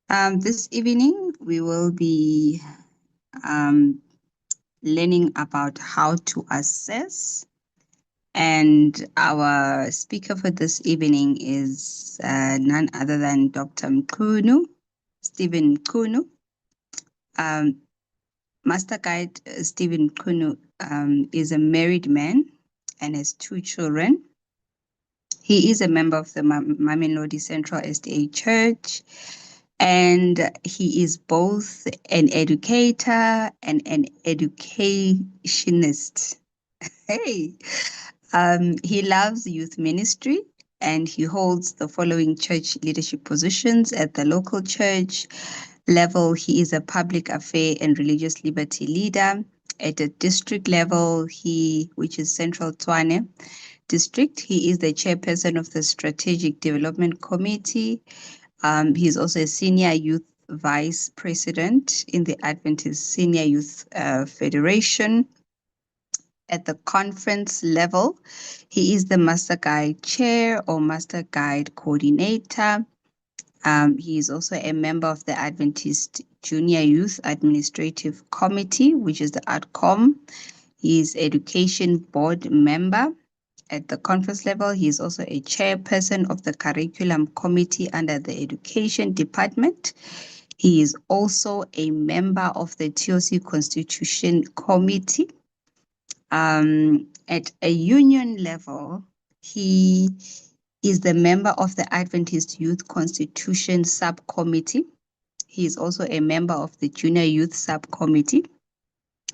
This evening, we will be learning about how to assess. And our speaker for this evening is none other than Dr. Stephen Mkunu. Master Guide Stephen Mkunu is a married man and has 2 children. He is a member of the Mamelodi Central SDA Church, and he is both an educator and an educationist. Hey, he loves youth ministry and he holds the following church leadership positions at the local church level. He is a public affair and religious liberty leader. At the district level, which is Central Tshwane District, he is the chairperson of the Strategic Development Committee. He's also a senior youth vice president in the Adventist Senior Youth Federation. At the conference level, he is the Master Guide Chair or Master Guide Coordinator. He is also a member of the Adventist Junior Youth Administrative Committee, which is the ADCOM. He is Education Board member. At the conference level, he is also a chairperson of the Curriculum Committee under the Education Department. He is also a member of the TOC Constitution Committee. At a union level, he is the member of the Adventist Youth Constitution Subcommittee. He is also a member of the Junior Youth Subcommittee.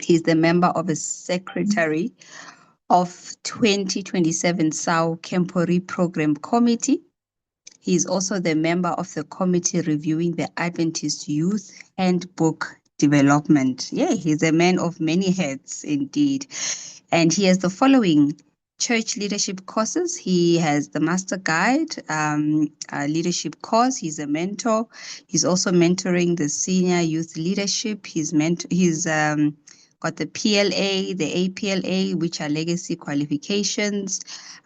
He is the member of a secretary of 2027 SAU Kempori Program Committee. He is also the member of the committee reviewing the Adventist Youth Handbook Development. Yeah, he's a man of many hats indeed. And he has the following church leadership courses. He has the Master Guide leadership course. He's a mentor. He's also mentoring the senior youth leadership. He's got the PLA, the APLA, which are legacy qualifications.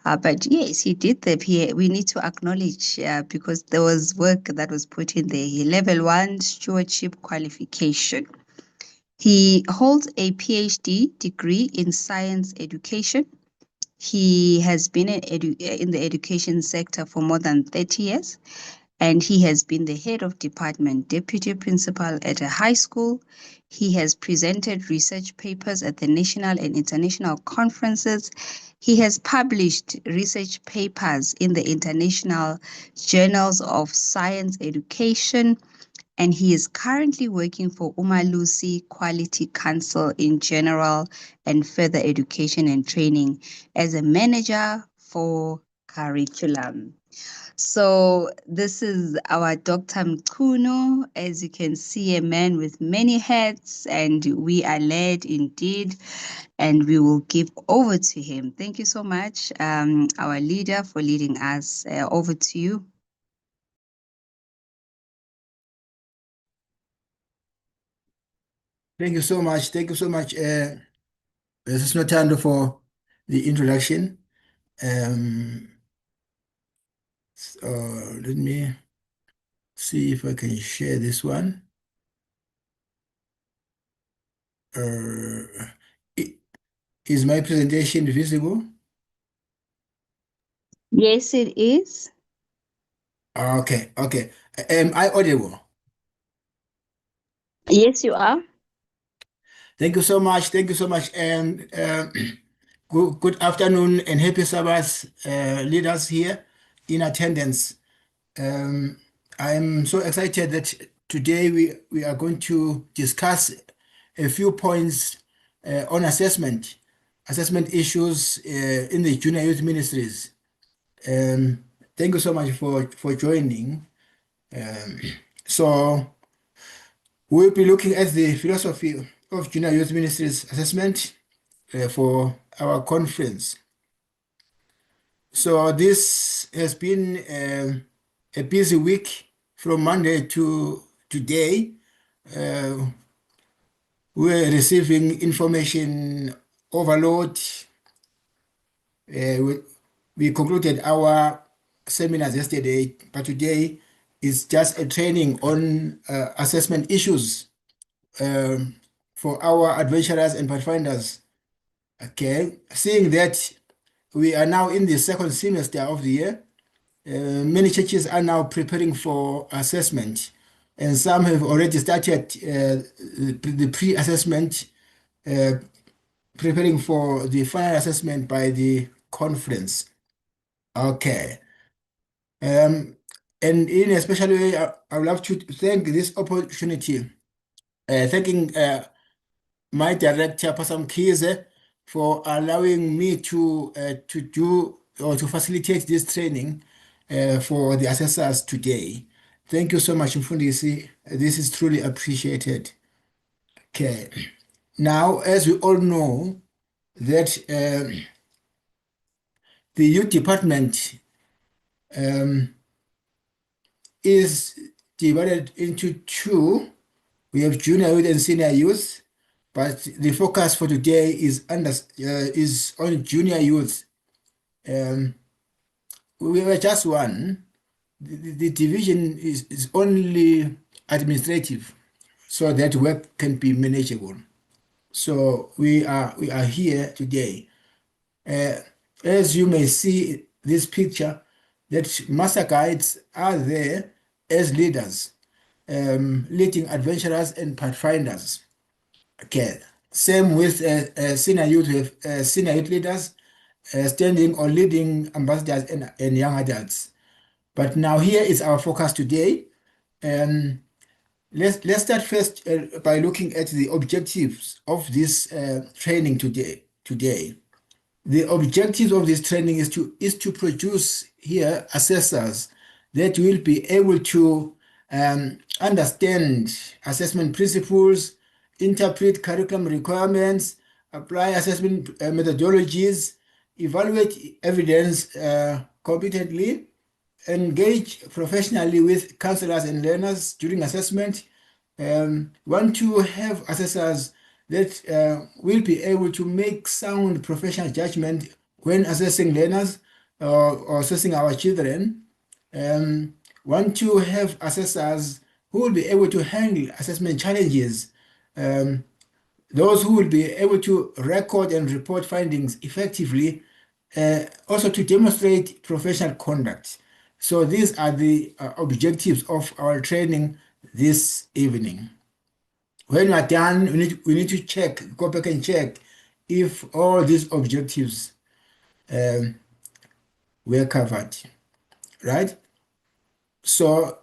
But yes, he did the PA. We need to acknowledge because there was work that was put in there. Level 1 stewardship qualification. He holds a PhD degree in science education. He has been in the education sector for more than 30 years. And he has been the head of department, deputy principal at a high school. He has presented research papers at the national and international conferences. He has published research papers in the international journals of science education. And he is currently working for Umalusi Quality Council in general and further education and training as a manager for curriculum. So this is our Dr. Mkunu, as you can see, a man with many hats, and we are led indeed, and we will give over to him. Thank you so much, our leader, for leading us. Over to you. Thank you so much. Thank you so much, Mrs. Notando, for the introduction. So let me see if I can share this one. Is my presentation visible? Yes, it is. Okay. Am I audible? Yes, you are. Thank you so much. And good afternoon and happy Sabbath, leaders here in attendance. I'm so excited that today we are going to discuss a few points on assessment issues in the junior youth ministries. Thank you so much for joining. So we'll be looking at the philosophy of junior youth ministries assessment for our conference. So this has been a busy week from Monday to today. We're receiving information overload. We concluded our seminars yesterday, but today is just a training on assessment issues for our adventurers and pathfinders. Okay, seeing that we are now in the second semester of the year, many churches are now preparing for assessment, and some have already started the pre-assessment, preparing for the final assessment by the conference. Okay. And in a special way, I would love to thank this opportunity, thanking my director, Pastor Mkhize, for allowing me to do or to facilitate this training for the assessors today. Thank you so much, Mfundisi. This is truly appreciated. Okay. Now, as we all know, that the youth department is divided into two. We have junior youth and senior youth, but the focus for today is on junior youth. We were just one. The division is only administrative, so that work can be manageable. So we are here today. As you may see this picture, that master guides are there as leaders, leading adventurers and pathfinders. Okay, same with senior youth. We have senior youth leaders standing or leading ambassadors and young adults. But now here is our focus today. Let's start first by looking at the objectives of this training today. The objectives of this training is to produce here assessors that will be able to understand assessment principles, interpret curriculum requirements, apply assessment methodologies, evaluate evidence competently, engage professionally with counselors and learners during assessment. Want to have assessors that will be able to make sound professional judgment when assessing learners or assessing our children. Want to have assessors who will be able to handle assessment challenges, those who will be able to record and report findings effectively, also to demonstrate professional conduct. So these are the objectives of our training this evening. When we are done, we need to check, go back and check if all these objectives were covered, right? So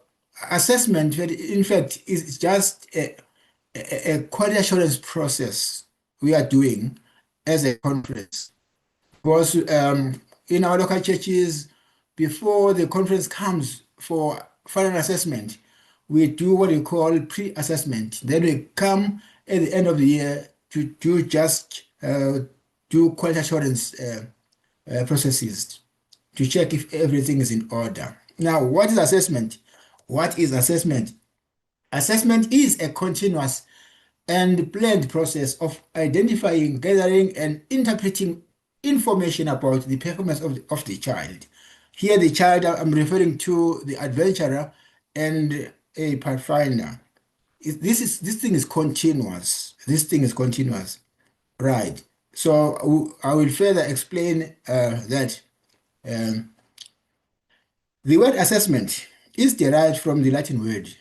assessment, in fact, is just a quality assurance process we are doing as a conference. Because in our local churches, before the conference comes for final assessment, we do what we call pre-assessment. Then we come at the end of the year to do do quality assurance processes to check if everything is in order. Now, what is assessment? What is assessment? Assessment is a continuous and planned process of identifying, gathering, and interpreting information about the performance of the child. Here, the child, I'm referring to the adventurer and a pathfinder. This thing is continuous. This thing is continuous, right? So I will further explain that the word assessment is derived from the Latin word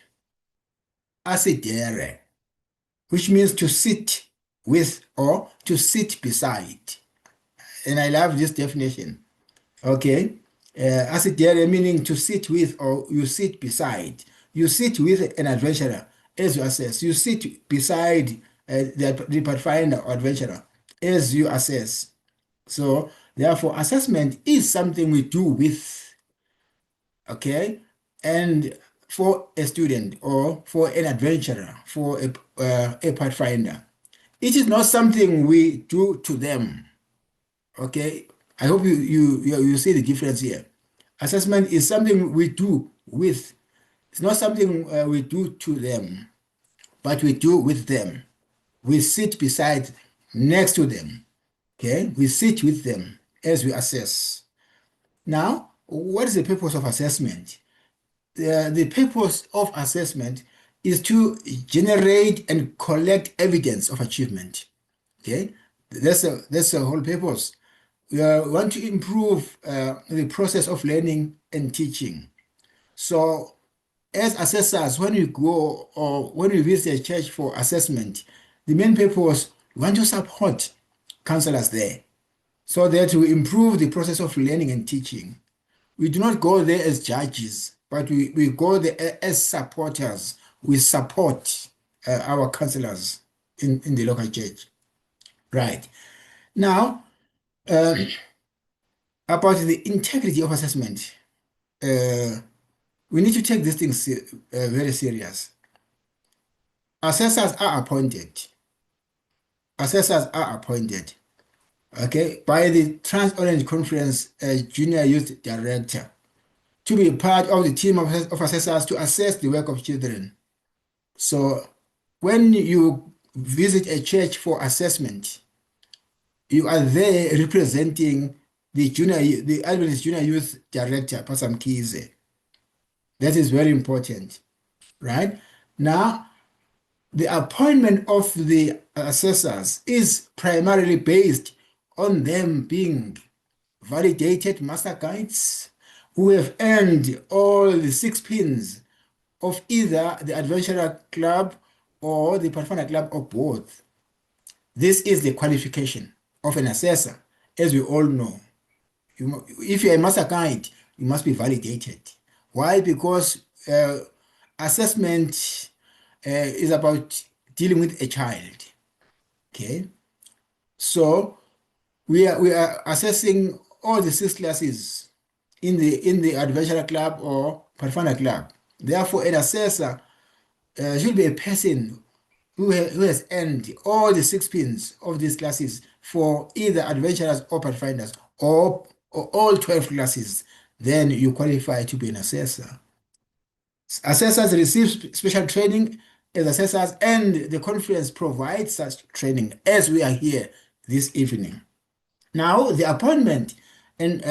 assidere, which means to sit with or to sit beside. And I love this definition. Okay. Assidere meaning to sit with or you sit beside. You sit with an adventurer as you assess. You sit beside the pathfinder or adventurer as you assess. So therefore, assessment is something we do with, okay? And for a student or for an adventurer, for a pathfinder, it is not something we do to them, okay? I hope you see the difference here. Assessment is something we do with. It's not something we do to them, but we do with them. We sit beside, next to them, okay? We sit with them as we assess. Now, what is the purpose of assessment? the purpose of assessment is to generate and collect evidence of achievement. Okay, that's the whole purpose. We want to improve the process of learning and teaching. So, as assessors, when we go or when we visit a church for assessment, the main purpose, we want to support counselors there so that we improve the process of learning and teaching. We do not go there as judges, but we go there as supporters. We support our counselors in the local church. Right. Now, about the integrity of assessment, we need to take these things very serious. Assessors are appointed. Assessors are appointed, okay, by the Trans-Orange Conference Junior Youth Director to be part of the team of assessors to assess the work of children. So when you visit a church for assessment, you are there representing the Adventist Junior Youth Director, Pastor Mkize. That is very important, right? Now, the appointment of the assessors is primarily based on them being validated master guides who have earned all the 6 pins of either the Adventurer Club or the Pathfinder Club or both. This is the qualification of an assessor, as we all know. If you're a master guide, you must be validated. Why? Because assessment is about dealing with a child. Okay, so we are assessing all the 6 classes in the Adventurer Club or Pathfinder Club. Therefore, an assessor should be a person who has earned all the 6 pins of these classes for either adventurers or pathfinders or all 12 classes. Then you qualify to be an assessor. Assessors receive special training as assessors, and the conference provides such training as we are here this evening. Now, the appointment and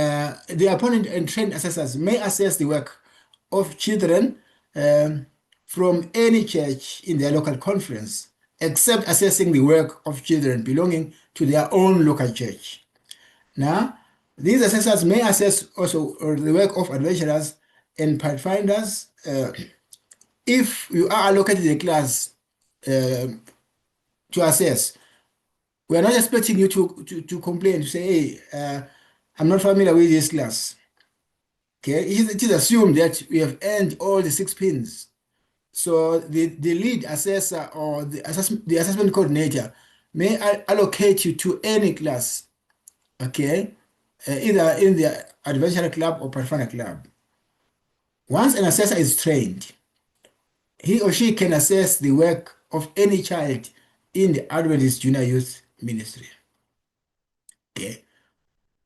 trained assessors may assess the work of children from any church in their local conference, except assessing the work of children belonging to their own local church. Now, these assessors may assess also the work of adventurers and pathfinders. If you are allocated a class to assess, we are not expecting you to complain, to say, hey, I'm not familiar with this class. Okay, it is assumed that we have earned all the 6 pins. So the lead assessor or the assessment coordinator may allocate you to any class, okay, either in the Adventurer Club or Pathfinder Club. Once an assessor is trained, he or she can assess the work of any child in the Adventist Junior Youth Ministry. Okay,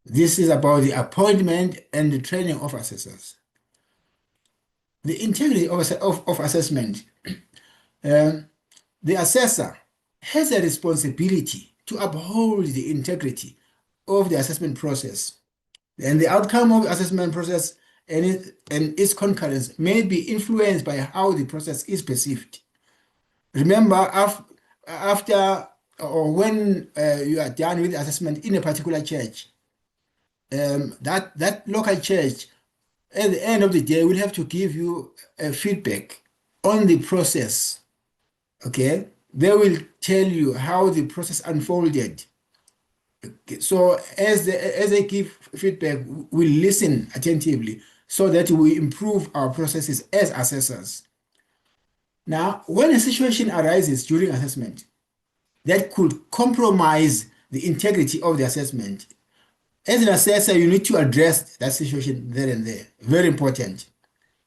this is about the appointment and the training of assessors. The integrity of assessment. The assessor has a responsibility to uphold the integrity of the assessment process, and the outcome of the assessment process and its concurrence may be influenced by how the process is perceived. Remember, after or when you are done with the assessment in a particular church, that local church at the end of the day will have to give you a feedback on the process. Okay, they will tell you how the process unfolded. Okay. So as they give feedback, we listen attentively so that we improve our processes as assessors. Now, when a situation arises during assessment that could compromise the integrity of the assessment, as an assessor, you need to address that situation there and there. Very important.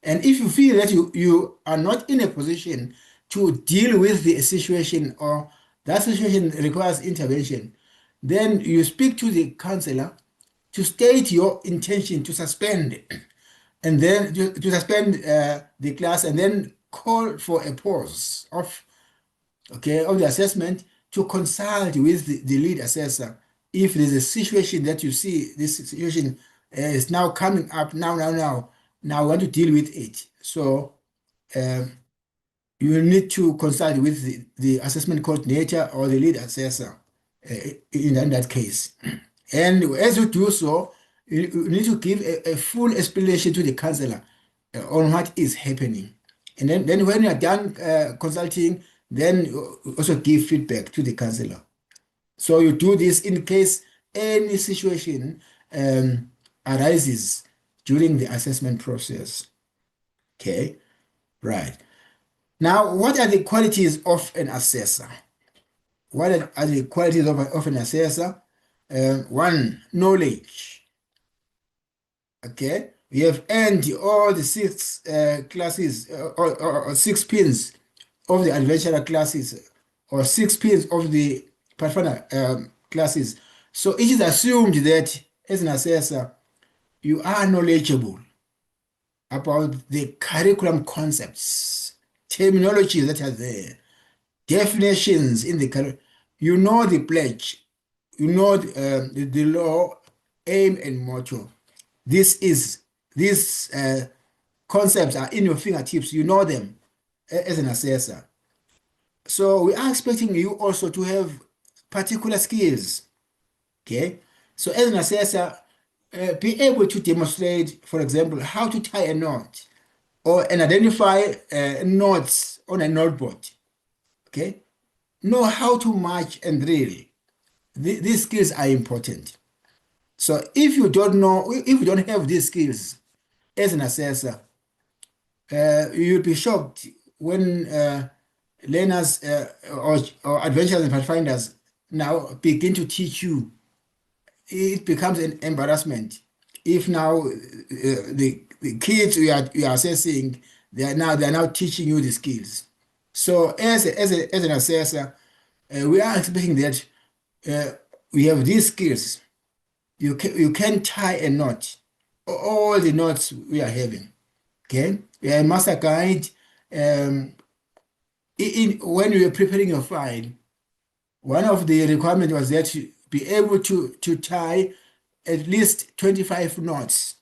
And if you feel that you are not in a position to deal with the situation or that situation requires intervention, then you speak to the counselor to state your intention to suspend and then to suspend the class and then call for a pause of the assessment to consult with the lead assessor. If there's a situation that you see, this situation is now coming up now, we want to deal with it, So you need to consult with the assessment coordinator or the lead assessor in that case. And as you do so, you need to give a full explanation to the counselor on what is happening. And then when you are done consulting, then you also give feedback to the counselor. So you do this in case any situation arises during the assessment process. Okay, right. Now, what are the qualities of an assessor? What are the qualities of an assessor? One, knowledge. Okay, we have earned all the six classes or 6 pins of the adventurer classes or 6 pins of the Pathfinder classes. So it is assumed that as an assessor, you are knowledgeable about the curriculum concepts, terminology that are there, definitions in the curriculum. You know the pledge, you know the law, aim, and motto. These concepts are in your fingertips. You know them as an assessor. So we are expecting you also to have particular skills. Okay. So as an assessor, be able to demonstrate, for example, how to tie a knot or and identify knots on a noteboard. Okay. Know how to march and drill. These skills are important. So if you don't know, if you don't have these skills as an assessor, you'll be shocked when learners or adventurers and pathfinders now begin to teach you. It becomes an embarrassment if now the kids you are assessing they are now teaching you the skills. So as an assessor, we are expecting that we have these skills. You can tie a knot, all the knots we are having. Okay, a master guide. When you are preparing your file, one of the requirements was that you be able to tie at least 25 knots.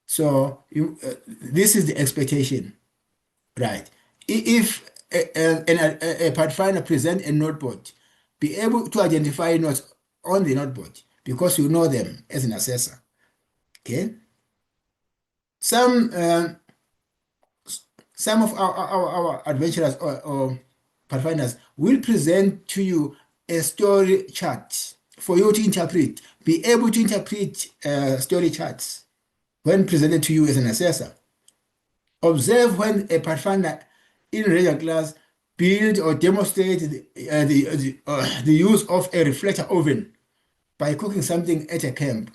So this is the expectation, right? If a pathfinder present a noteboard, be able to identify knots on the noteboard because you know them as an assessor. Okay. Some of our adventurers or pathfinders will present to you a story chart for you to interpret. Be able to interpret story charts when presented to you as an assessor. Observe when a pathfinder in regular class build or demonstrate the use of a reflector oven by cooking something at a camp.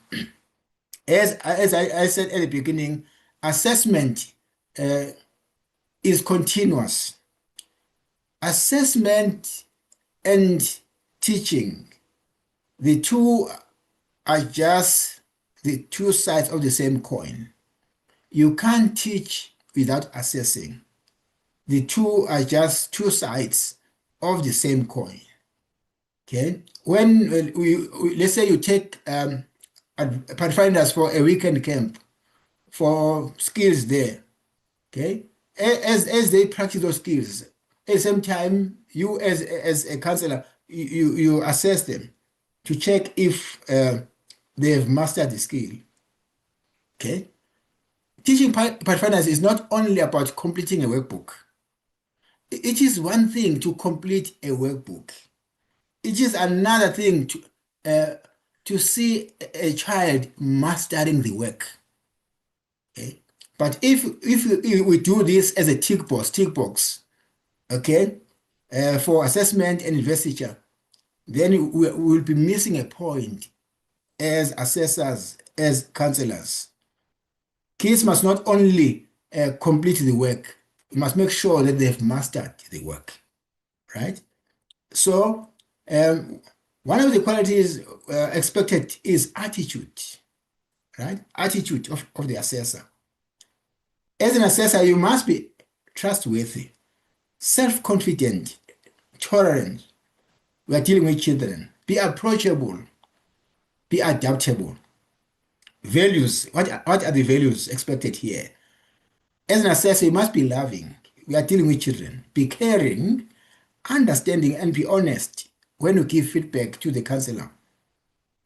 As I said at the beginning, assessment is continuous. Assessment and teaching, the two are just the two sides of the same coin. You can't teach without assessing. The two are just two sides of the same coin. Okay, when let's say you take pathfinders for a weekend camp for skills there. Okay, as they practice those skills, at the same time, you as a counselor, you assess them to check if they have mastered the skill. Okay, teaching pathfinders is not only about completing a workbook. It is one thing to complete a workbook. It is another thing to see a child mastering the work. Okay, but if we do this as a tick box, okay, for assessment and investiture, then we will be missing a point as assessors, as counselors. Kids must not only complete the work, we must make sure that they've mastered the work, right? So one of the qualities expected is attitude, right? Attitude of the assessor. As an assessor, you must be trustworthy, self-confident, tolerant. We are dealing with children. Be approachable, be adaptable. Values, what are the values expected here? As an assessor, you must be loving. We are dealing with children. Be caring, understanding, and be honest when you give feedback to the counselor.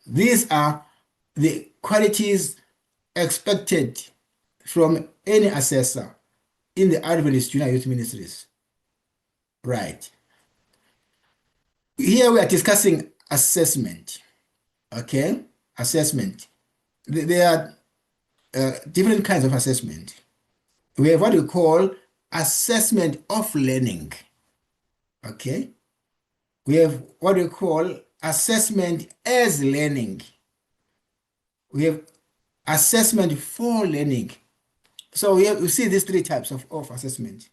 These are the qualities expected from any assessor in the Adventist Junior Youth Ministries. Right. Here we are discussing assessment. Okay? Assessment. There are different kinds of assessment. We have what we call assessment of learning. Okay? We have what we call assessment as learning. We have assessment for learning. So we see these three types of assessment.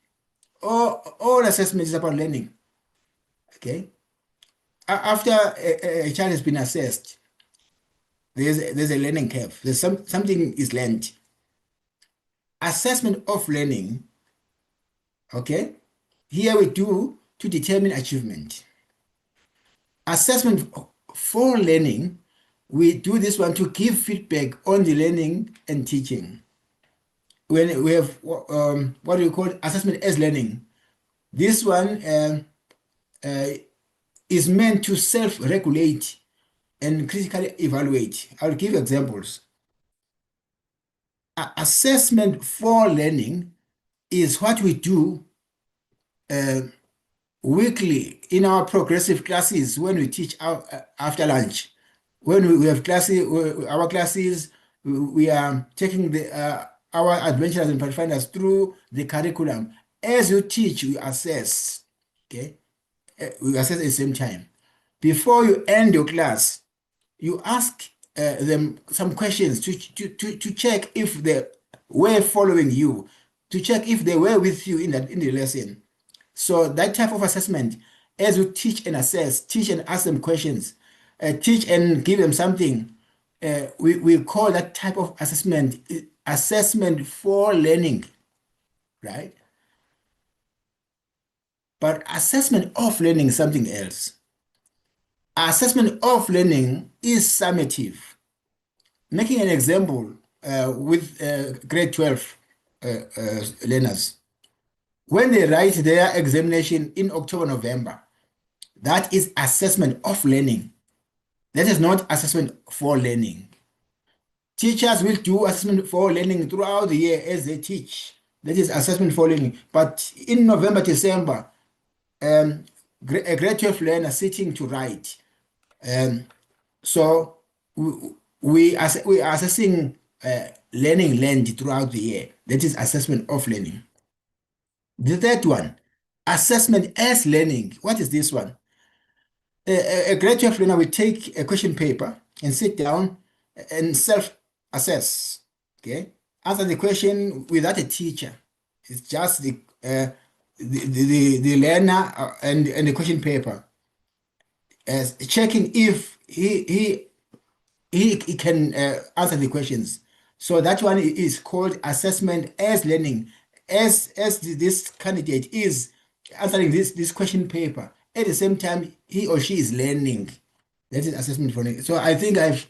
All assessment is about learning. Okay? After a child has been assessed, there's a learning curve. There's something is learned. Assessment of learning, okay? Here we do to determine achievement. Assessment for learning, we do this one to give feedback on the learning and teaching. When we have what we call assessment as learning, this one is meant to self-regulate and critically evaluate. I'll give examples. Assessment for learning is what we do weekly in our progressive classes when we teach after lunch. When we have classes, our classes, we are taking our adventurers and pathfinders through the curriculum. As you teach, we assess. Okay, we assess at the same time. Before you end your class, you ask them some questions to check if they were following you, to check if they were with you in the lesson. So that type of assessment, as you teach and assess, teach and ask them questions, teach and give them something, we call that type of assessment assessment for learning, right? But assessment of learning is something else. Assessment of learning is summative. Making an example with grade 12 learners. When they write their examination in October, November, that is assessment of learning. That is not assessment for learning. Teachers will do assessment for learning throughout the year as they teach. That is assessment for learning. But in November, December, a grade 12 learner sitting to write. So we are assessing learning learned throughout the year. That is assessment of learning. The third one, assessment as learning. What is this one? A grade 12 learner will take a question paper and sit down and self-assess. Okay, answer the question without a teacher. It's just the learner and the question paper, as checking if he can answer the questions. So that one is called assessment as learning. As this candidate is answering this question paper, at the same time he or she is learning. That is assessment for learning. So I think I've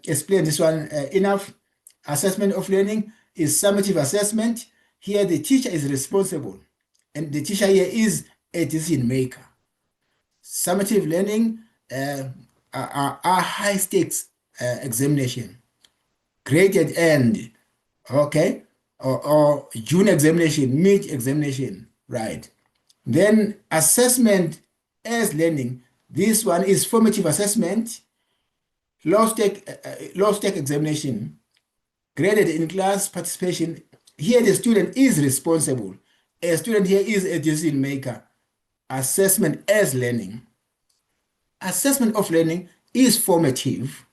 explained this one enough. Assessment of learning is summative assessment. Here the teacher is responsible, and the teacher here is a decision maker. Summative learning are high stakes examination, graded end, okay, or June examination, mid examination, right? Then assessment as learning. This one is formative assessment, low stake examination, graded in class participation. Here the student is responsible. A student here is a decision maker. Assessment as learning. Assessment of learning is formative,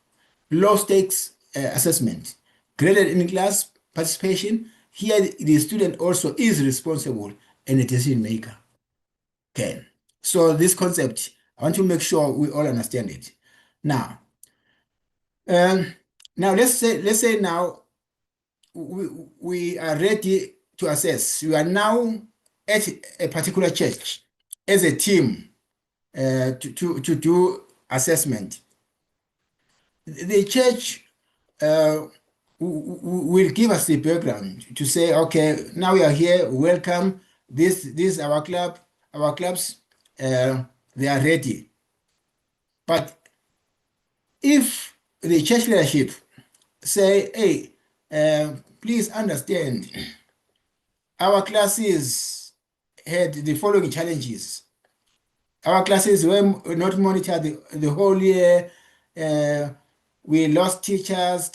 low stakes assessment, graded in class participation. Here the student also is responsible and a decision maker. Okay, so this concept, I want to make sure we all understand it. Now, let's say now we are ready to assess. We are now at a particular church as a team to do assessment. The church will give us the background to say, okay, now we are here, welcome. This is our club, our clubs, they are ready. But if the church leadership say, hey, please understand, our classes had the following challenges. Our classes were not monitored the whole year. We lost teachers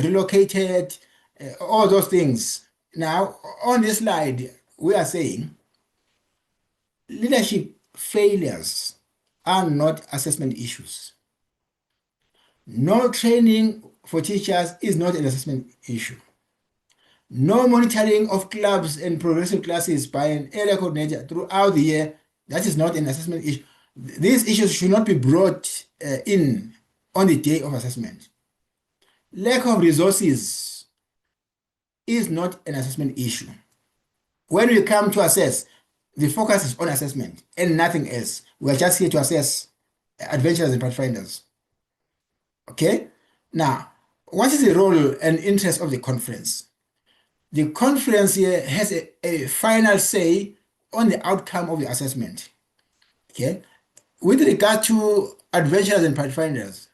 relocated, all those things. Now, on this slide, we are saying leadership failures are not assessment issues. No training for teachers is not an assessment issue. No monitoring of clubs and progressive classes by an area coordinator throughout the year, that is not an assessment issue. These issues should not be brought in on the day of assessment. Lack of resources is not an assessment issue. When we come to assess, the focus is on assessment and nothing else. We are just here to assess adventurers and pathfinders. Okay? Now, what is the role and interest of the conference? The conference here has a final say on the outcome of the assessment. Okay? With regard to adventurers and pathfinders,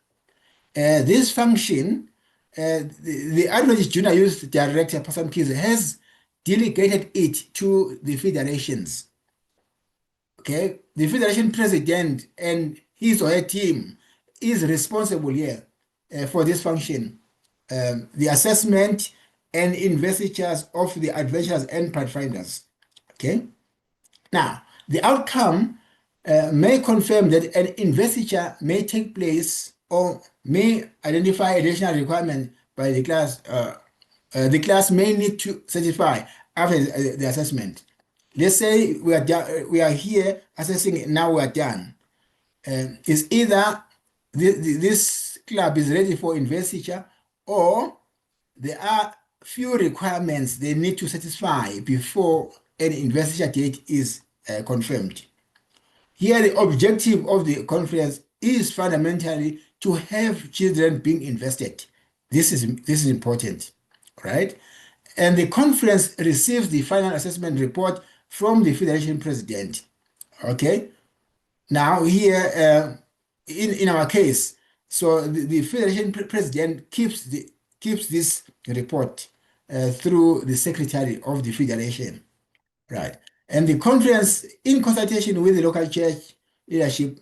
this function, the Adventist Junior Youth Director, Pastor Mkhize, has delegated it to the federations. Okay? The federation president and his or her team is responsible here for this function. The assessment and investitures of the adventurers and pathfinders. Okay? Now, the outcome may confirm that an investiture may take place or may identify additional requirements by the class. The class may need to certify after the assessment. Let's say we are here assessing it, now we are done. It's either this club is ready for investiture or there are few requirements they need to satisfy before an investiture date is confirmed. Here, the objective of the conference is fundamentally to have children being invested. This is important, right? And the conference receives the final assessment report from the federation president. Okay. Now here, in our case, so the federation president keeps this report through the secretary of the federation, right? And the conference, in consultation with the local church leadership,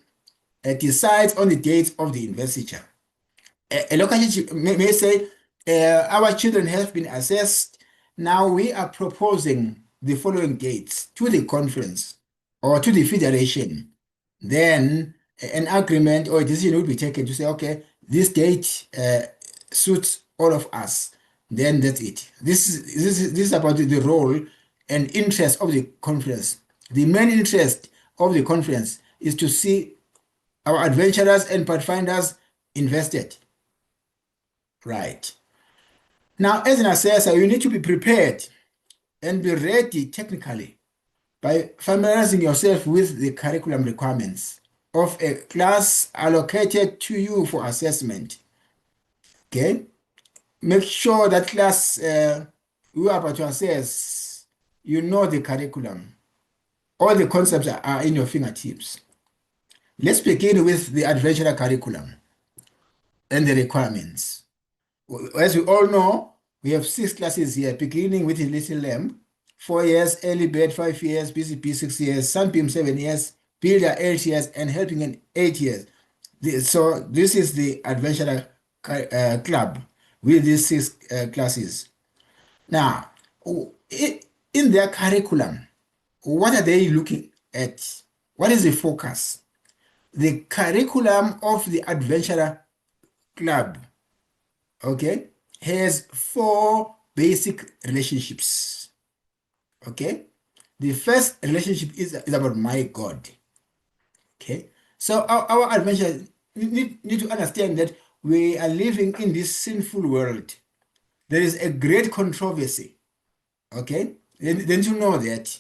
decides on the dates of the investiture. A local church may say, our children have been assessed. Now we are proposing the following dates to the conference or to the federation. Then an agreement or a decision will be taken to say, okay, this date suits all of us. Then that's it. This is about the role and interest of the conference. The main interest of the conference is to see our adventurers and pathfinders invested. Right. Now, as an assessor, you need to be prepared and be ready technically by familiarizing yourself with the curriculum requirements of a class allocated to you for assessment. Okay? Make sure that class you are about to assess, you know the curriculum. All the concepts are in your fingertips. Let's begin with the adventurer curriculum and the requirements. As we all know, we have 6 classes here, beginning with the Little Lamb, 4 years, Early Bird 5 years, BCP 6 years, Sunbeam 7 years, Builder 8 years, and Helping Hand 8 years. So this is the adventurer club with these 6 classes. Now, in their curriculum, what are they looking at? What is the focus? The curriculum of the adventurer club, okay, has 4 basic relationships. Okay, the first relationship is about my God. Okay, so our adventurers need to understand that we are living in this sinful world. There is a great controversy. Okay, then you know that.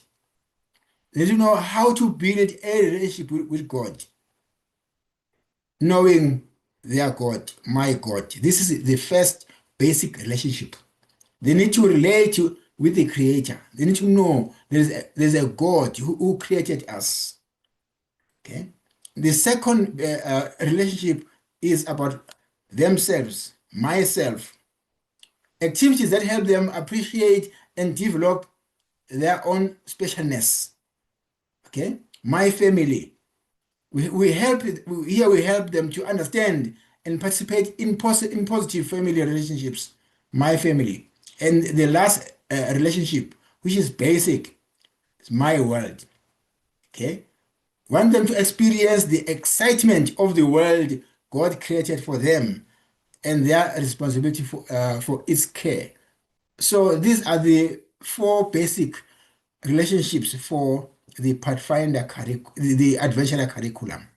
Then you know how to build a relationship with God, knowing their God, my God. This is the first basic relationship. They need to relate with the Creator. They need to know there's a God who created us. Okay. The second relationship is about themselves, myself, activities that help them appreciate and develop their own specialness. Okay, my family. We help here. We help them to understand and participate in positive family relationships. My family, and the last relationship, which is basic, is my world. Okay, want them to experience the excitement of the world God created for them and their responsibility for its care. So these are the four basic relationships for the Pathfinder the adventurer curriculum.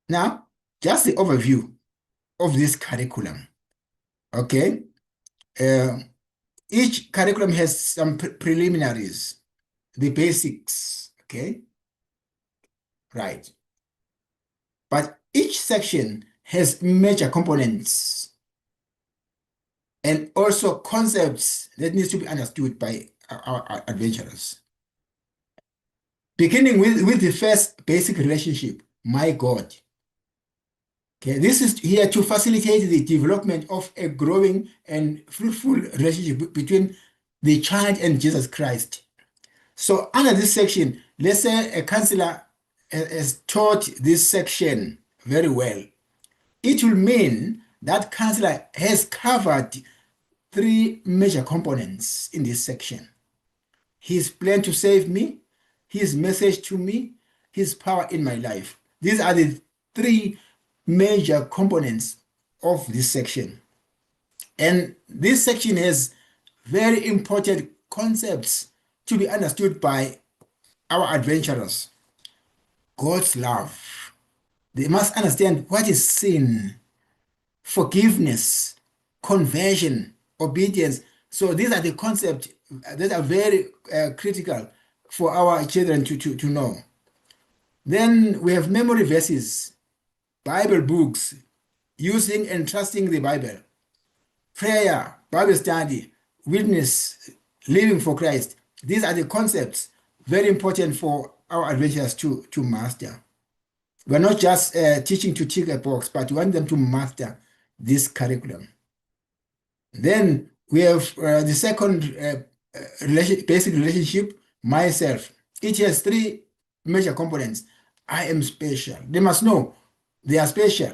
Now, just the overview of this curriculum. Okay. Uh, each curriculum has some preliminaries, the basics. Okay. Right. But each section has major components and also concepts that needs to be understood by our adventurers. Beginning with the first basic relationship, my God. Okay, this is here to facilitate the development of a growing and fruitful relationship between the child and Jesus Christ. So under this section, let's say a counselor has taught this section very well. It will mean that counselor has covered three major components in this section: his plan to save me, his message to me, his power in my life. These are the three major components of this section. And this section has very important concepts to be understood by our adventurers. God's love. They must understand what is sin, forgiveness, conversion, obedience. So these are the concepts that are very critical for our children to know. Then we have memory verses, Bible books, using and trusting the Bible, prayer, Bible study, witness, living for Christ. These are the concepts very important for our adventurers to master. We're not just teaching to tick a box, but we want them to master this curriculum. Then we have the second basic relationship, myself. It has three major components. I am special. They must know they are special.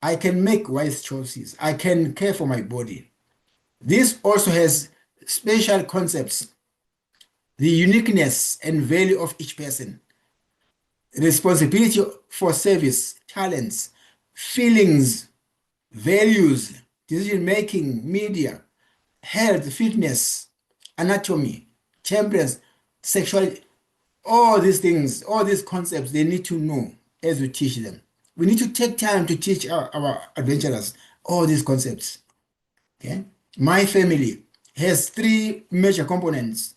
I can make wise choices. I can care for my body. This also has special concepts, the uniqueness and value of each person, responsibility for service, talents, feelings, values, decision making, media, health, fitness, anatomy, temperance, sexuality, all these things, all these concepts, they need to know as we teach them. We need to take time to teach our adventurers all these concepts. Okay. My family has three major components.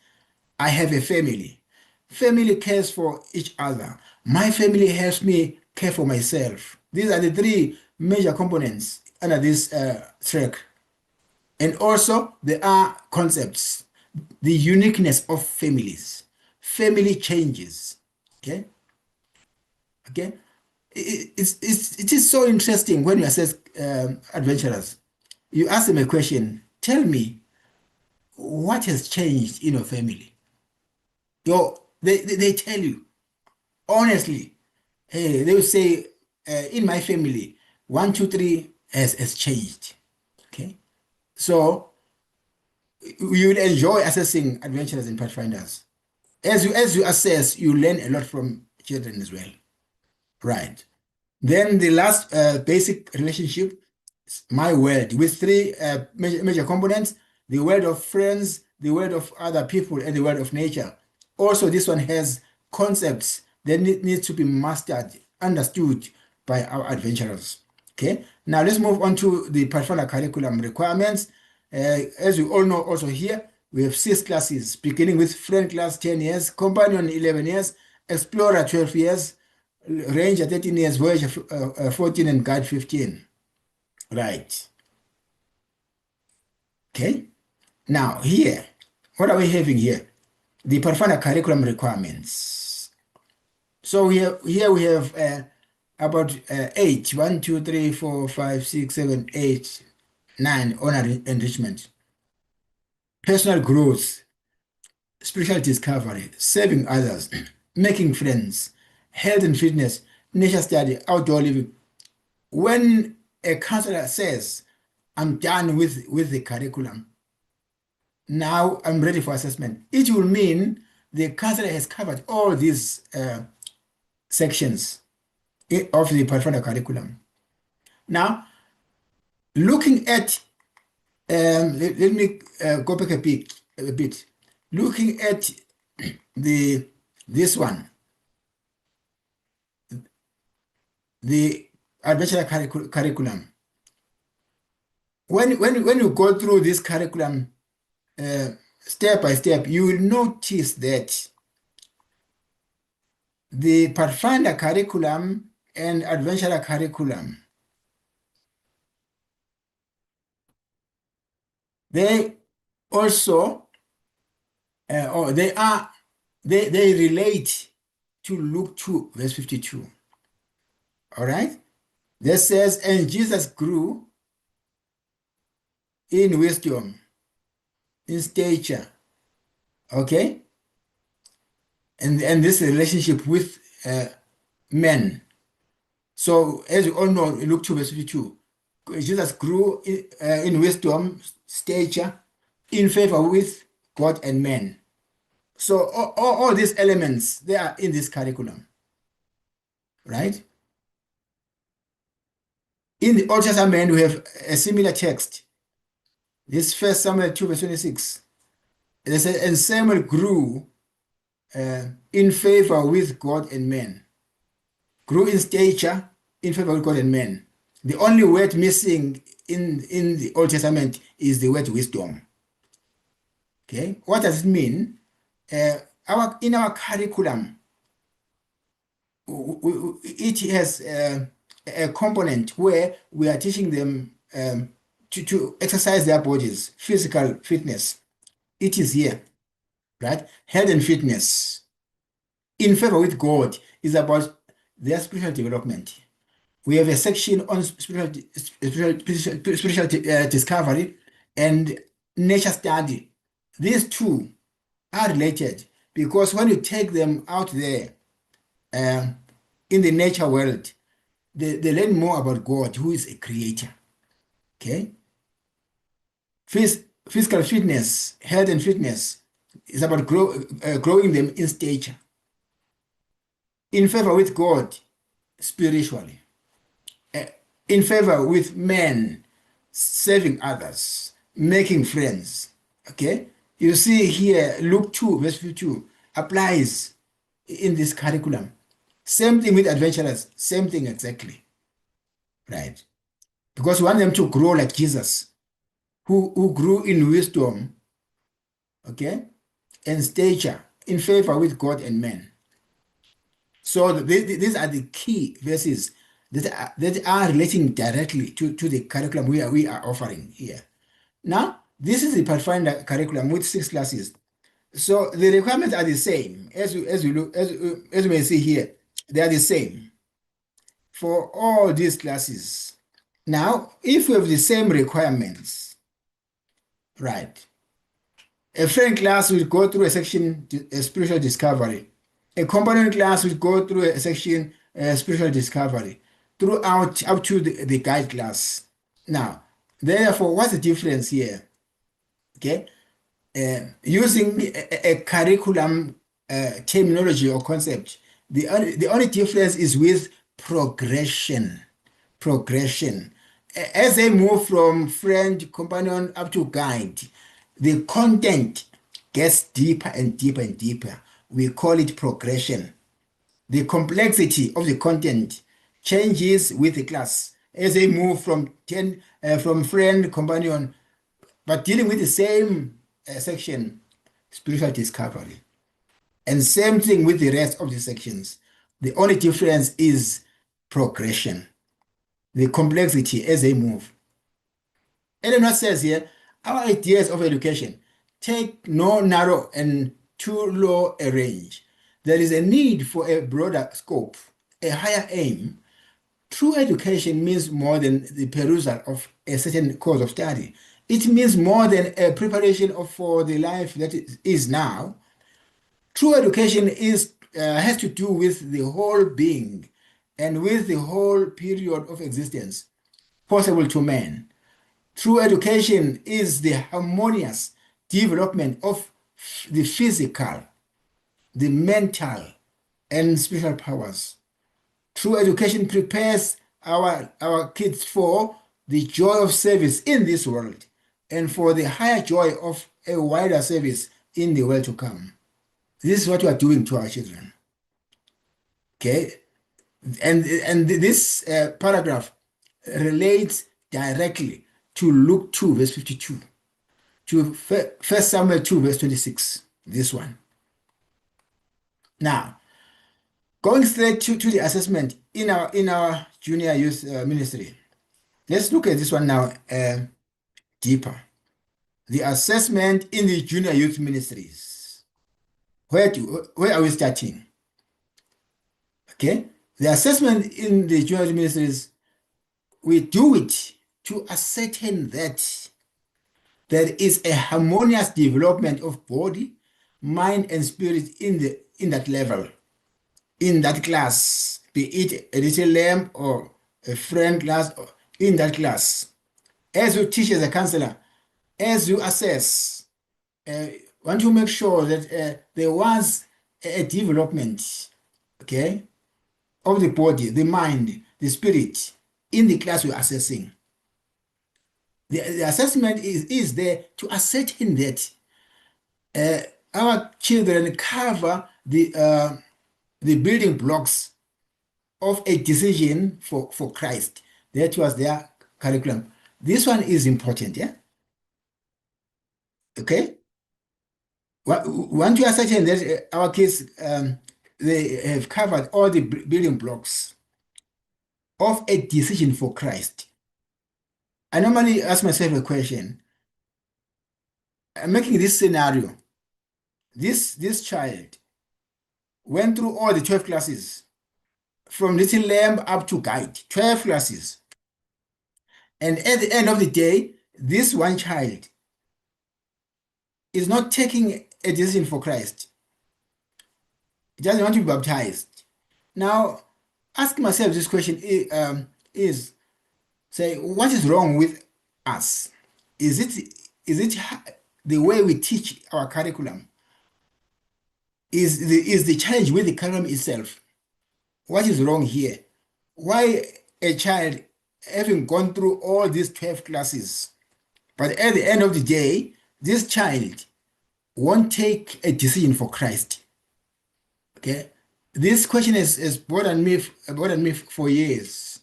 I have a family. Family cares for each other. My family helps me care for myself. These are the three major components under this track. And also, there are concepts, the uniqueness of families, family changes. Okay. Okay. It is so interesting when you assess adventurers. You ask them a question, tell me what has changed in your family. They tell you honestly. Hey, they will say, in my family, one, two, three has changed. Okay. So you will enjoy assessing adventurers and pathfinders. As you assess, you learn a lot from children as well. Right. Then the last basic relationship, my world, with three major components: the world of friends, the world of other people, and the world of nature. Also, this one has concepts that need to be mastered, understood by our adventurers. Okay, now let's move on to the Pathfinder curriculum requirements. As you all know, also here, we have 6 classes, beginning with Friend class 10 years, Companion 11 years, Explorer 12 years, Ranger 13 years, Voyager 14, and Guide 15. Right. Okay. Now here, what are we having here? The Pathfinder curriculum requirements. So here we have about 8, 1, 2, 3, 4, 5, 6, 7, 8, 9 on enrichment, personal growth, spiritual discovery, serving others, making friends, health and fitness, nature study, outdoor living. When a counselor says, I'm done with the curriculum, now I'm ready for assessment, it will mean the counselor has covered all these sections of the Pathfinder curriculum. Now, looking at, let me go back a bit. Looking at this one, the adventure curriculum. When you go through this curriculum step by step, you will notice that the Pathfinder curriculum and adventurer curriculum, they also or they relate to Luke 2 verse 52. All right, that says, and Jesus grew in wisdom, in stature, okay, and this relationship with men. So as you all know, in Luke 2 verse 52, Jesus grew in wisdom, stature, in favor with God and men. So all these elements, they are in this curriculum, right? In the Old Testament, we have a similar text. This 1 Samuel 2 verse 26. It says, and Samuel grew in favor with God and men. Grew in stature, in favor with God and men. The only word missing in the Old Testament is the word wisdom. Okay, what does it mean? In our curriculum, it has a component where we are teaching them to exercise their bodies, physical fitness. It is here, right? Health and fitness. In favor with God is about their spiritual development. We have a section on spiritual discovery and nature study. These two are related because when you take them out there in the nature world, they learn more about God, who is a creator. Okay? Physical fitness, health and fitness is about growing them in stature. In favor with God, spiritually. In favor with men, serving others, making friends. Okay? You see here, Luke 2, verse 52 applies in this curriculum. Same thing with adventurers, same thing exactly. Right? Because we want them to grow like Jesus, who grew in wisdom, okay, and stature, in favor with God and men. So these are the key verses that are relating directly to the curriculum we are offering here. Now, this is the Pathfinder curriculum with 6 classes. So the requirements are the same as you may see here. They are the same for all these classes. Now, if we have the same requirements, right? A friend class will go through a section, spiritual discovery. A component class will go through a section, spiritual discovery, throughout up to the guide class. Now, therefore, what's the difference here? Okay, using a curriculum terminology or concept, the only difference is with progression. Progression. As they move from friend, companion up to guide, the content gets deeper and deeper and deeper. We call it progression. The complexity of the content changes with the class as they move from friend, companion, but dealing with the same section, spiritual discovery. And same thing with the rest of the sections. The only difference is progression, the complexity as they move. Eleanor says here, Our ideas of education take no narrow and too low a range. There is a need for a broader scope, a higher aim. True education means more than the perusal of a certain course of study. It means more than a preparation for the life that is now. True education has to do with the whole being and with the whole period of existence possible to man. True education is the harmonious development of the physical, the mental, and spiritual powers. True education prepares our kids for the joy of service in this world and for the higher joy of a wider service in the world to come. This is what we are doing to our children. Okay? And this paragraph relates directly to Luke 2, verse 52, to 1 Samuel 2, verse 26, this one. Now, going straight to the assessment in our junior youth ministry, let's look at this one now deeper. The assessment in the junior youth ministries. Where are we starting? Okay, the assessment in the junior youth ministries, we do it to ascertain that there is a harmonious development of body, mind, and spirit in that level, in that class, be it a little lamb or a friend class, or in that class. As you teach as a counselor, as you assess, want to make sure that there was a development, okay, of the body, the mind, the spirit in the class you're assessing. The assessment is there to ascertain that our children cover the building blocks of a decision for Christ. That was their curriculum. This one is important, yeah? Okay? Once you ascertain that our kids, they have covered all the building blocks of a decision for Christ, I normally ask myself a question. I'm making this scenario. This child went through all the 12 classes, from Little Lamb up to Guide, 12 classes. And at the end of the day, this one child is not taking a decision for Christ. He doesn't want to be baptized. Now, asking myself this question is, say, what is wrong with us? Is it the way we teach our curriculum? Is the challenge with the curriculum itself? What is wrong here? Why a child having gone through all these 12 classes, but at the end of the day, this child won't take a decision for Christ? Okay, this question has bothered me for years,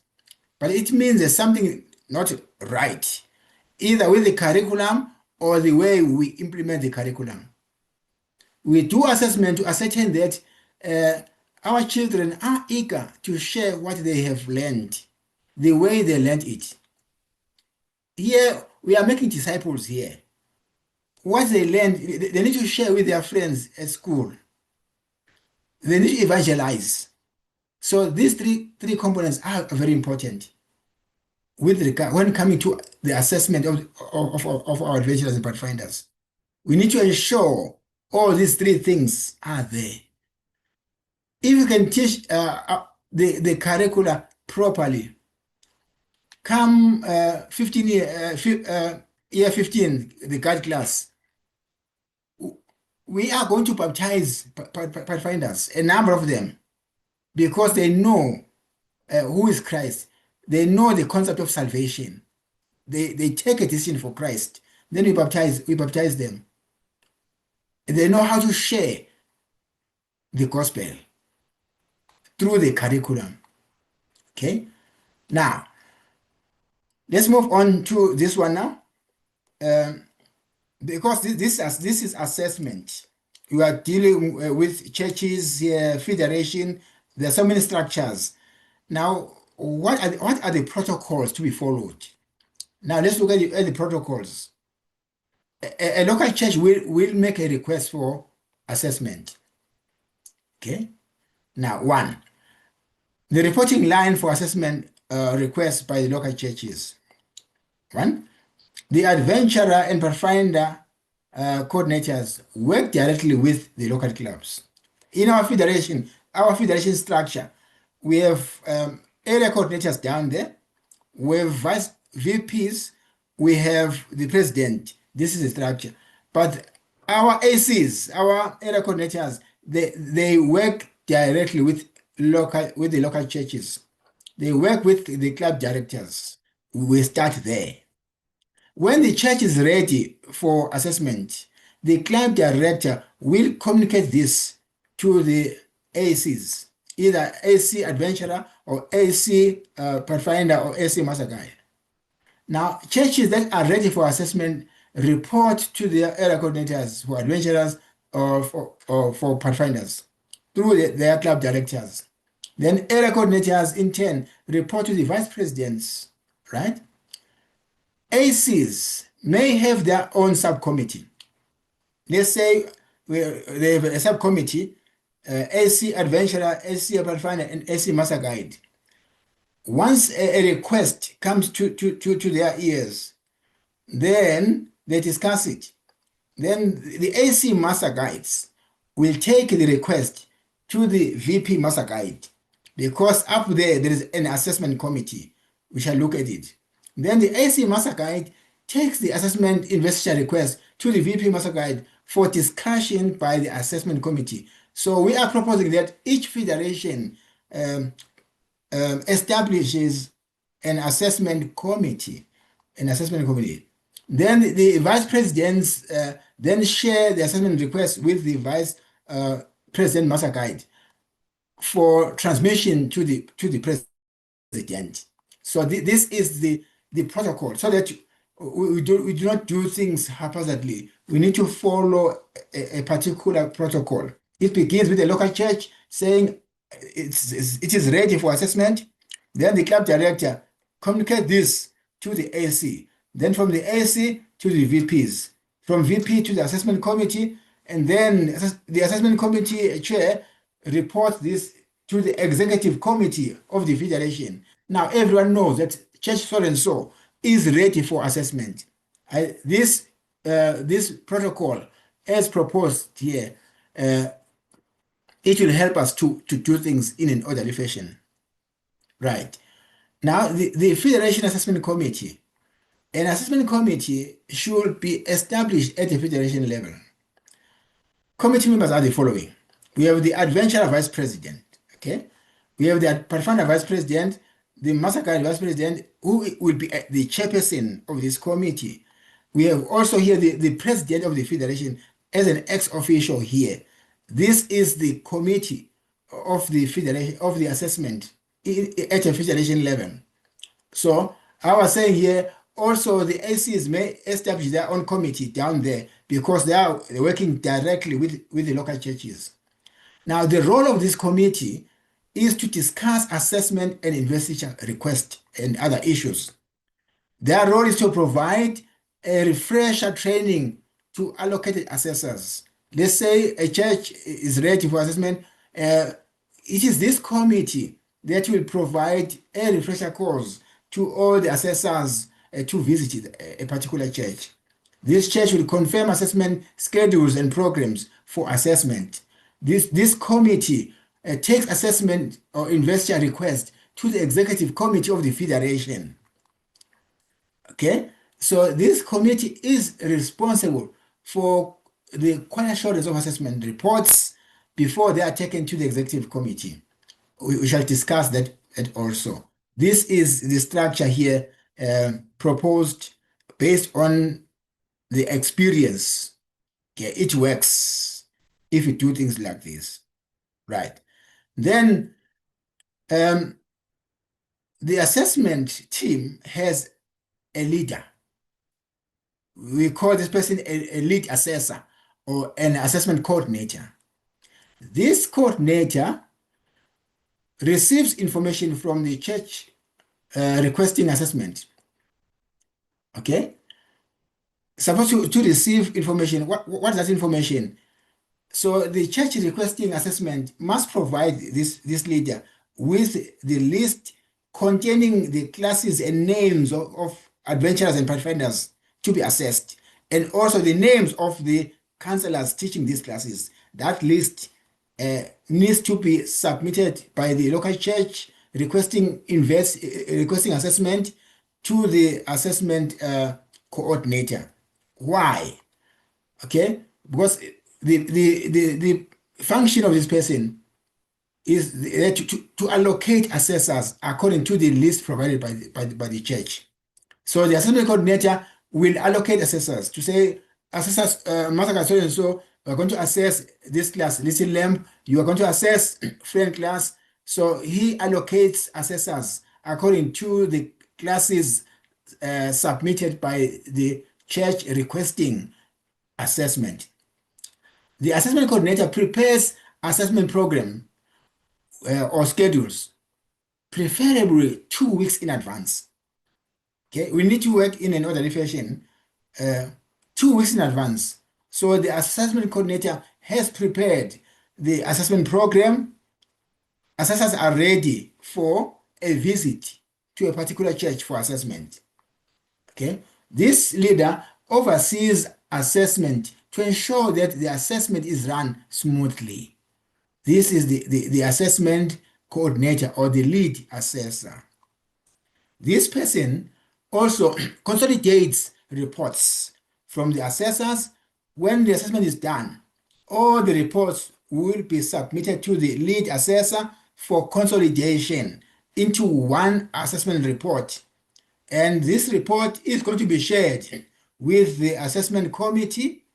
but it means there's something not right, either with the curriculum or the way we implement the curriculum. We do assessment to ascertain that our children are eager to share what they have learned, the way they learned it. Here, we are making disciples here. What they learned, they need to share with their friends at school. They need to evangelize. So these three components are very important with regard when coming to the assessment of our adventurers and pathfinders. We need to ensure all these three things are there. If you can teach the curricula properly, come year 15, the guide class, we are going to baptize pathfinders, a number of them, because they know who is Christ. They know the concept of salvation. They take a decision for Christ. Then we baptize them. They know how to share the gospel through the curriculum. Okay? Now, let's move on to this one now. Because this is assessment. You are dealing with churches, federation. There are so many structures. Now, what are the protocols to be followed? Now, let's look at the protocols. a local church will make a request for assessment. Okay. Now, one, the reporting line for assessment requests by the local churches. One, the adventurer and pathfinder coordinators work directly with the local clubs. In our federation structure, we have area coordinators down there. We have vice VPs. We have the president. This is the structure. But our ACs, our area coordinators, they work directly with the local churches. They work with the club directors. We start there. When the church is ready for assessment, the club director will communicate this to the ACs, either AC Adventurer or AC Pathfinder or AC Master Guide. Now, churches that are ready for assessment report to their area coordinators for adventurers or for pathfinders through their club directors. Then area coordinators in turn report to the vice presidents, right? ACs may have their own subcommittee. Let's say they have a subcommittee, AC Adventurer, AC Pathfinder, and AC Master Guide. Once a request comes to their ears, then they discuss it. Then the AC Master Guides will take the request to the VP Master Guide, because up there is an assessment committee. We shall look at it. Then the AC Master Guide takes the assessment investigation request to the VP Master Guide for discussion by the assessment committee. So we are proposing that each federation establishes an assessment committee. Then the vice presidents then share the assessment request with the vice president Master Guide for transmission to the president. So this is the protocol, so that we do not do things haphazardly. We need to follow a particular protocol. It begins with the local church saying it is ready for assessment. Then the club director communicates this to the AC. Then from the AC to the VPs. From VP to the assessment committee. And then the assessment committee chair reports this to the executive committee of the federation. Now everyone knows that church so-and-so is ready for assessment. This protocol, as proposed here, it will help us to do things in an orderly fashion. Right. Now, the Federation Assessment Committee. An assessment committee should be established at the federation level. Committee members are the following. We have the Adventurer Vice President. Okay. We have the Pathfinder Vice President, the Master Guide Vice President, who will be the chairperson of this committee. We have also here the President of the Federation as an ex-official here. This is the committee of the federation, of the assessment at a federation level. So I was saying here, also the ACs may establish their own committee down there, because they are working directly with the local churches. Now, the role of this committee is to discuss assessment and investigation requests and other issues. Their role is to provide a refresher training to allocated assessors. Let's say a church is ready for assessment. It is this committee that will provide a refresher course to all the assessors to visit a particular church. This church will confirm assessment schedules and programs for assessment. This committee takes assessment or investigation request to the executive committee of the federation. Okay, so this committee is responsible for the quality assurance of assessment reports before they are taken to the executive committee. We shall discuss that also. This is the structure here proposed based on the experience. Okay, it works if you do things like this, right? Then the assessment team has a leader. We call this person a lead assessor or an assessment coordinator. This coordinator receives information from the church requesting assessment. Okay. supposed to receive information. What is that information? So the church requesting assessment must provide this leader with the list containing the classes and names of adventurers and pathfinders to be assessed, and also the names of the counselors teaching these classes. That list needs to be submitted by the local church requesting assessment to the assessment coordinator. Why? Okay, because the function of this person is to allocate assessors according to the list provided by the church. So the assessment coordinator will allocate assessors to say, assessors, Master so and so, we are going to assess this class, Listen Lamb, you are going to assess friend class. So he allocates assessors according to the classes submitted by the church requesting assessment. The assessment coordinator prepares assessment program or schedules, preferably 2 weeks in advance. Okay, we need to work in an orderly fashion 2 weeks in advance. So the assessment coordinator has prepared the assessment program. Assessors are ready for a visit to a particular church for assessment. Okay, this leader oversees assessment to ensure that the assessment is run smoothly. This is the assessment coordinator or the lead assessor. This person also consolidates reports from the assessors. When the assessment is done, all the reports will be submitted to the lead assessor for consolidation into one assessment report. And this report is going to be shared with the assessment committee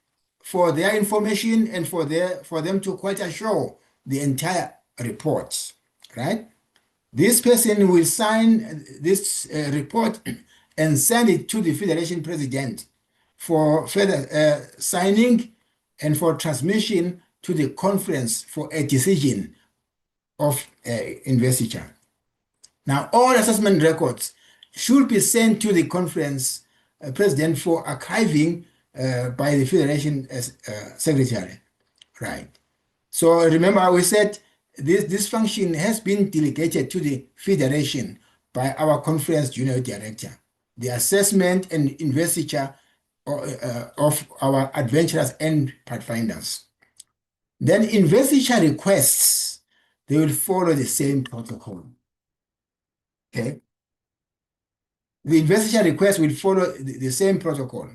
for their information and for them to quite assure the entire report, right? This person will sign this report and send it to the Federation President for further signing and for transmission to the conference for a decision of investiture. Now, all assessment records should be sent to the conference president for archiving by the Federation Secretary, right? So remember, we said this function has been delegated to the Federation by our conference junior director. The assessment and investiture of our adventurers and pathfinders. Then investiture requests, they will follow the same protocol. Okay. The investiture request will follow the same protocol.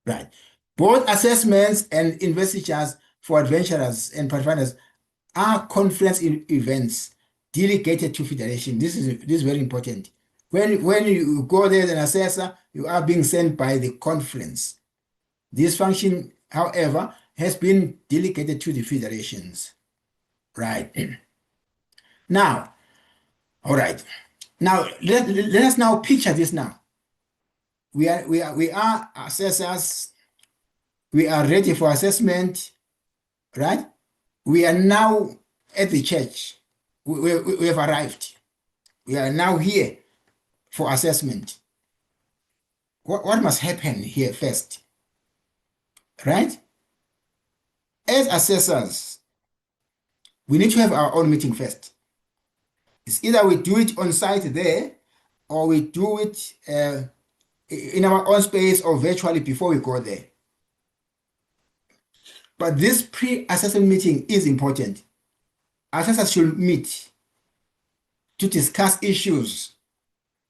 Right. Both assessments and investitures for adventurers and pathfinders are conference events delegated to Federation. This is very important. When you go there as an assessor, you are being sent by the conference. This function, however, has been delegated to the federations. Right. Now, all right. Now let us now picture this now. We are assessors. We are ready for assessment, right? We are now at the church. We have arrived. We are now here for assessment. What must happen here first? Right? As assessors, we need to have our own meeting first. It's either we do it on site there, or we do it in our own space or virtually before we go there. But this pre-assessment meeting is important. Assessors should meet to discuss issues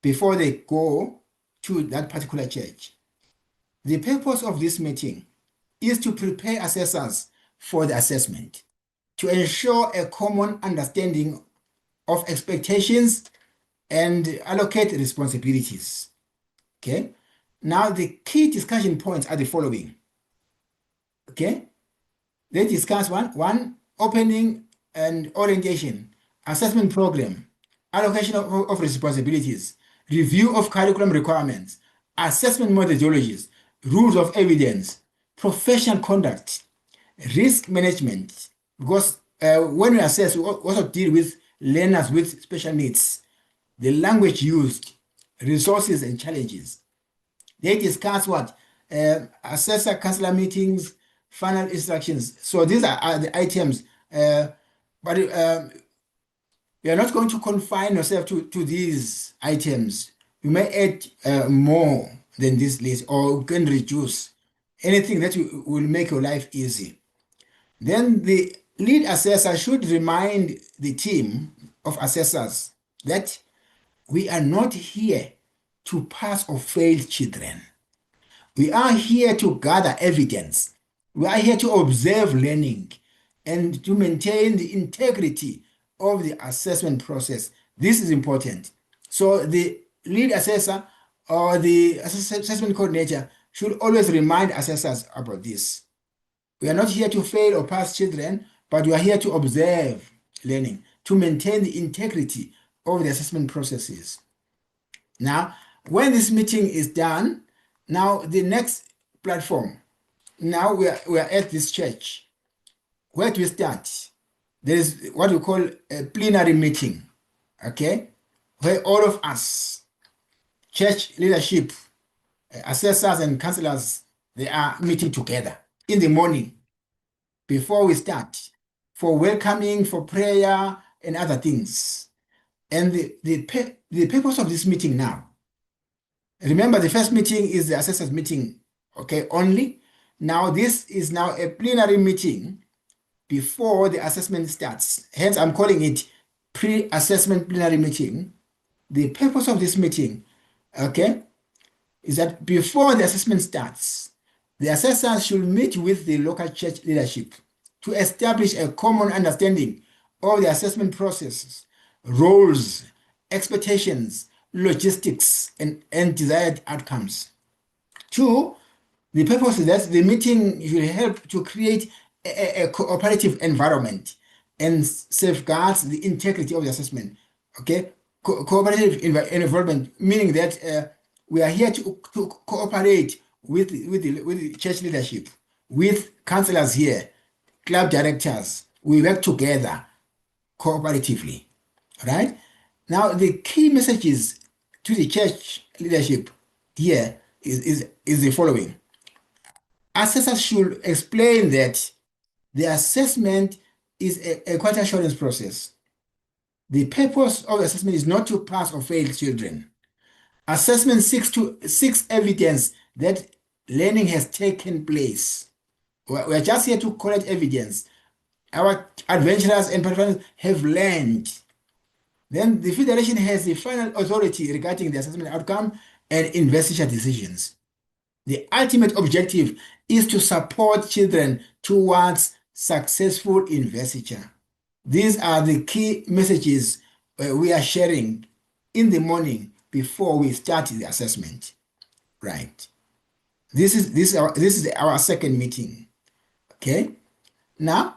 before they go to that particular church. The purpose of this meeting is to prepare assessors for the assessment, to ensure a common understanding of expectations and allocate responsibilities. Okay. Now the key discussion points are the following. Okay. They discuss one opening and orientation, assessment program, allocation of responsibilities, review of curriculum requirements, assessment methodologies, rules of evidence, professional conduct, risk management, because when we assess, we also deal with learners with special needs, the language used, resources and challenges. They discuss what? assessor councillor meetings, final instructions. So these are the items, but you are not going to confine yourself to these items. You may add more than this list, or you can reduce anything that will make your life easy. Then the lead assessor should remind the team of assessors that we are not here to pass or fail children. We are here to gather evidence. We are here to observe learning and to maintain the integrity of the assessment process. This is important. So the lead assessor or the assessment coordinator should always remind assessors about this. We are not here to fail or pass children, but we are here to observe learning, to maintain the integrity of the assessment processes. Now, when this meeting is done, now the next platform, now we are at this church. Where do we start? There is what we call a plenary meeting, okay? Where all of us, church leadership, assessors and counselors, they are meeting together in the morning before we start for welcoming, for prayer, and other things. And the purpose of this meeting now, remember the first meeting is the assessors meeting, okay, only. Now this is now a plenary meeting before the assessment starts. Hence, I'm calling it pre-assessment plenary meeting. The purpose of this meeting, okay, is that before the assessment starts, the assessors should meet with the local church leadership to establish a common understanding of the assessment processes, roles, expectations, logistics, and desired outcomes. Two, the purpose is that the meeting will help to create a cooperative environment and safeguards the integrity of the assessment. Okay, cooperative environment, meaning that we are here to cooperate with the church leadership, with councillors here, club directors. We work together cooperatively, right? Now, the key messages to the church leadership here is the following. Assessors should explain that the assessment is a quality assurance process. The purpose of the assessment is not to pass or fail children. Assessment seeks evidence that learning has taken place. We're just here to collect evidence. Our adventurers and participants have learned. Then the Federation has the final authority regarding the assessment outcome and investiture decisions. The ultimate objective is to support children towards successful investiture. These are the key messages we are sharing in the morning before we start the assessment. Right. This is our second meeting. Okay. Now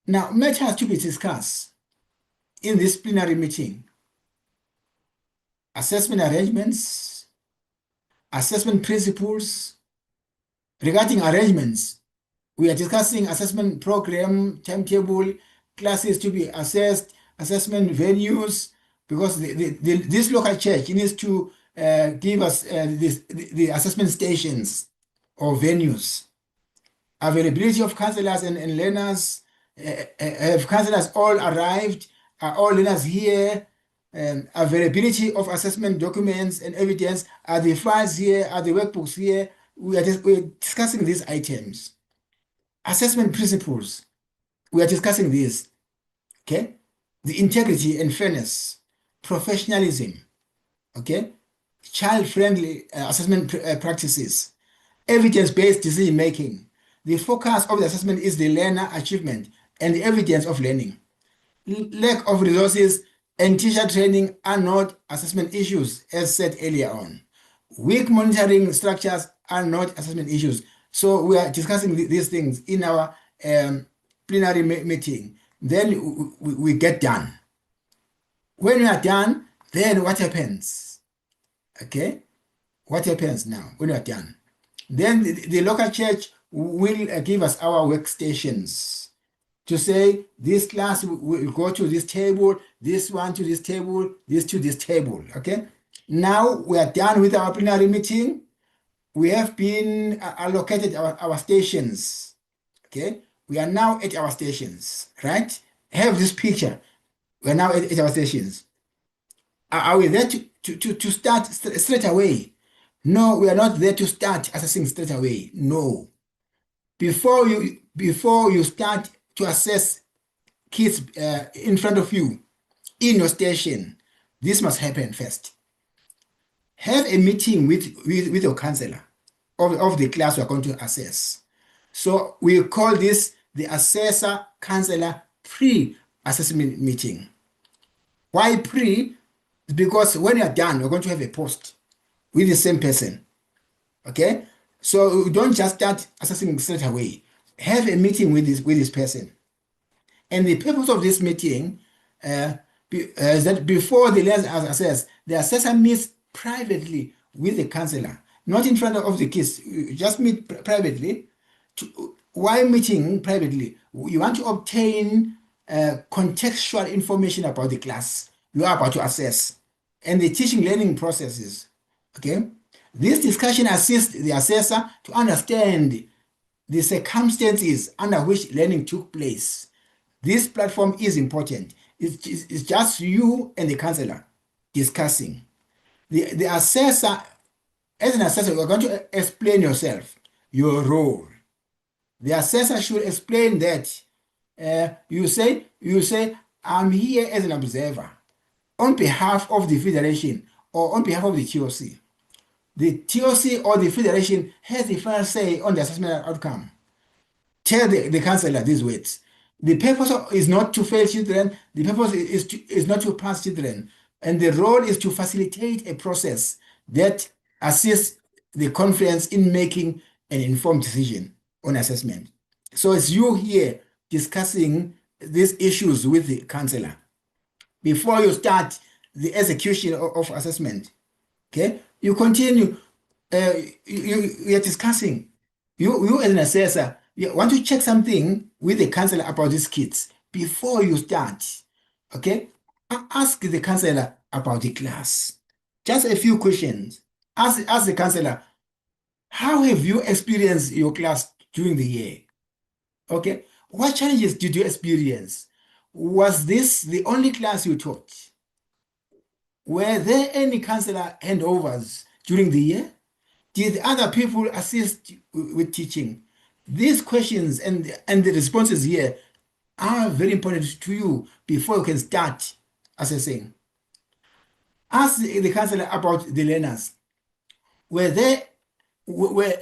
matters to be discussed in this plenary meeting: assessment arrangements, assessment principles. Regarding arrangements, we are discussing assessment program, timetable, classes to be assessed, assessment venues, because this local church needs to give us the assessment stations or venues. Availability of counselors and learners. Have counselors all arrived? Are all learners here? Availability of assessment documents and evidence. Are the files here? Are the workbooks here? We're discussing these items. Assessment principles. We are discussing this. Okay? The integrity and fairness, professionalism, okay? Child-friendly assessment practices, evidence-based decision-making. The focus of the assessment is the learner achievement and the evidence of learning. Lack of resources and teacher training are not assessment issues, as said earlier on. Weak monitoring structures are not assessment issues. So we are discussing these things in our plenary meeting. Then we get done. When we are done, then what happens? Okay? What happens now when we are done? Then the local church will give us our workstations to say this class will go to this table, this one to this table, this to this table. Okay? Now we are done with our plenary meeting. we have been allocated our stations. Okay, we are now at our stations, right? Have this picture. We are now at our stations. Are we there to start straight away? No, we are not there to start assessing straight away. No. Before you start to assess kids in front of you in your station, this must happen first. Have a meeting with your counselor of the class you are going to assess. So we call this the assessor counselor pre-assessment meeting. Why pre? Because when you're done, you're going to have a post with the same person. Okay? So don't just start assessing straight away. Have a meeting with this person. And the purpose of this meeting is that before the learners are assessed, the assessor meets privately with the counselor, not in front of the kids. You just meet privately. Why meeting privately? You want to obtain contextual information about the class you are about to assess and the teaching learning processes. Okay? This discussion assists the assessor to understand the circumstances under which learning took place. This platform is important. It's just you and the counselor discussing. The assessor, as an assessor, you're going to explain yourself, your role. The assessor should explain that you say, I'm here as an observer on behalf of the federation or on behalf of the TOC. The TOC or the federation has the final say on the assessment outcome. Tell the counselor these words. The purpose is not to fail children. The purpose is not to pass children. And the role is to facilitate a process that assists the conference in making an informed decision on assessment. So it's you here discussing these issues with the counselor before you start the execution of assessment. Okay, you continue. You are discussing. You as an assessor, you want to check something with the counselor about these kids before you start. Okay, ask the counselor about the class. Just a few questions. Ask the counselor, how have you experienced your class during the year? Okay, what challenges did you experience? Was this the only class you taught? Were there any counselor handovers during the year? Did other people assist with teaching? These questions and the responses here are very important to you before you can start assessing. Ask the counselor about the learners. Were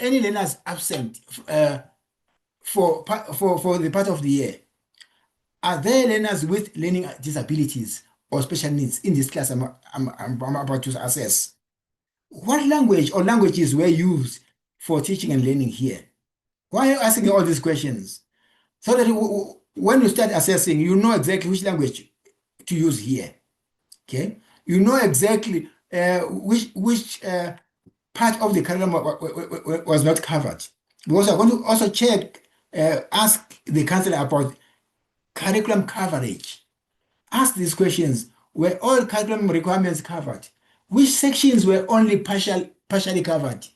any learners absent for the part of the year? Are there learners with learning disabilities or special needs in this class I'm about to assess? What language or languages were used for teaching and learning here? Why are you asking all these questions? So that when you start assessing, you know exactly which language to use here. Okay, you know exactly which part of the curriculum was not covered. Because I want to also ask the counselor about curriculum coverage. Ask these questions. Were all curriculum requirements covered? Which sections were only partially covered?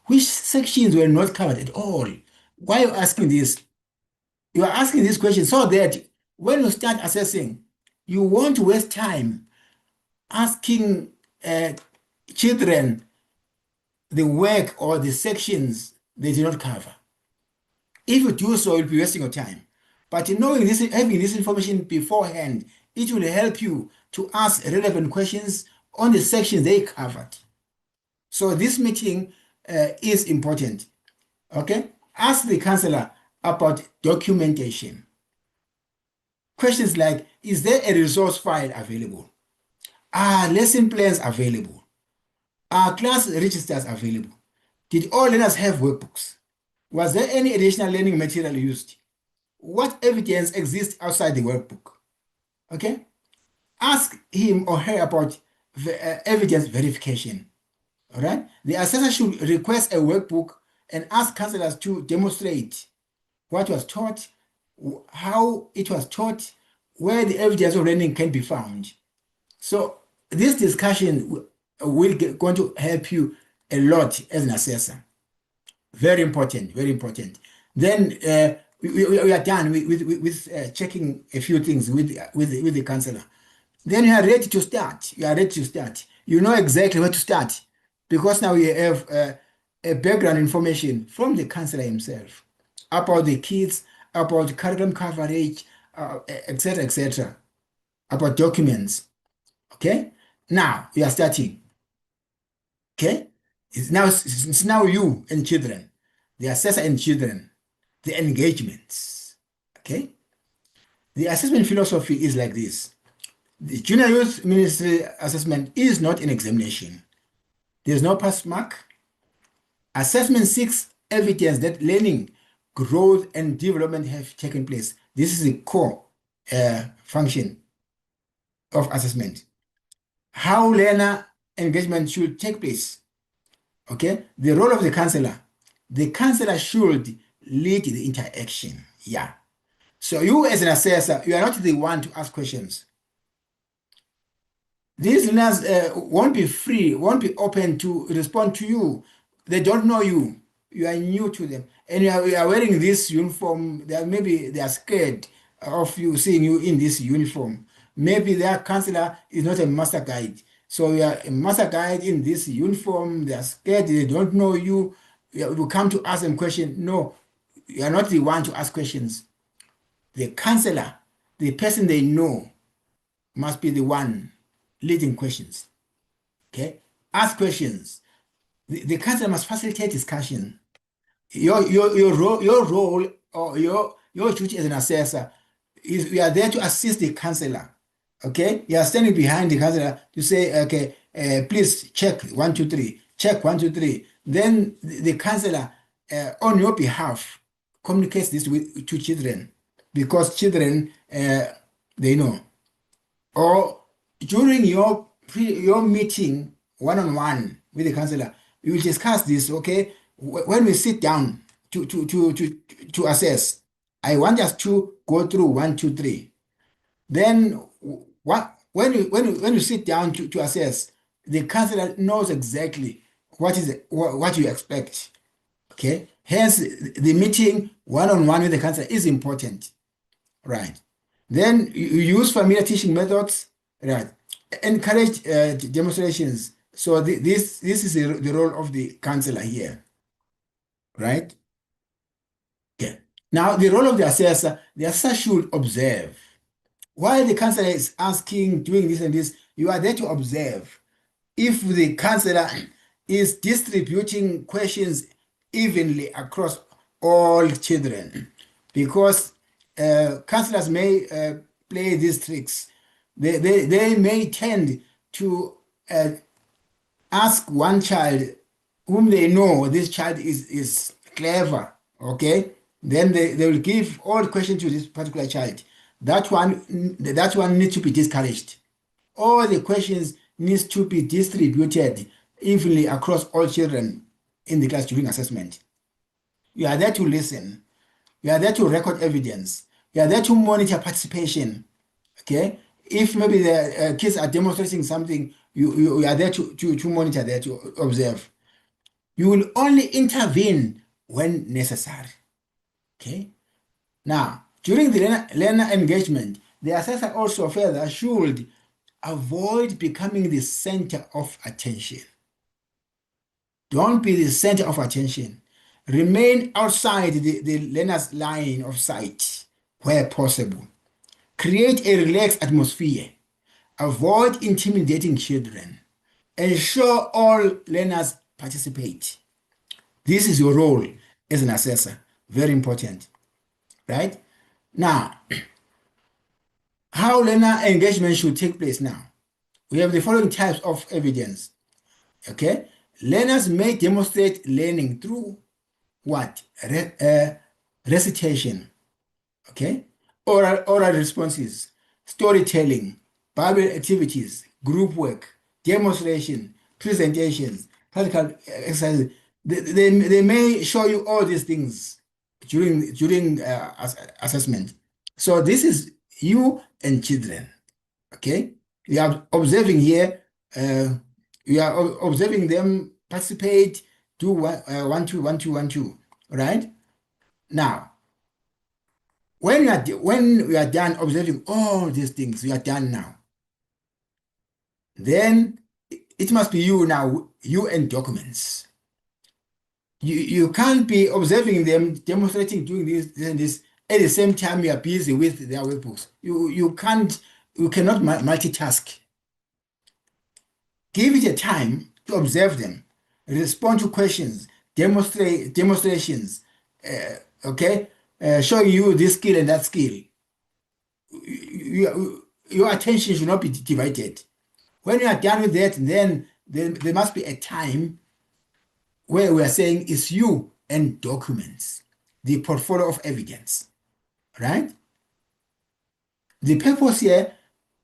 Which sections were not covered at all? Why are you asking this? You are asking this question so that when you start assessing, you won't waste time asking children the work or the sections they did not cover. If you do so, you'll be wasting your time. But knowing this, having this information beforehand, it will help you to ask relevant questions on the sections they covered. So this meeting is important. Okay? Ask the counselor about documentation. Questions like, is there a resource file available? Are lesson plans available? Are class registers available? Did all learners have workbooks? Was there any additional learning material used? What evidence exists outside the workbook? Okay? Ask him or her about evidence verification. All right? The assessor should request a workbook and ask counselors to demonstrate what was taught, how it was taught, where the evidence of learning can be found. So this discussion will going to help you a lot as an assessor. Very important, very important. Then we are done with checking a few things with the counselor. Then you are ready to start. You are ready to start. You know exactly where to start because now you have a background information from the counselor himself about the kids, about curriculum coverage, etc., etc., about documents. Okay, now we are starting. Okay, it's now you and children, the assessor and children, the engagements. Okay, the assessment philosophy is like this. The junior youth ministry assessment is not an examination. There's no pass mark. Assessment seeks evidence that learning, growth, and development have taken place. This is the core function of assessment. How learner engagement should take place. Okay, the role of the counselor should lead the interaction. Yeah. So you as an assessor, you are not the one to ask questions. These learners won't be free, won't be open to respond to you. They don't know you. You are new to them. And you are wearing this uniform. Maybe they are scared of you seeing you in this uniform. Maybe their counselor is not a master guide. So you are a master guide in this uniform. They are scared. They don't know you. You come to ask them questions. No, you are not the one to ask questions. The counselor, the person they know, must be the one leading questions. Okay, ask questions. The counselor must facilitate discussion. Your role or your duty as an assessor is we are there to assist the counselor. Okay, you are standing behind the counselor to say, okay, please check 1, 2, 3, check 1, 2, 3. Then the counselor on your behalf communicates this to children because children they know. Or during your meeting one-on-one with the counselor, you will discuss this. Okay, when we sit down to assess, I want us to go through 1, 2, 3. Then when you sit down to assess, the counselor knows exactly what you expect. Okay, hence the meeting one-on-one with the counselor is important, right? Then you use familiar teaching methods, right? Encourage demonstrations. So this is the role of the counselor here, right? Okay. Now the role of the assessor should observe. While the counselor is asking, doing this and this, you are there to observe. If the counselor is distributing questions evenly across all children, because counselors may play these tricks. They may tend to ask one child whom they know this child is clever, okay? Then they will give all questions to this particular child. That one needs to be discouraged. All the questions needs to be distributed evenly across all children in the class during assessment. You are there to listen. You are there to record evidence. You are there to monitor participation. Okay? If maybe the kids are demonstrating something, you are there to monitor, there to observe. You will only intervene when necessary. Okay? Now, during the learner engagement, the assessor also further should avoid becoming the center of attention. Don't be the center of attention. Remain outside the learner's line of sight where possible. Create a relaxed atmosphere. Avoid intimidating children. Ensure all learners participate. This is your role as an assessor. Very important, right? Now, how learner engagement should take place now? We have the following types of evidence. Okay, learners may demonstrate learning through what? Recitation, okay, oral responses, storytelling, Bible activities, group work, demonstration, presentations, practical exercises. They may show you all these things during assessment. So this is you and children, okay? You are observing here, you are observing them participate do 1 2 1 2 1 2, right? Now, when we are done observing all these things, we are done now. Then it must be you now, you and documents. You can't be observing them, demonstrating, doing this and this. At the same time, you are busy with their workbooks. You cannot multitask. Give it a time to observe them, respond to questions, demonstrations, okay, showing you this skill and that skill. Your attention should not be divided. When you are done with that, then there must be a time where we are saying it's you and documents, the portfolio of evidence, right? The purpose here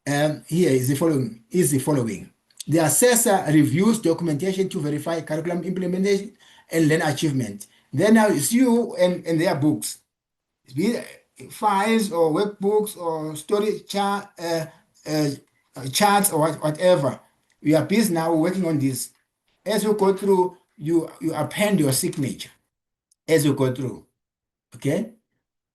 is the following. The assessor reviews documentation to verify curriculum implementation and learn achievement. Then now it's you and their books, be it files or workbooks or story charts or whatever. We are busy now working on this. As you go through, you append your signature as you go through. Okay.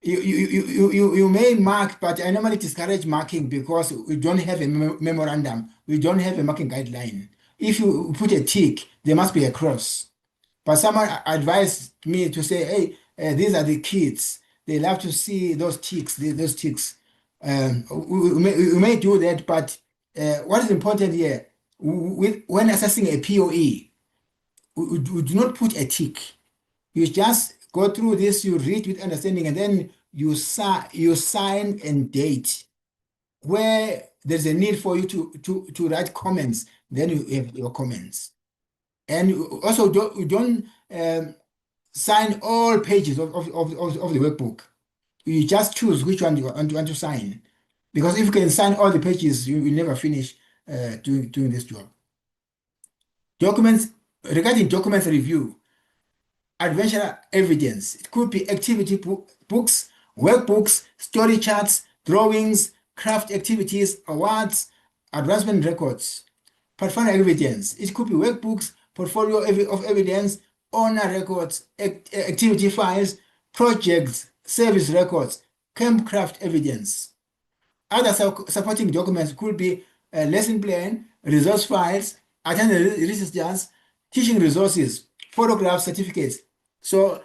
You may mark, but I normally discourage marking because we don't have a memorandum. We don't have a marking guideline. If you put a tick, there must be a cross. But someone advised me to say, hey, these are the kids. They love to see those ticks, those ticks. We may do that, but what is important here, when assessing a POE, we do not put a tick. You just go through this, you read with understanding, and then you sign and date. Where there's a need for you to write comments, then you have your comments. And you also don't sign all pages of the workbook. You just choose which one you want to sign. Because if you can sign all the pages, you will never finish doing this job. Regarding documents review, adventure evidence. It could be activity books, workbooks, story charts, drawings, craft activities, awards, advancement records. Portfolio evidence. It could be workbooks, portfolio of evidence, honor records, activity files, projects, service records, campcraft evidence. Other supporting documents could be a lesson plan, resource files, attendance registers, teaching resources, photograph certificates. So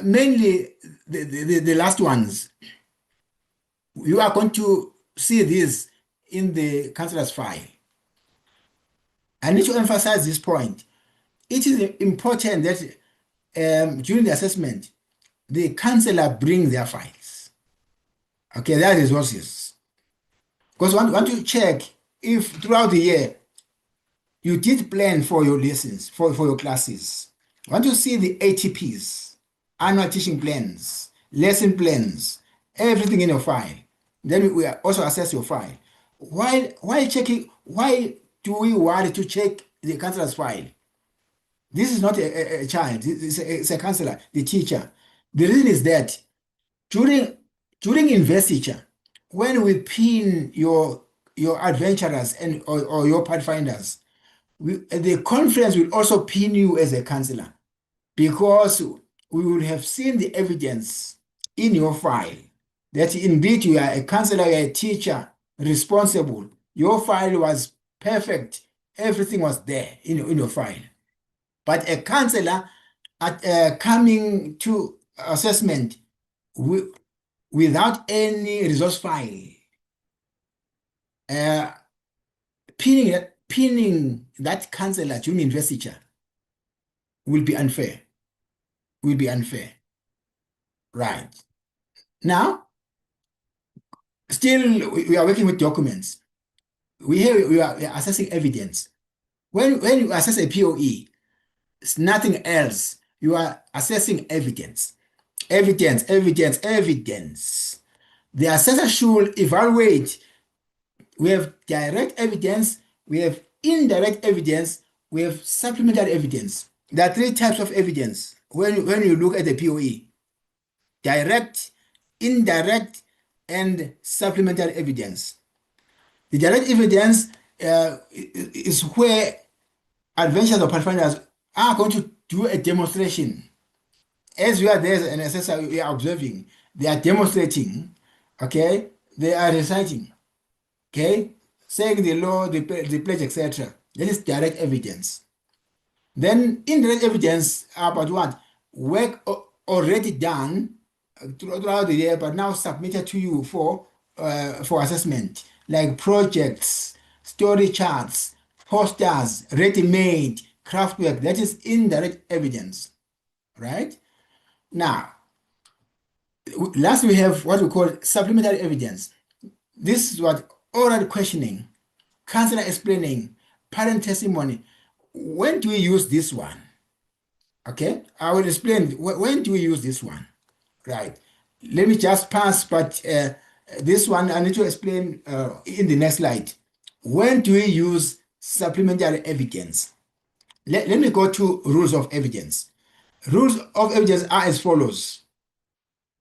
mainly the last ones, you are going to see this in the counselor's file. I need to emphasize this point. It is important that during the assessment, the counselor bring their files. Okay, their resources. Because we want to check if throughout the year you did plan for your lessons, for your classes. I want to see the ATPs, annual teaching plans, lesson plans, everything in your file. Then we also assess your file. Why do we want to check the counselor's file? This is not a child, it's a counselor, the teacher. The reason is that during investiture, when we pin your adventurers or your pathfinders, the conference will also pin you as a counselor, because we will have seen the evidence in your file that indeed you are a counselor, you are a teacher, responsible. Your file was perfect. Everything was there in your file. But a counselor coming to assessment without any resource file, pinning that counselor during investiture will be unfair. Right. Now, still we are working with documents. We are assessing evidence. When you assess a POE, it's nothing else. You are assessing evidence. Evidence. The assessor should evaluate. We have direct evidence, we have indirect evidence, we have supplementary evidence. There are three types of evidence when you look at the POE: direct, indirect, and supplementary evidence. The direct evidence is where adventurers or pathfinders are going to do a demonstration. As you are there as an assessor, we are observing. They are demonstrating, okay? They are reciting, okay? Saying the law, the pledge, etc. That is direct evidence. Then indirect evidence about what? Work already done throughout the year, but now submitted to you for assessment, like projects, story charts, posters, ready-made, craftwork. That is indirect evidence, right? Now, last we have what we call supplementary evidence. This is what oral questioning, counselor explaining, parent testimony. When do we use this one? Okay, I will explain when do we use this one, right? Let me just pass, but this one I need to explain in the next slide. When do we use supplementary evidence? Let me go to rules of evidence. Rules of evidence are as follows: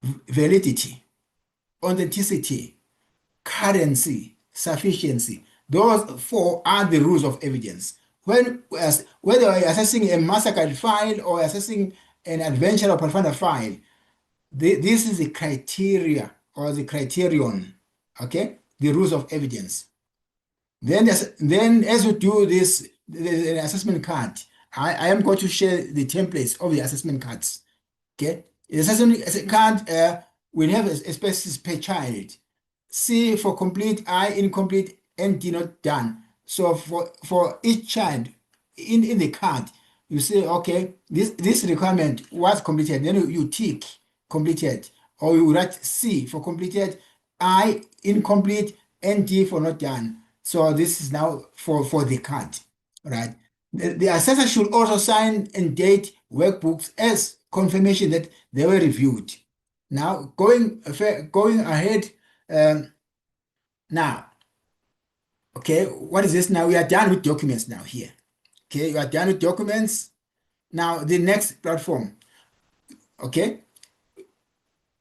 validity, authenticity, currency, sufficiency. Those four are the rules of evidence. Whether you're assessing a massacre file or assessing an adventure or Pathfinder file, this is the criteria or the criterion, okay? The rules of evidence. Then as you do this, the assessment card, I am going to share the templates of the assessment cards, okay? The assessment card will have a spaces per child. C for complete, I incomplete, and D not done. So for each child in the card, you say, okay, this requirement was completed. Then you tick completed, or you write C for completed, I incomplete, and D for not done. So this is now for the card, right? The assessor should also sign and date workbooks as confirmation that they were reviewed. Now going ahead. Now, okay, what is this now? We are done with documents now here. Okay, you are done with documents. Now, the next platform. Okay.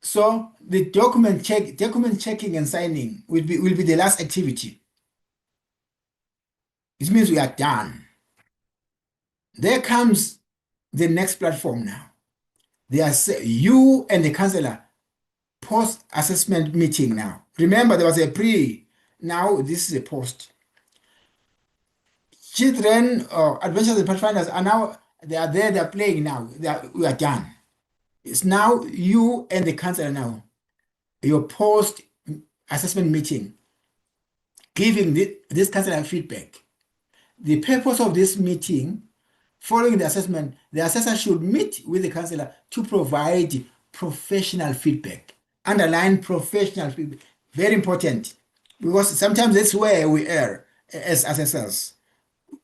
So the document checking and signing will be the last activity. It means we are done. There comes the next platform now. You and the counselor post-assessment meeting now. Remember, there was a pre. Now this is a post. Children or adventures and pathfinders are now, they are there, they're playing now. We are done. It's now you and the counselor now. Your post-assessment meeting, giving this counselor feedback. The purpose of this meeting, following the assessment, the assessor should meet with the counselor to provide professional feedback. Underline professional feedback. Very important, because sometimes that's where we err as assessors.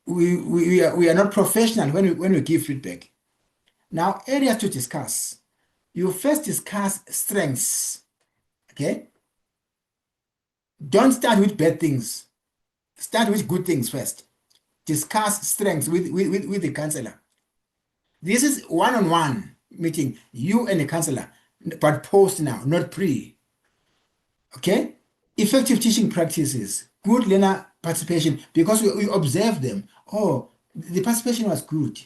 We are not professional when we give feedback. Now, areas to discuss. You first discuss strengths. Okay? Don't start with bad things. Start with good things first. Discuss strengths with the counselor. This is one-on-one meeting, you and the counselor, but post now, not pre. Okay? Effective teaching practices, good learner participation, because we observe them. Oh, the participation was good.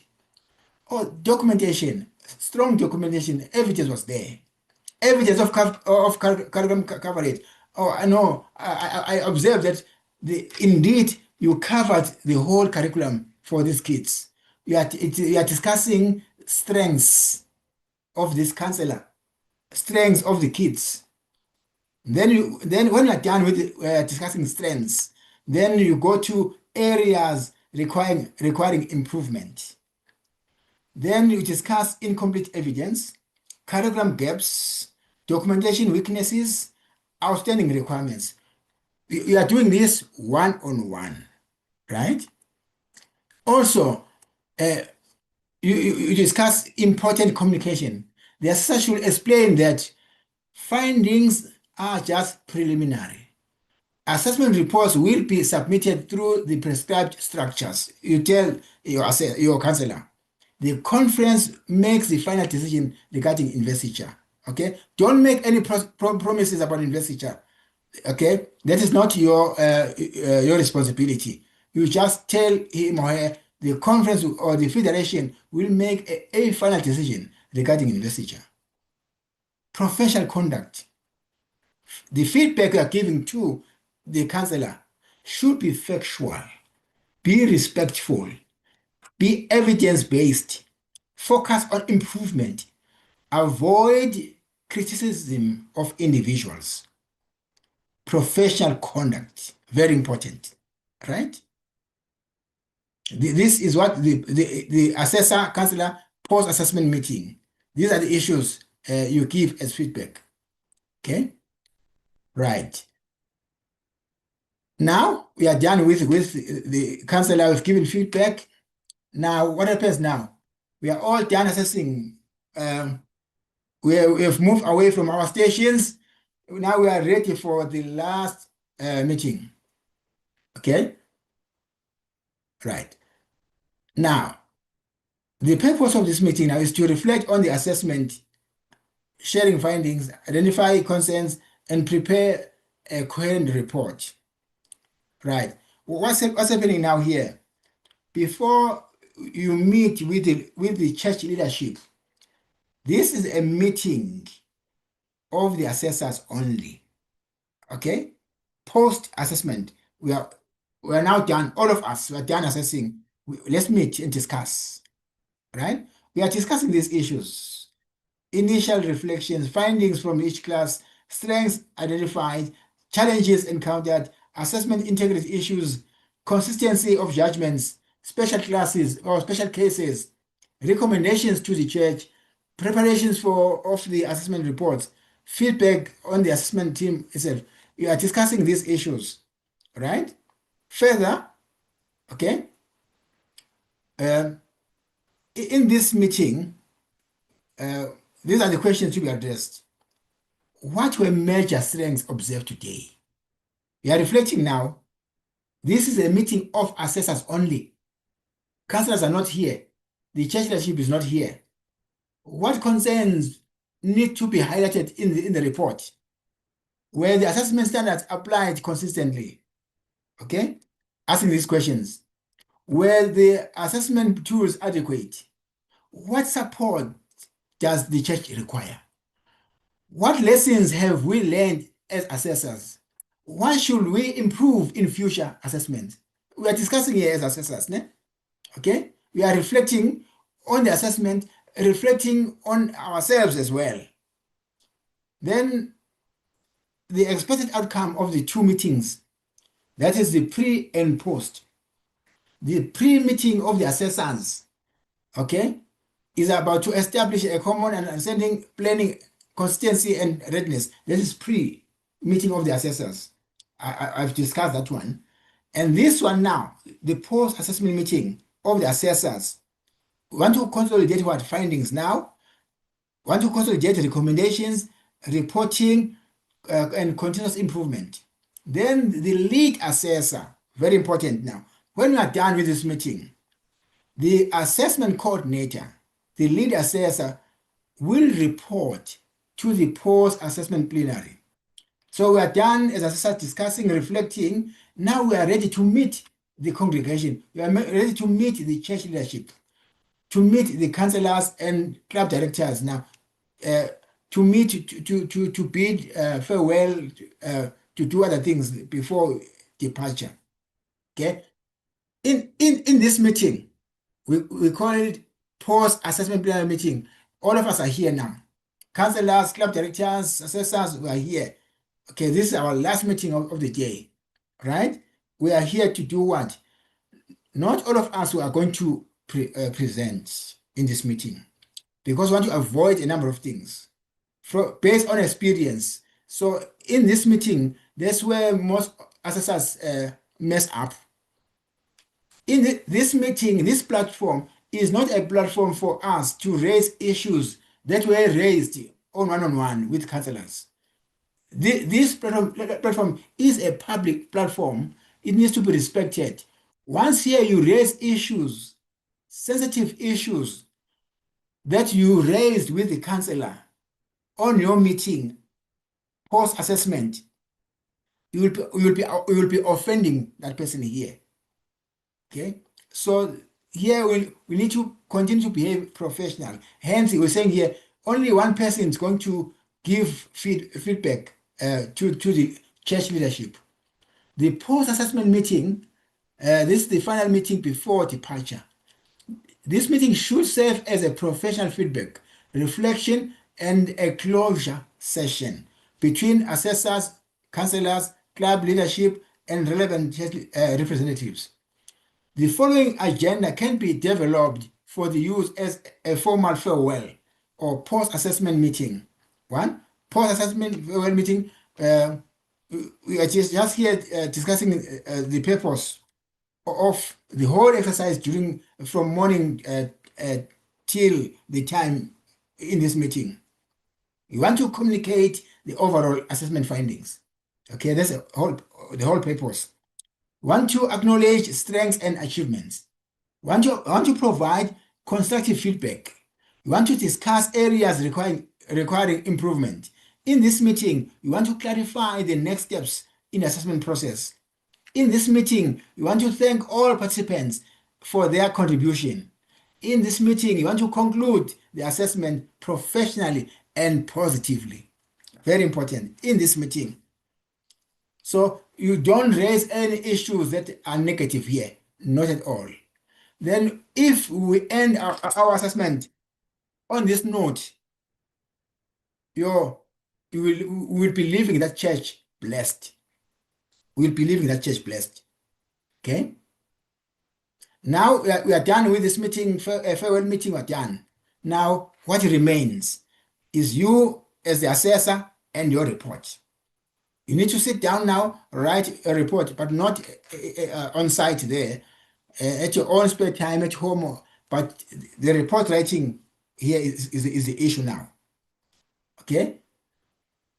Oh, documentation, strong documentation, evidence was there. Evidence of curriculum coverage. Oh, I know, I observed that indeed you covered the whole curriculum for these kids. You are discussing strengths of this counselor, strengths of the kids. Then when you are done with discussing strengths, then you go to areas requiring improvement. Then you discuss incomplete evidence, curriculum gaps, documentation weaknesses, outstanding requirements. You are doing this one-on-one, right? Also, you discuss important communication. The assessor should explain that findings are just preliminary. Assessment reports will be submitted through the prescribed structures. You tell your counselor. The conference makes the final decision regarding investiture. Okay, don't make any promises about investiture. Okay, that is not your responsibility. You just tell him or her the conference or the federation will make a final decision regarding investiture. Professional conduct. The feedback you are giving to the councillor should be factual, be respectful, be evidence-based, focus on improvement, avoid criticism of individuals. Professional conduct, very important, right? This is what the assessor, councillor, post-assessment meeting. These are the issues you give as feedback. Okay, right. Now we are done with the councillor who's given feedback. Now what happens now? We are all done assessing. We have moved away from our stations. Now we are ready for the last meeting. Okay, right. Now, the purpose of this meeting now is to reflect on the assessment, sharing findings, identify concerns, and prepare a coherent report. Right. What's happening now here? Before you meet with the church leadership, this is a meeting of the assessors only. Okay? Post-assessment, we are now done. All of us, we are done assessing. Let's meet and discuss. Right? We are discussing these issues. Initial reflections, findings from each class, strengths identified, challenges encountered, assessment integrity issues, consistency of judgments, special classes or special cases, recommendations to the church, preparations of the assessment reports, feedback on the assessment team itself. We are discussing these issues, right? Further, okay, in this meeting, these are the questions to be addressed. What were major strengths observed today? We are reflecting now. This is a meeting of assessors only. Councillors are not here. The church leadership is not here. What concerns need to be highlighted in the report? Were the assessment standards applied consistently? Okay? Asking these questions. Were the assessment tools adequate? What support does the church require? What lessons have we learned as assessors? What should we improve in future assessments? We are discussing here as assessors, né? Okay? We are reflecting on the assessment, reflecting on ourselves as well. Then the expected outcome of the two meetings, that is the pre and post. The pre-meeting of the assessors, okay, is about to establish a common understanding, planning, consistency, and readiness. This is pre-meeting of the assessors. I've discussed that one. And this one now, the post-assessment meeting of the assessors, we want to consolidate what findings now, want to consolidate recommendations, reporting, and continuous improvement. Then the lead assessor, very important now. When we are done with this meeting, the assessment coordinator, the lead assessor, will report to the post-assessment plenary. So we are done as assessors discussing, reflecting. Now we are ready to meet the congregation. We are ready to meet the church leadership, to meet the councillors and club directors now, to meet, to bid farewell, to do other things before departure. Okay? In this meeting, we call it post-assessment plenary meeting. All of us are here now. Councillors, club directors, assessors, we are here. Okay, this is our last meeting of the day, right? We are here to do what? Not all of us who are going to present in this meeting, because we want to avoid a number of things based on experience. So in this meeting, that's where most assessors mess up. In this meeting, this platform is not a platform for us to raise issues that were raised on one-on-one with councillors. This platform is a public platform. It needs to be respected. Once here you raise issues, sensitive issues that you raised with the councillor on your meeting, post-assessment, you will be offending that person here. Okay, so here we need to continue to behave professional. Hence, we're saying here only one person is going to give feedback to the church leadership. The post-assessment meeting, this is the final meeting before departure. This meeting should serve as a professional feedback, reflection, and a closure session between assessors, counselors, club leadership, and relevant church representatives. The following agenda can be developed for the use as a formal farewell or post-assessment meeting. One, post-assessment farewell meeting. We are just here discussing the purpose of the whole exercise from morning till the time in this meeting. You want to communicate the overall assessment findings. Okay, that's the whole purpose. Want to acknowledge strengths and achievements. Want to provide constructive feedback. You want to discuss areas requiring improvement. In this meeting, you want to clarify the next steps in the assessment process. In this meeting, you want to thank all participants for their contribution. In this meeting, you want to conclude the assessment professionally and positively. Very important in this meeting. So you don't raise any issues that are negative here, not at all. Then if we end our assessment on this note, we will be leaving that church blessed. We'll be leaving that church blessed. Okay? Now we are done with this meeting, farewell meeting, we're done. Now what remains is you as the assessor and your report. You need to sit down now, write a report, but not on site there, at your own spare time at home. But the report writing here is the issue now. Okay?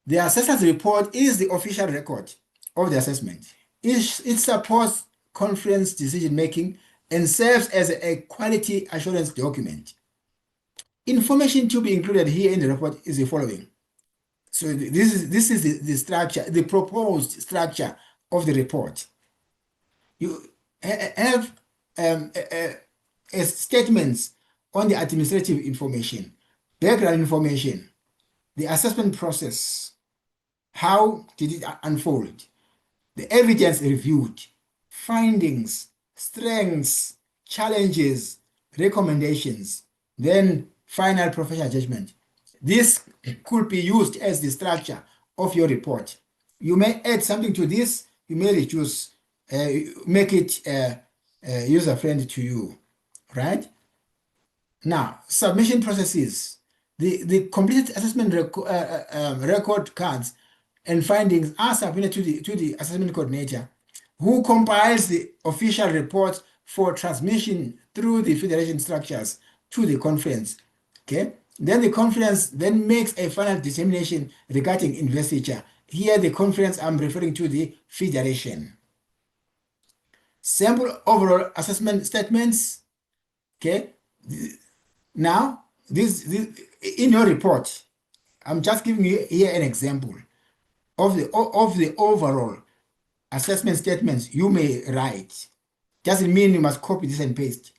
The assessor's report is the official record of the assessment. It supports conference decision making and serves as a quality assurance document. Information to be included here in the report is the following. So this is the structure, the proposed structure of the report. You have statements on the administrative information, background information, the assessment process, how did it unfold, the evidence reviewed, findings, strengths, challenges, recommendations, then final professional judgment. This could be used as the structure of your report. You may add something to this, you may reduce, make it user-friendly to you, right? Now, submission processes. The completed assessment record cards and findings are submitted to the assessment coordinator, who compiles the official report for transmission through the federation structures to the conference. Okay, then the conference then makes a final determination regarding investiture. Here, the conference I'm referring to the federation. Sample overall assessment statements. Okay, now this in your report, I'm just giving you here an example of the overall assessment statements you may write. Doesn't mean you must copy this and paste.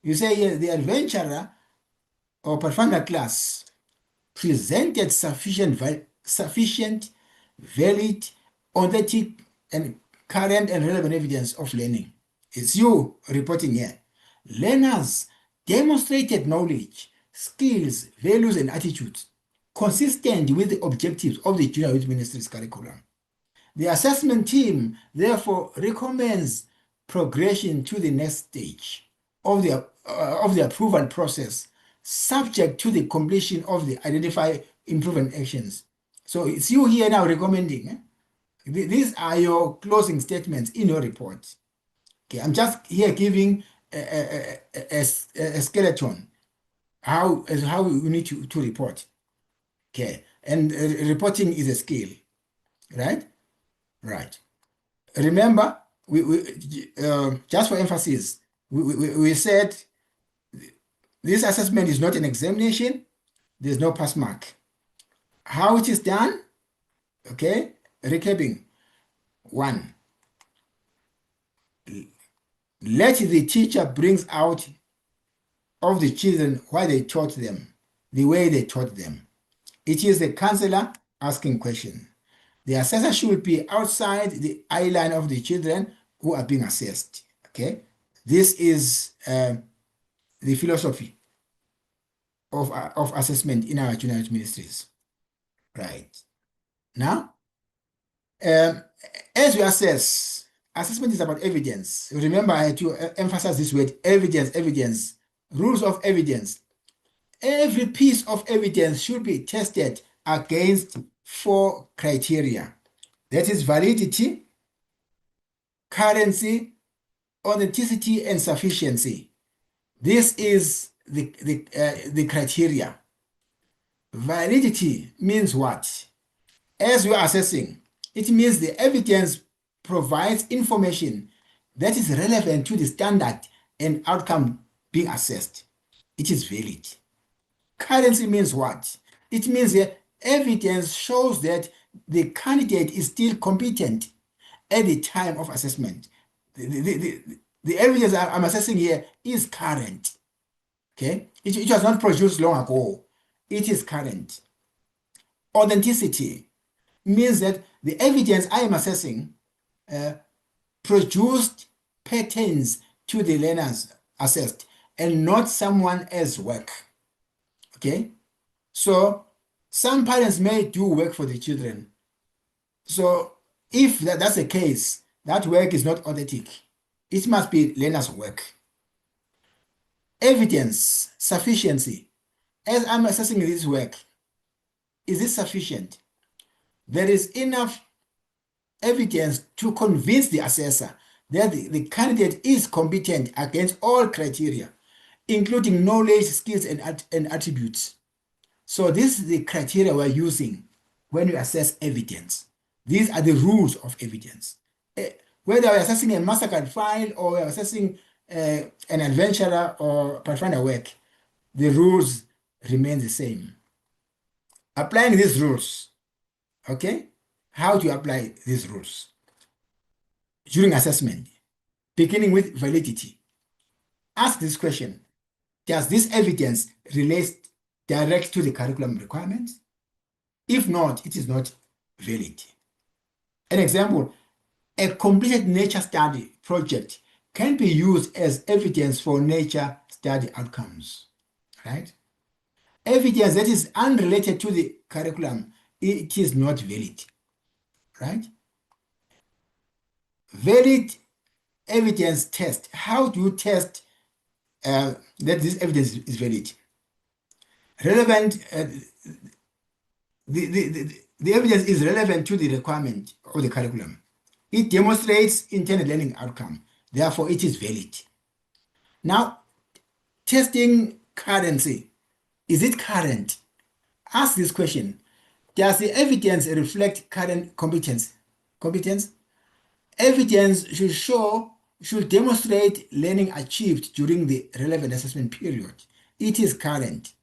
You say here the adventurer or performer class presented sufficient, valid, authentic, and current and relevant evidence of learning. It's you reporting here. Learners demonstrated knowledge, skills, values, and attitudes consistent with the objectives of the Junior Youth Ministries curriculum. The assessment team therefore recommends progression to the next stage of the approval process, subject to the completion of the identified improvement actions. So it's you here now recommending. These are your closing statements in your report. Okay, I'm just here giving a skeleton how we need to report. Okay, and reporting is a skill, right? Right. Remember, we just for emphasis, we said this assessment is not an examination. There's no pass mark. How it is done? Okay, recapping. One, Let the teacher brings out of the children what they taught them, the way they taught them. It is the counselor asking questions. The assessor should be outside the eye line of the children who are being assessed. Okay, this is the philosophy of assessment in our junior ministries. Right now, as we assess, assessment is about evidence. Remember, I had to emphasize this word: evidence. Evidence, rules of evidence. Every piece of evidence should be tested against 4 criteria. That is validity, currency, authenticity, and sufficiency. This is the criteria. Validity means what? As we are assessing, it means the evidence provides information that is relevant to the standard and outcome being assessed. It is valid. Currency means what? It means the evidence shows that the candidate is still competent at the time of assessment. The evidence I'm assessing here is current. Okay? It was not produced long ago. It is current. Authenticity means that the evidence I am assessing produced patterns to the learners assessed and not someone else's work. Okay? So some parents may do work for the children. So if that's the case, that work is not authentic. It must be learner's work. Evidence, sufficiency. As I'm assessing this work, is it sufficient? There is enough evidence to convince the assessor that the candidate is competent against all criteria, including knowledge, skills, and attributes. So this is the criteria we're using when we assess evidence. These are the rules of evidence. Whether we're assessing a MasterCard file or we're assessing an adventurer or Pathfinder work, the rules remain the same. Applying these rules, okay? How do you apply these rules? During assessment, beginning with validity. Ask this question: does this evidence relate direct to the curriculum requirements? If not, it is not valid. An example, a completed nature study project can be used as evidence for nature study outcomes, right? Evidence that is unrelated to the curriculum, it is not valid, right? Valid evidence test. How do you test that this evidence is valid? Relevant, the evidence is relevant to the requirement of the curriculum. It demonstrates intended learning outcome. Therefore, it is valid. Now, testing currency. Is it current? Ask this question. Does the evidence reflect current competence? Evidence should demonstrate learning achieved during the relevant assessment period. It is current.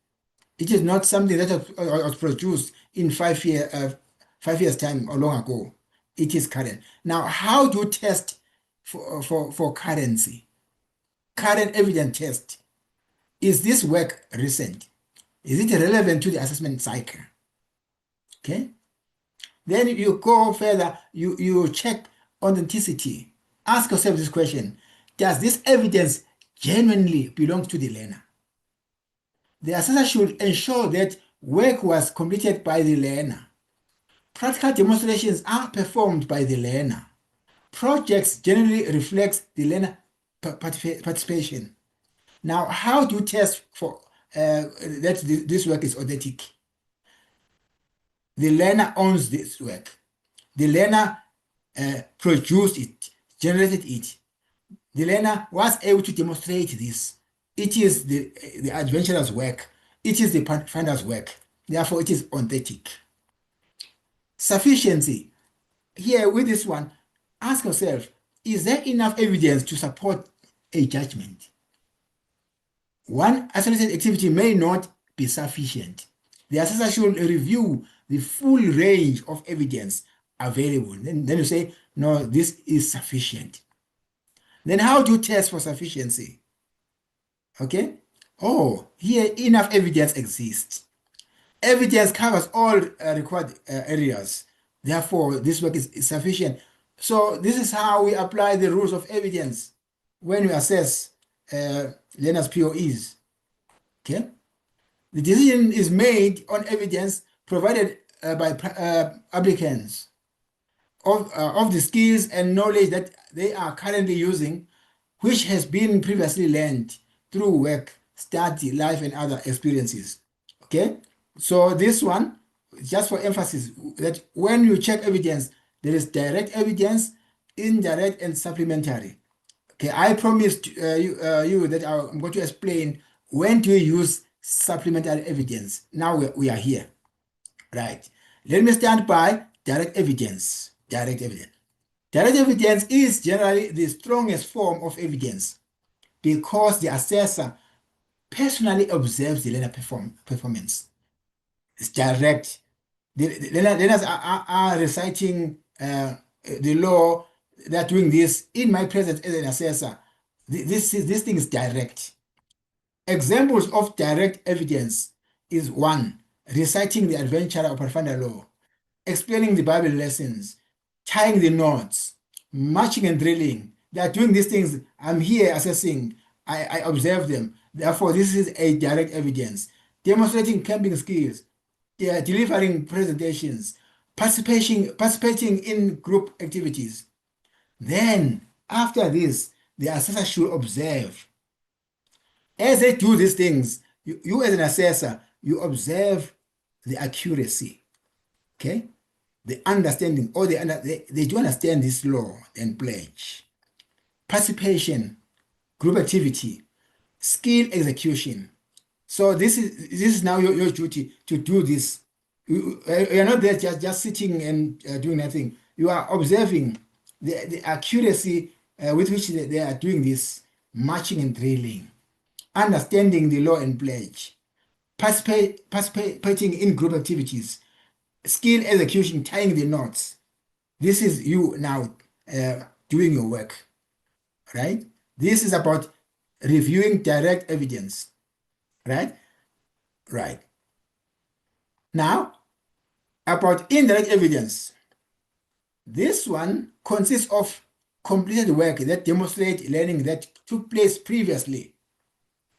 It is not something that was produced in 5 years time or long ago. It is current. Now, how do you test for currency? Current evidence test. Is this work recent? Is it relevant to the assessment cycle? Okay. Then you go further, you check authenticity. Ask yourself this question: does this evidence genuinely belong to the learner? The assessor should ensure that work was completed by the learner. Practical demonstrations are performed by the learner. Projects generally reflect the learner participation. Now, how do you test for that this work is authentic? The learner owns this work. The learner produced it, generated it. The learner was able to demonstrate this. It is the adventurer's work. It is the finder's work. Therefore, it is authentic. Sufficiency. Here with this one, ask yourself, is there enough evidence to support a judgment? One isolated activity may not be sufficient. The assessor should review the full range of evidence available. Then you say, no, this is sufficient. Then how do you test for sufficiency? Okay. Oh, here enough evidence exists. Evidence covers all required areas. Therefore, this work is sufficient. So this is how we apply the rules of evidence when we assess learners' POEs. Okay. The decision is made on evidence provided by applicants of the skills and knowledge that they are currently using, which has been previously learned through work, study, life, and other experiences. Okay, so this one, just for emphasis, that when you check evidence, there is direct evidence, indirect, and supplementary. Okay, I promised you that I'm going to explain when to use supplementary evidence. Now we are here, right? Let me start by direct evidence. Direct evidence. Direct evidence is generally the strongest form of evidence because the assessor personally observes the learner performance. It's direct. The learners are reciting the law. They're doing this in my presence as an assessor. This thing is direct. Examples of direct evidence is one, reciting the adventure of Pathfinder law, explaining the Bible lessons, tying the knots, marching and drilling. They are doing these things. I'm here assessing. I observe them. Therefore, this is a direct evidence. Demonstrating camping skills, delivering presentations, participating in group activities. Then, after this, the assessor should observe. As they do these things, you as an assessor, you observe the accuracy, okay? The understanding, or they do understand this law and pledge. Participation, group activity, skill execution. So this is now your duty to do this. You are not there just sitting and doing nothing. You are observing the accuracy with which they are doing this, marching and drilling, understanding the law and pledge, participating in group activities, skill execution, tying the knots. This is you now doing your work, right? This is about reviewing direct evidence, right? Right. Now, about indirect evidence. This one consists of completed work that demonstrate learning that took place previously.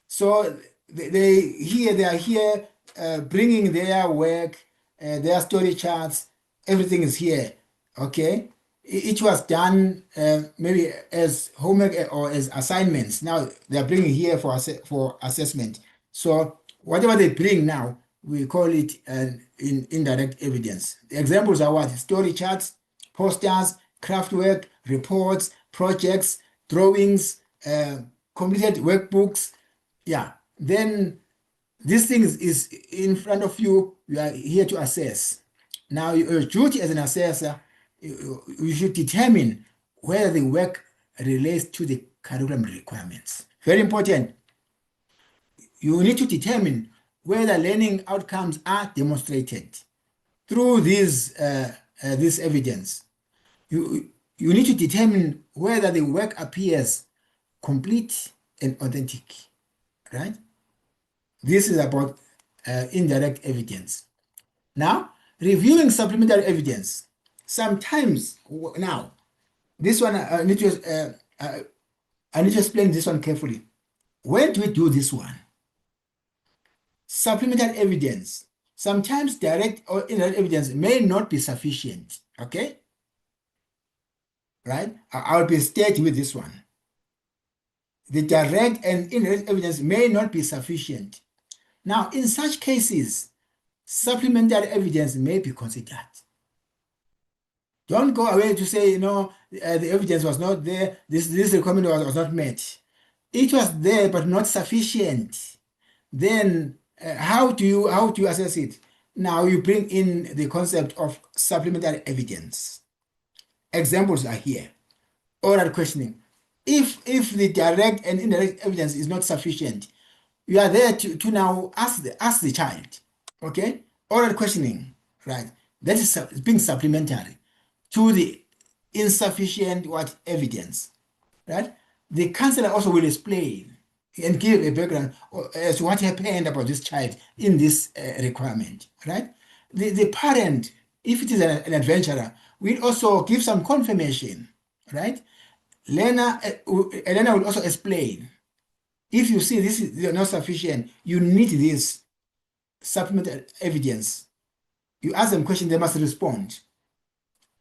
So they are here bringing their work, their story charts, everything is here, okay? It was done maybe as homework or as assignments. Now they're bringing here for assessment. So whatever they bring now, we call it indirect evidence. The examples are what? Story charts, posters, craft work, reports, projects, drawings, completed workbooks. Yeah, then this thing is in front of you. You are here to assess. Now, your duty as an assessor, you should determine whether the work relates to the curriculum requirements. Very important. You need to determine whether learning outcomes are demonstrated through this evidence. You need to determine whether the work appears complete and authentic, right? This is about indirect evidence. Now, reviewing supplementary evidence. Sometimes, now, this one, I need to explain this one carefully. When do we do this one? Supplementary evidence. Sometimes direct or indirect evidence may not be sufficient, okay? Right? I'll be stating with this one. The direct and indirect evidence may not be sufficient. Now, in such cases, supplementary evidence may be considered. Don't go away to say, the evidence was not there, this requirement was not met. It was there, but not sufficient. Then how do you assess it? Now you bring in the concept of supplementary evidence. Examples are here. Oral questioning. If the direct and indirect evidence is not sufficient, you are there to now ask the child, okay? Oral questioning, right? That is being supplementary to the insufficient evidence, right? The counselor also will explain and give a background as to what happened about this child in this requirement, right? The parent, if it is an adventurer, will also give some confirmation, right? Elena will also explain. If you see this is not sufficient, you need this supplemental evidence. You ask them questions, they must respond.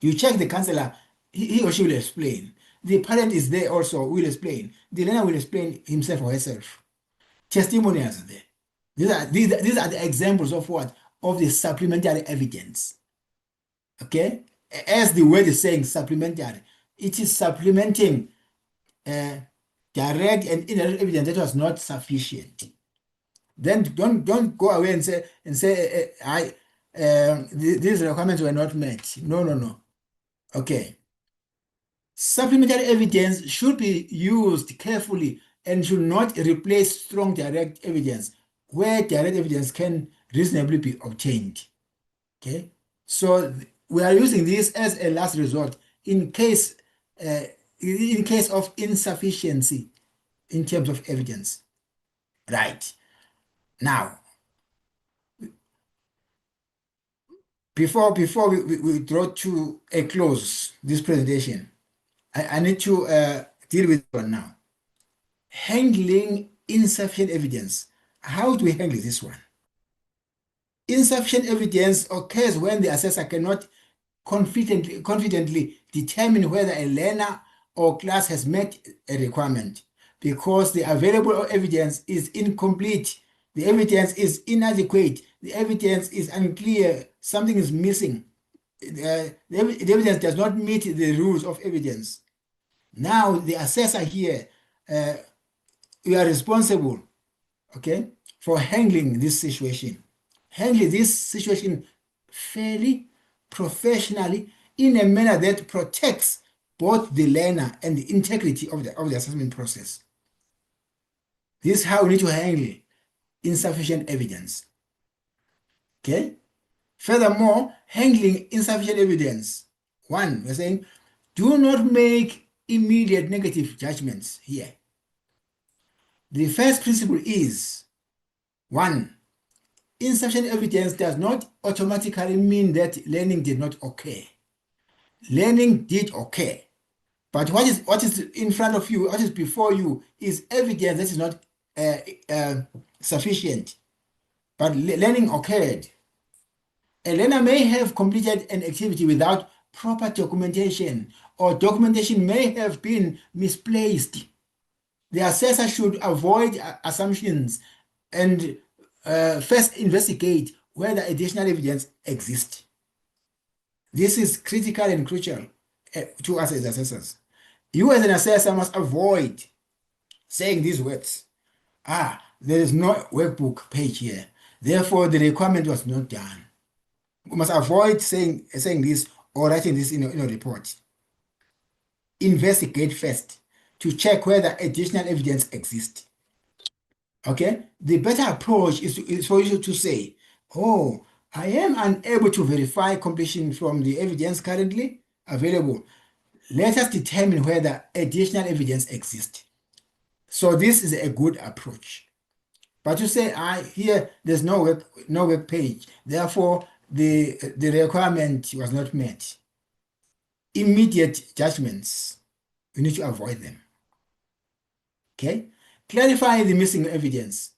You check the counselor, he or she will explain. The parent is there also, will explain. The learner will explain himself or herself. Testimonials are there. These are the examples of what? Of the supplementary evidence. Okay? As the word is saying, supplementary, it is supplementing direct and indirect evidence that was not sufficient. Then don't go away and say these requirements were not met. No. Okay. Supplementary evidence should be used carefully and should not replace strong direct evidence where direct evidence can reasonably be obtained. Okay, so we are using this as a last resort in case of insufficiency in terms of evidence. Right. Now, before we draw to a close this presentation, I need to deal with one now. Handling insufficient evidence. How do we handle this one? Insufficient evidence occurs when the assessor cannot confidently determine whether a learner or class has met a requirement because the available evidence is incomplete, the evidence is inadequate, the evidence is unclear, something is missing. The evidence does not meet the rules of evidence. Now, the assessor here, you are responsible, okay, for handling this situation. Handle this situation fairly, professionally, in a manner that protects both the learner and the integrity of the assessment process. This is how we need to handle insufficient evidence. Okay? Furthermore, handling insufficient evidence. One, we're saying, do not make immediate negative judgments here. The first principle is, one, insufficient evidence does not automatically mean that learning did not occur. Learning did occur. But what is in front of you, what is before you, is evidence that is not sufficient. But learning occurred. A learner may have completed an activity without proper documentation, or documentation may have been misplaced. The assessor should avoid assumptions and first investigate whether additional evidence exists. This is critical and crucial to us as assessors. You as an assessor must avoid saying these words. There is no workbook page here. Therefore, the requirement was not done. We must avoid saying this or writing this in a report. Investigate first to check whether additional evidence exists. Okay? The better approach is for you to say, oh, I am unable to verify completion from the evidence currently available. Let us determine whether additional evidence exists. So this is a good approach. But you say, here there's no web page, therefore the requirement was not met. Immediate judgments, you need to avoid them. Okay? Clarify the missing evidence.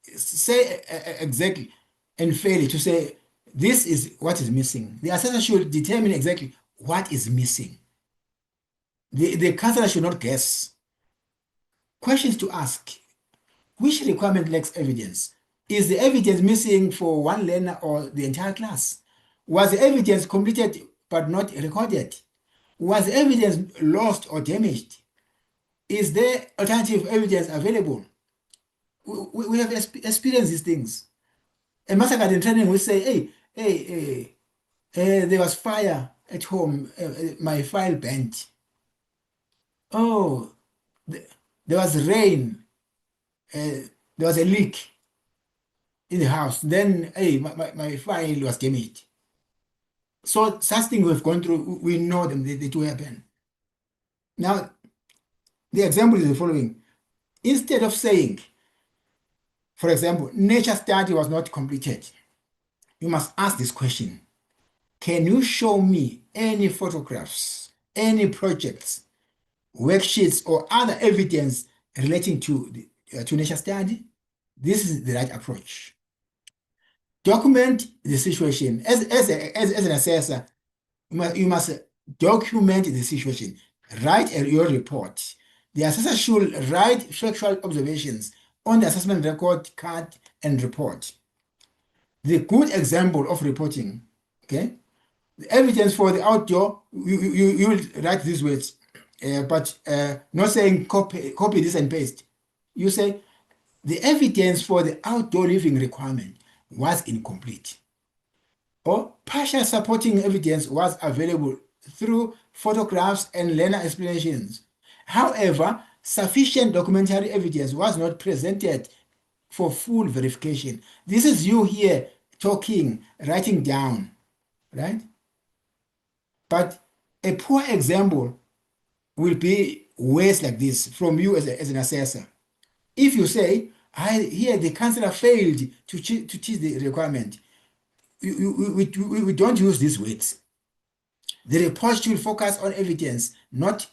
Say exactly and fairly to say, this is what is missing. The assessor should determine exactly what is missing. The counselor should not guess. Questions to ask. Which requirement lacks evidence? Is the evidence missing for one learner or the entire class? Was the evidence completed but not recorded? Was the evidence lost or damaged? Is there alternative evidence available? We have experienced these things. A master garden training will say, hey, there was fire at home, my file bent. Oh, there was rain, there was a leak in the house. Then, hey, my file was damaged. So such things we've gone through, we know them, they do happen. Now, The example is the following. Instead of saying, for example, nature study was not completed, you must ask this question. Can you show me any photographs, any projects, worksheets, or other evidence relating to nature study? This is the right approach. Document the situation. As an assessor, you must document the situation. Write your report. The assessor should write factual observations on the assessment record card and report. The good example of reporting, okay? The evidence for the outdoor, you will write these words, but not saying copy this and paste. You say the evidence for the outdoor living requirement was incomplete, or partial supporting evidence was available through photographs and learner explanations. However, sufficient documentary evidence was not presented for full verification. This is you here talking, writing down, right? But a poor example will be words like this from you as an assessor. If you say, here the counselor failed to teach the requirement, we don't use these words. The report should focus on evidence, not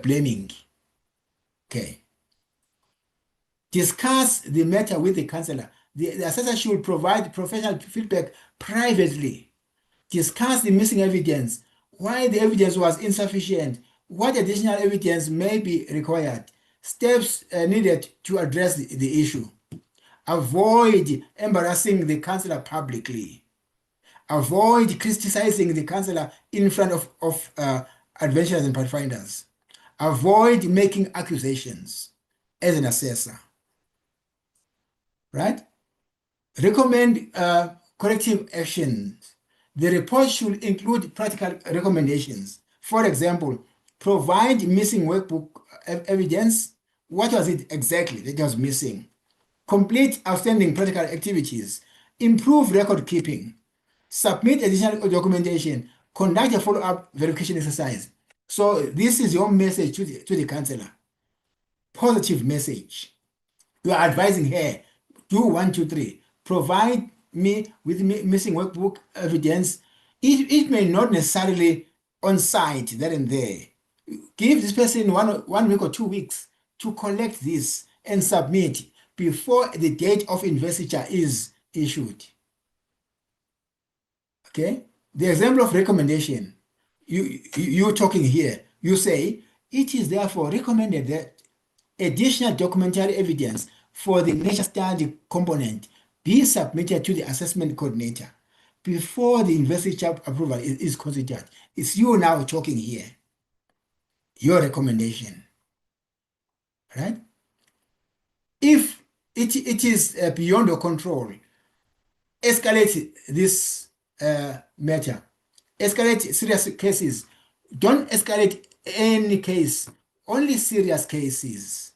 blaming. Okay. Discuss the matter with the counselor. The assessor should provide professional feedback privately. Discuss the missing evidence, why the evidence was insufficient, what additional evidence may be required, steps needed to address the issue. Avoid embarrassing the counselor publicly. Avoid criticizing the counselor in front of adventurers and pathfinders. Avoid making accusations as an assessor. Right? Recommend corrective actions. The report should include practical recommendations. For example, provide missing workbook evidence. What was it exactly that was missing? Complete outstanding practical activities. Improve record keeping. Submit additional documentation. Conduct a follow-up verification exercise. So this is your message to the counselor. Positive message. You are advising her, do 1, 2, 3. Provide me with missing workbook evidence. It may not necessarily on site there and there. Give this person 1 week or 2 weeks to collect this and submit before the date of investiture is issued. Okay? The example of recommendation, you're talking here, you say, it is therefore recommended that additional documentary evidence for the nature study component be submitted to the assessment coordinator before the investiture approval is considered. It's you now talking here. Your recommendation. Right? If it is beyond your control, escalate this matter. Escalate serious cases. Don't escalate any case, only serious cases.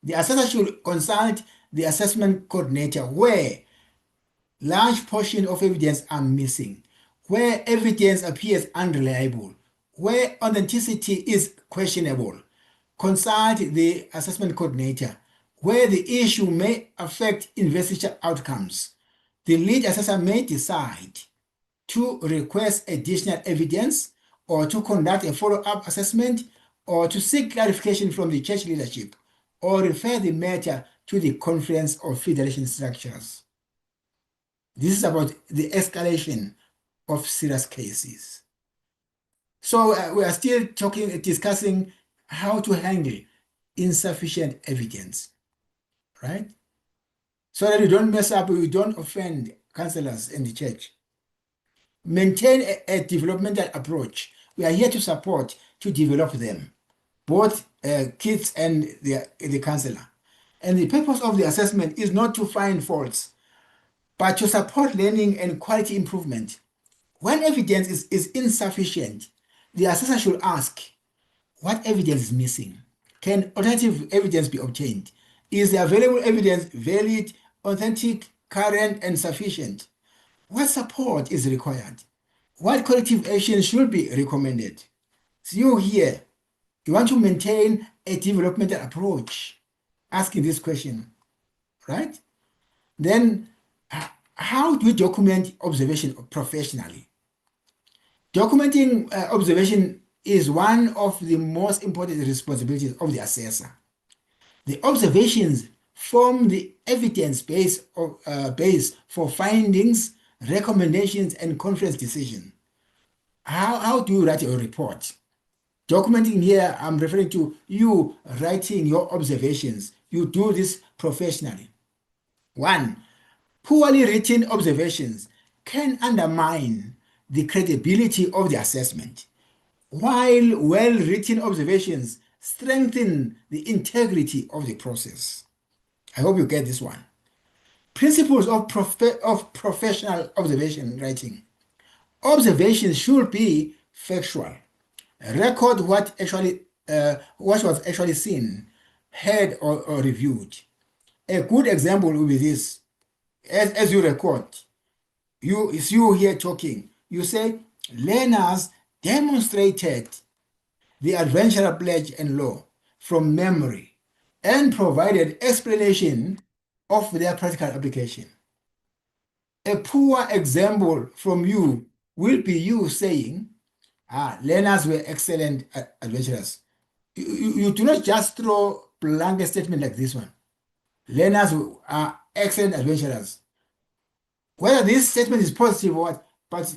The assessor should consult the assessment coordinator where large portion of evidence are missing, where evidence appears unreliable, where authenticity is questionable. Consult the assessment coordinator where the issue may affect investiture outcomes. The lead assessor may decide to request additional evidence or to conduct a follow-up assessment or to seek clarification from the church leadership or refer the matter to the conference of federation structures. This is about the escalation of serious cases. So we are still discussing how to handle insufficient evidence, right? So that you don't mess up, you don't offend counselors in the church. Maintain a developmental approach. We are here to support, to develop them, both kids and the counselor. And the purpose of the assessment is not to find faults, but to support learning and quality improvement. When evidence is insufficient, the assessor should ask, what evidence is missing? Can alternative evidence be obtained? Is the available evidence valid, authentic, current, and sufficient? What support is required? What corrective action should be recommended? So you here, You want to maintain a developmental approach, asking this question, right? Then, how do we document observation professionally? Documenting observation is one of the most important responsibilities of the assessor. The observations form the evidence base for findings, recommendations, and conference decision. How do you write a report? Documenting here, I'm referring to you writing your observations. You do this professionally. One, poorly written observations can undermine the credibility of the assessment, while well-written observations strengthen the integrity of the process. I hope you get this one. Principles of professional observation writing. Observations should be factual. Record what was actually seen, heard, or reviewed. A good example will be this. As you record, it's you here talking. You say, learners demonstrated the adventurer pledge and law from memory and provided explanation of their practical application. A poor example from you will be you saying, learners were excellent adventurers. You do not just throw blanket statement like this one. Learners are excellent adventurers. Whether this statement is positive or what, but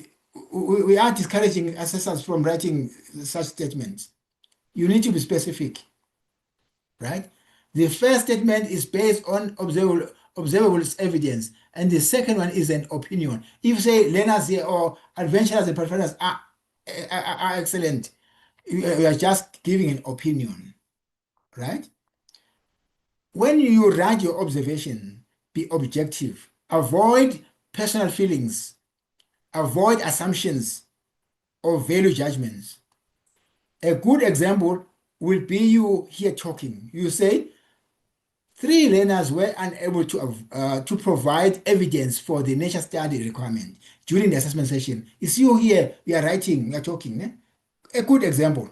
we are discouraging assessors from writing such statements. You need to be specific, right? The first statement is based on observable evidence, and the second one is an opinion. If you say learners here or adventurers and performers are excellent, you are just giving an opinion, right? When you write your observation, be objective. Avoid personal feelings. Avoid assumptions or value judgments. A good example will be you here talking. You say, 3 learners were unable to provide evidence for the nature study requirement during the assessment session. It's you here, you are writing, you are talking. A good example.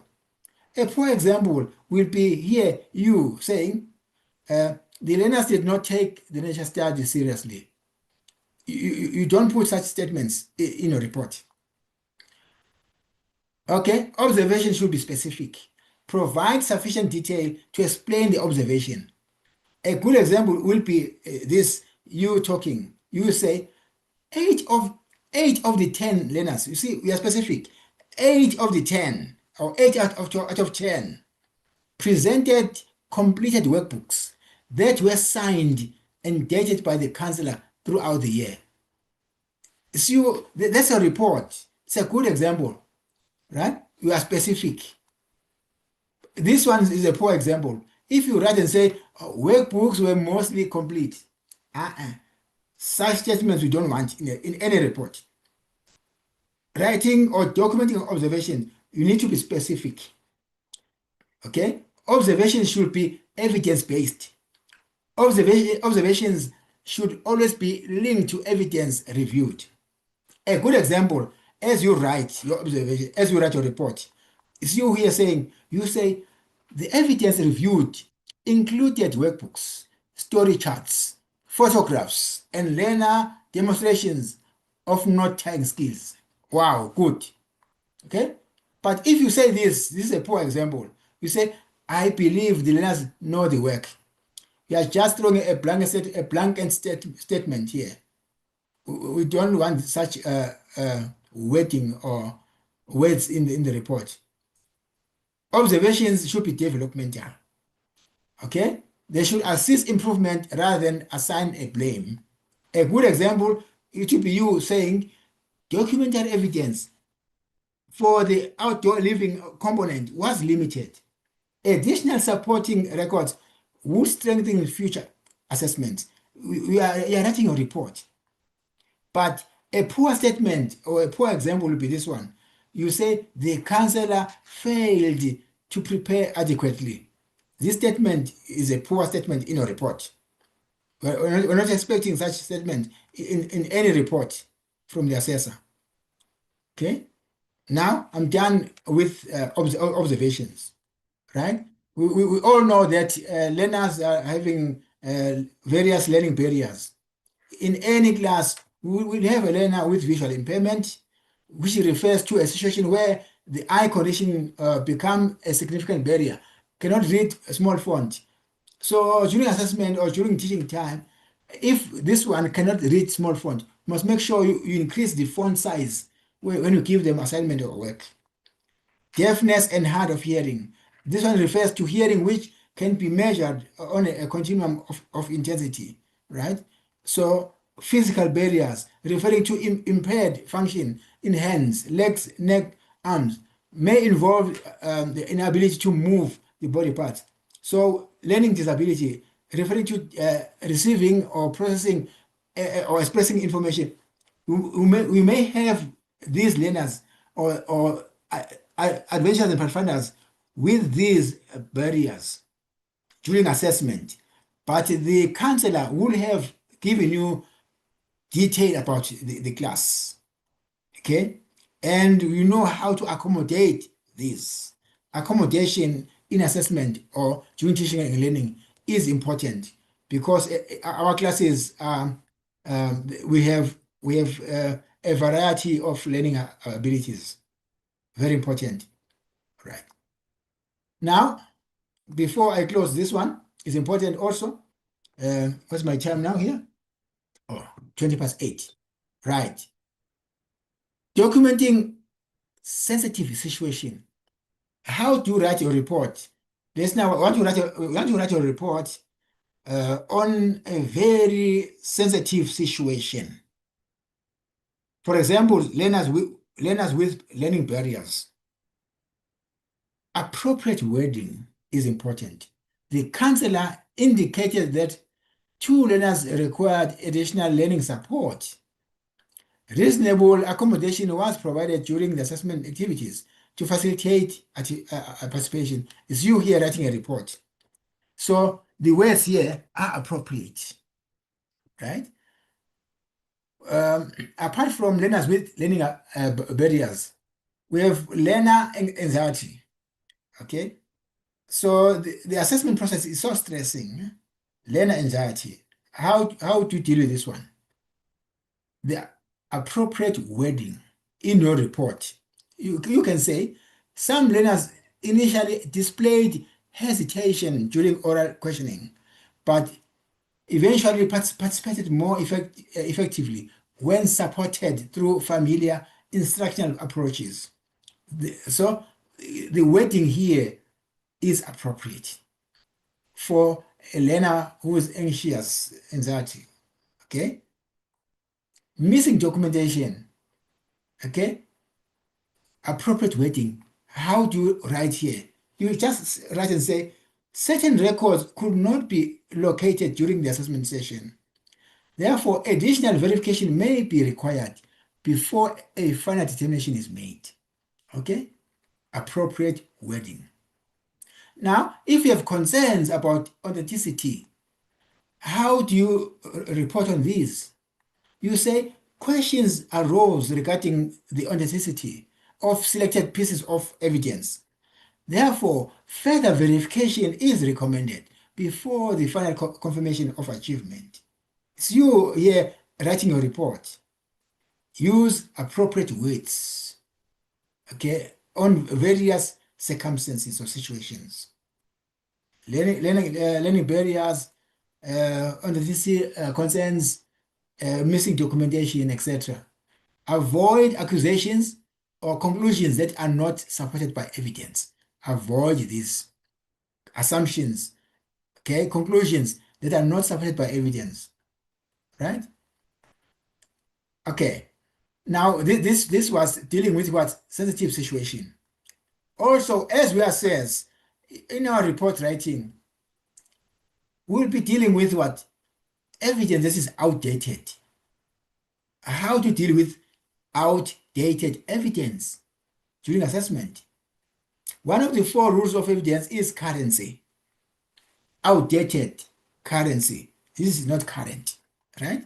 A poor example will be here, you saying, the learners did not take the nature study seriously. You don't put such statements in your report. Okay, observation should be specific. Provide sufficient detail to explain the observation. A good example will be this, you talking. You say, 8 of the 10 learners, you see, we are specific. 8 of the 10, or 8 out of 10, presented completed workbooks that were signed and dated by the counselor throughout the year. So that's a report. It's a good example, right? You are specific. This one is a poor example. If you write and say, workbooks were mostly complete, such statements we don't want in any report. Writing or documenting observation, you need to be specific. Okay? Observations should be evidence-based. Observations should always be linked to evidence reviewed. A good example, as you write your observation, as you write your report, is you here saying, you say, the evidence reviewed included workbooks, story charts, photographs, and learner demonstrations of note-taking skills. Wow, good. Okay? But if you say this is a poor example. You say, I believe the learners know the work. You are just throwing a blanket statement here. We don't want such wording or words in the report. Observations should be developmental. Okay? They should assist improvement rather than assign a blame. A good example, it should be you saying, documented evidence for the outdoor living component was limited. Additional supporting records would strengthen future assessments. You are writing a report. But a poor statement or a poor example will be this one. You say the counselor failed to prepare adequately. This statement is a poor statement in a report. We're not expecting such statement in any report from the assessor. Okay? Now I'm done with observations. right? We all know that learners are having various learning barriers. In any class, we will have a learner with visual impairment, which refers to a situation where the eye condition become a significant barrier, cannot read a small font. So during assessment or during teaching time, if this one cannot read small font, you must make sure you increase the font size when you give them assignment or work. Deafness and hard of hearing. This one refers to hearing which can be measured on a continuum of intensity, right? So physical barriers referring to impaired function in hands, legs, neck, arms may involve the inability to move the body parts. So learning disability referring to receiving or processing or expressing information. We may have these learners or adventures and pathfinders with these barriers during assessment, but the counselor will have given you detail about the class, okay? And you know how to accommodate this. Accommodation in assessment or during teaching and learning is important because our classes, we have a variety of learning abilities. Very important, right? Now, before I close this one, it's important also. What's my time now here? Oh, 20 past 8. Right. Documenting sensitive situation. How do you write your report? Let's now want to write your report on a very sensitive situation. For example, learners with learning barriers. Appropriate wording is important. The counselor indicated that 2 learners required additional learning support. Reasonable accommodation was provided during the assessment activities to facilitate participation. It's you here writing a report. So the words here are appropriate, right? Apart from learners with learning barriers, we have learner anxiety, okay? So the assessment process is so stressing. Learner anxiety. How do you deal with this one? The appropriate wording in your report. You can say some learners initially displayed hesitation during oral questioning, but eventually participated more effectively when supported through familiar instructional approaches. So the wording here is appropriate for a learner who is anxious, anxiety, okay? Missing documentation, okay? Appropriate wording. How do you write here? You just write and say, certain records could not be located during the assessment session. Therefore, additional verification may be required before a final determination is made, okay? Appropriate wording. Now, if you have concerns about authenticity, how do you report on these? You say questions arose regarding the authenticity of selected pieces of evidence. Therefore, further verification is recommended before the final confirmation of achievement. It's you here writing your report. Use appropriate words, okay, on various circumstances or situations. Learning barriers, authenticity concerns, missing documentation, etc. Avoid accusations or conclusions that are not supported by evidence. Avoid these assumptions, okay, conclusions that are not supported by evidence, right? Okay, now this was dealing with what sensitive situation. Also, as we assess in our report writing, we'll be dealing with what evidence that is outdated. How to deal with outdated evidence during assessment. One of the 4 rules of evidence is currency. Outdated currency. This is not current, right?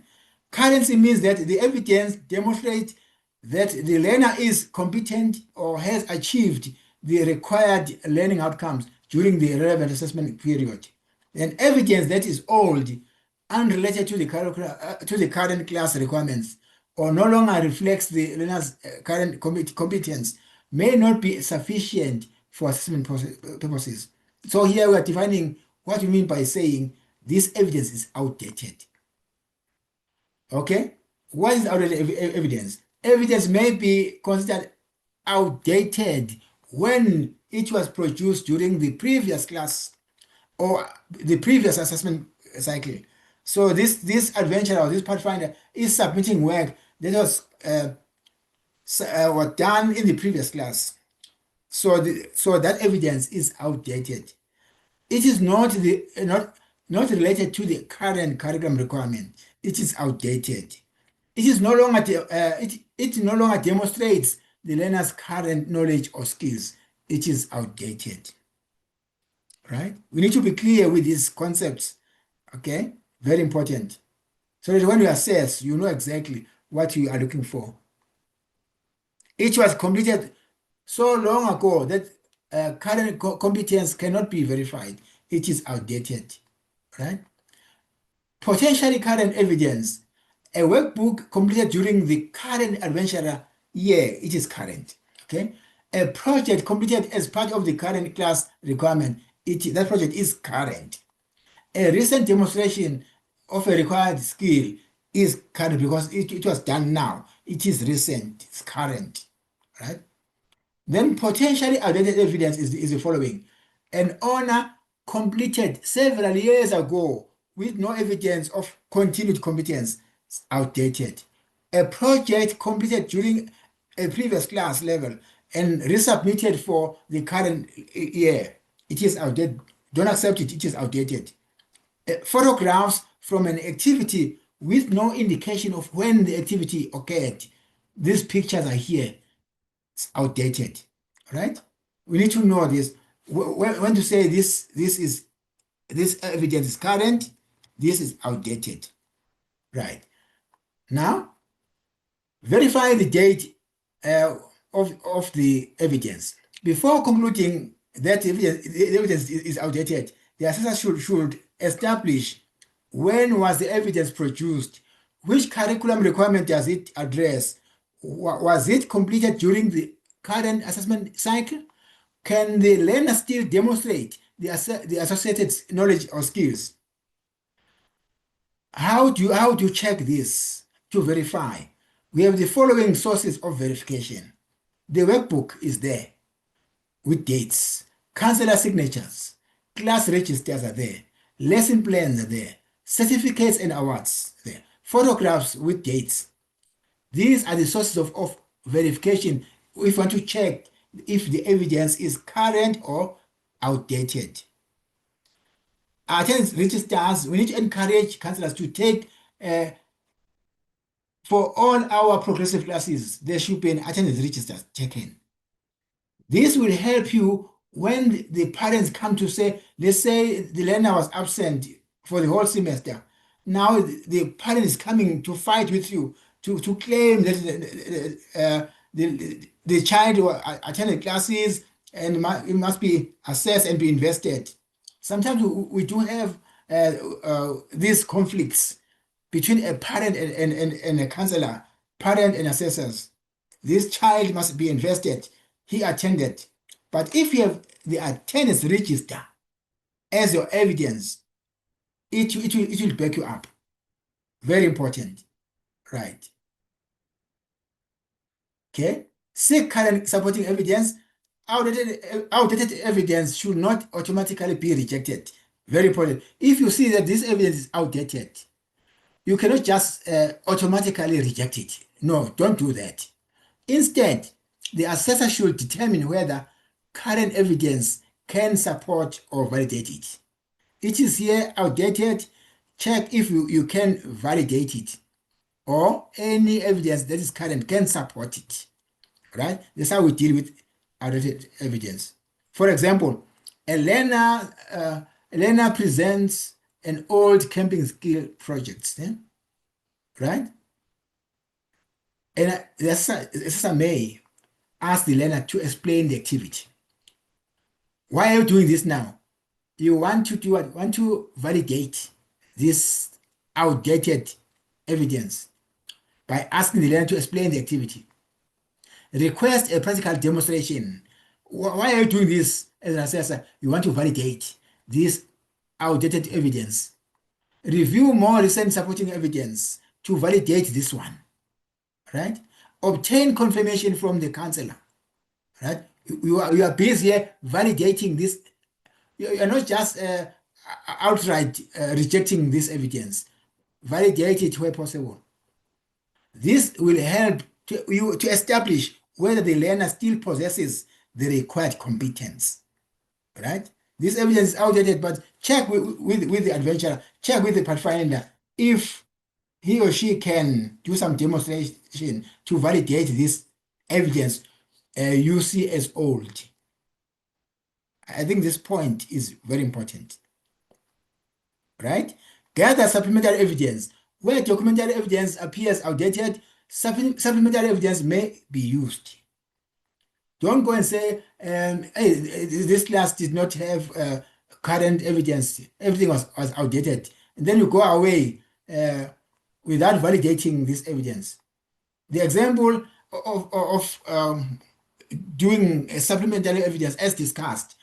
Currency means that the evidence demonstrates that the learner is competent or has achieved the required learning outcomes during the relevant assessment period. And evidence that is old, unrelated to the current class requirements, or no longer reflects the learner's current competence may not be sufficient for assessment purposes. So here we are defining what we mean by saying this evidence is outdated. Okay? What is outdated evidence? Evidence may be considered outdated when it was produced during the previous class or the previous assessment cycle. So this adventurer or this pathfinder is submitting work that was done in the previous class. So that evidence is outdated. It is not related to the current curriculum requirement. It is outdated. It is no longer it no longer demonstrates the learner's current knowledge or skills. It is outdated. Right? We need to be clear with these concepts. Okay? Very important. So that when you assess, you know exactly what you are looking for. It was completed so long ago that current competence cannot be verified. It is outdated. Right? Potentially current evidence. A workbook completed during the current adventurer year, it is current. Okay. A project completed as part of the current class requirement, that project is current. A recent demonstration of a required skill is current because it was done now. It is recent, it's current. Right? Then potentially outdated evidence is the following. An owner completed several years ago with no evidence of continued competence, outdated. A project completed during a previous class level and resubmitted for the current year, it is outdated. Don't accept it, it is outdated. Photographs from an activity with no indication of when the activity occurred. These pictures are here. It's outdated. Right? We need to know this. When to say this evidence is current, this is outdated. Right. Now, verify the date of the evidence. Before concluding that the evidence is outdated, the assessor should establish when was the evidence produced, which curriculum requirement does it address, was it completed during the current assessment cycle? Can the learner still demonstrate the associated knowledge or skills? How do you check this to verify? We have the following sources of verification. The workbook is there with dates, counselor signatures, class registers are there, lesson plans are there, certificates and awards there, photographs with dates. These are the sources of verification if you want to check if the evidence is current or outdated. Attendance registers, we need to encourage counselors to take, for all our progressive classes, there should be an attendance register taken. This will help you when the parents come to say, let's say the learner was absent for the whole semester. Now the parent is coming to fight with you to claim that the child attended classes and it must be assessed and be invested. Sometimes we do have these conflicts between a parent and a counselor, parent and assessors. This child must be invested. He attended. But if you have the attendance register as your evidence, it will back you up. Very important. Right. Okay. Seek current supporting evidence. Outdated evidence should not automatically be rejected. Very important. If you see that this evidence is outdated, you cannot just automatically reject it. No, don't do that. Instead, the assessor should determine whether current evidence can support or validate it. It is here outdated. Check if you can validate it, or any evidence that is current can support it. Right? That's how we deal with outdated evidence. For example, a learner presents an old camping skill project. Right? And the assessor may ask the learner to explain the activity. Why are you doing this now? You want to do what? Want to validate this outdated evidence by asking the learner to explain the activity. Request a practical demonstration. Why are you doing this as an assessor? You want to validate this outdated evidence. Review more recent supporting evidence to validate this one, right? Obtain confirmation from the counselor, right? You are busy here validating this. You are not just outright rejecting this evidence. Validate it where possible. This will help you to establish whether the learner still possesses the required competence, right? This evidence is outdated, but check with the adventurer, check with the pathfinder if he or she can do some demonstration to validate this evidence you see as old. I think this point is very important, right? Gather supplementary evidence. Where documentary evidence appears outdated, supplementary evidence may be used. Don't go and say, hey, this class did not have current evidence. Everything was outdated. And then you go away without validating this evidence. The example of doing a supplementary evidence as discussed,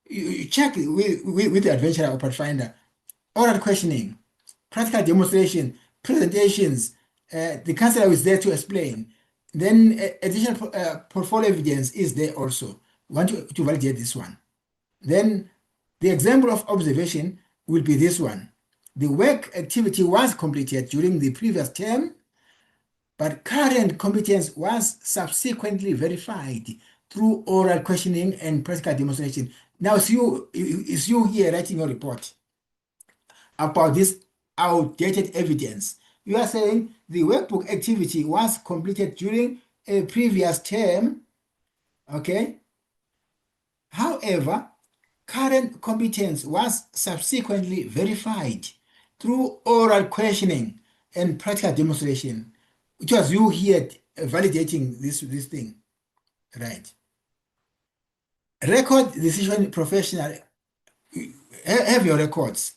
you check with the adventurer or pathfinder, oral questioning, practical demonstration, presentations, the counselor is there to explain. Then additional portfolio evidence is there also. We want to validate this one. Then the example of observation will be this one. The work activity was completed during the previous term, but current competence was subsequently verified through oral questioning and practical demonstration. Now, it's you here writing your report about this outdated evidence. You are saying the workbook activity was completed during a previous term, okay? However, current competence was subsequently verified through oral questioning and practical demonstration. It was you here validating this thing, right? Record decision professional, have your records.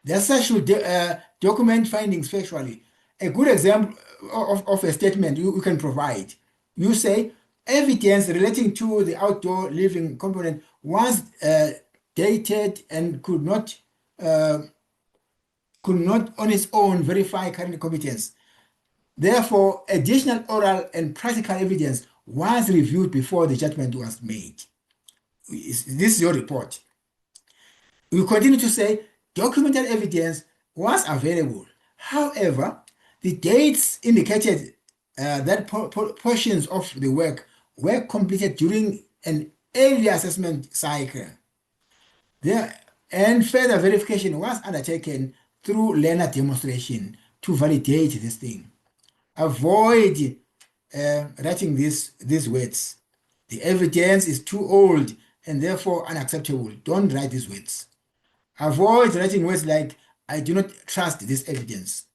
The assessor should document findings factually. A good example of a statement you can provide. You say, evidence relating to the outdoor living component was dated and could not on its own verify current competence. Therefore, additional oral and practical evidence was reviewed before the judgment was made. This is your report. We continue to say documented evidence was available. However, the dates indicated that portions of the work were completed during an earlier assessment cycle. And further verification was undertaken through learner demonstration to validate this thing. Avoid writing these words. The evidence is too old and therefore unacceptable. Don't write these words. Avoid writing words like, I do not trust this evidence.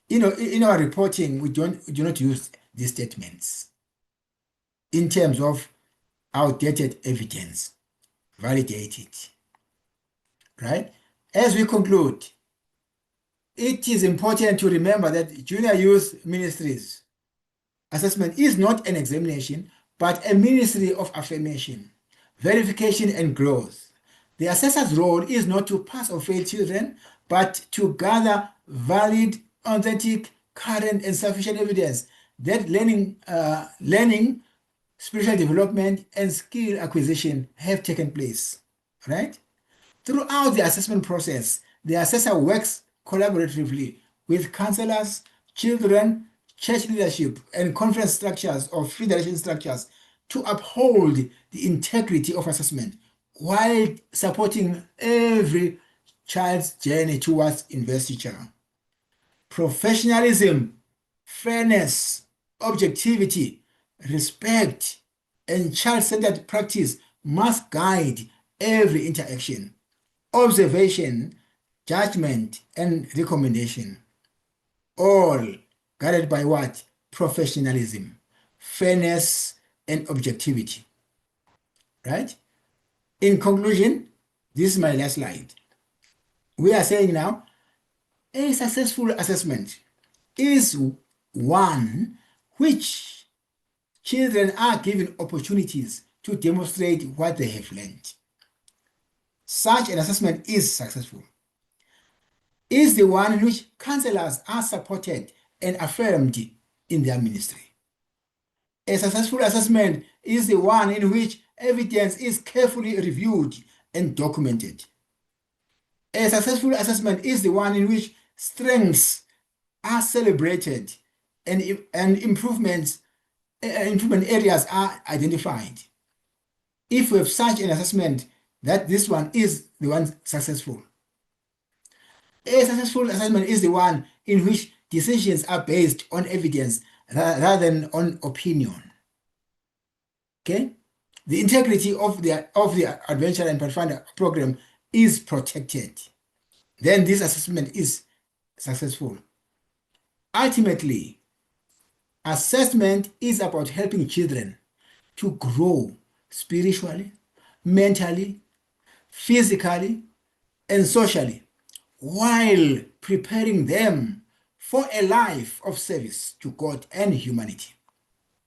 In our reporting, we do not use these statements in terms of outdated evidence. Validate it, right? As we conclude, it is important to remember that junior youth ministries assessment is not an examination, but a ministry of affirmation, verification, and growth. The assessor's role is not to pass or fail children, but to gather valid, authentic, current, and sufficient evidence that learning, spiritual development, and skill acquisition have taken place, right? Throughout the assessment process, the assessor works collaboratively with counselors, children, church leadership, and conference structures or federation structures to uphold the integrity of assessment while supporting every child's journey towards investiture. Professionalism, fairness, objectivity, respect, and child-centered practice must guide every interaction, observation, judgment, and recommendation. All guided by what? Professionalism, fairness, and objectivity, right? In conclusion, this is my last slide. We are saying now, a successful assessment is one which children are given opportunities to demonstrate what they have learned. Such an assessment is successful. Is the one in which counselors are supported and affirmed in their ministry. A successful assessment is the one in which evidence is carefully reviewed and documented. A successful assessment is the one in which strengths are celebrated and improvement areas are identified. If we have such an assessment, that this one is the one successful. A successful assessment is the one in which decisions are based on evidence rather than on opinion. Okay? The integrity of the Adventure and Pathfinder program is protected. Then this assessment is successful. Ultimately, assessment is about helping children to grow spiritually, mentally, physically, and socially while preparing them for a life of service to God and humanity.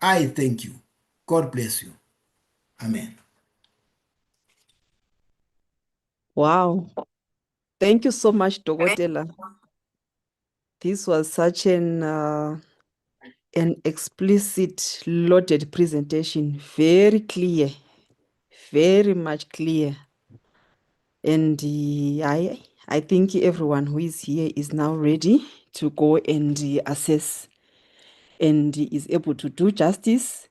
I thank you. God bless you. Amen. Wow. Thank you so much, Dokotela. This was such an explicit, loaded presentation. Very clear, very much clear. And I think everyone who is here is now ready to go and assess and is able to do justice.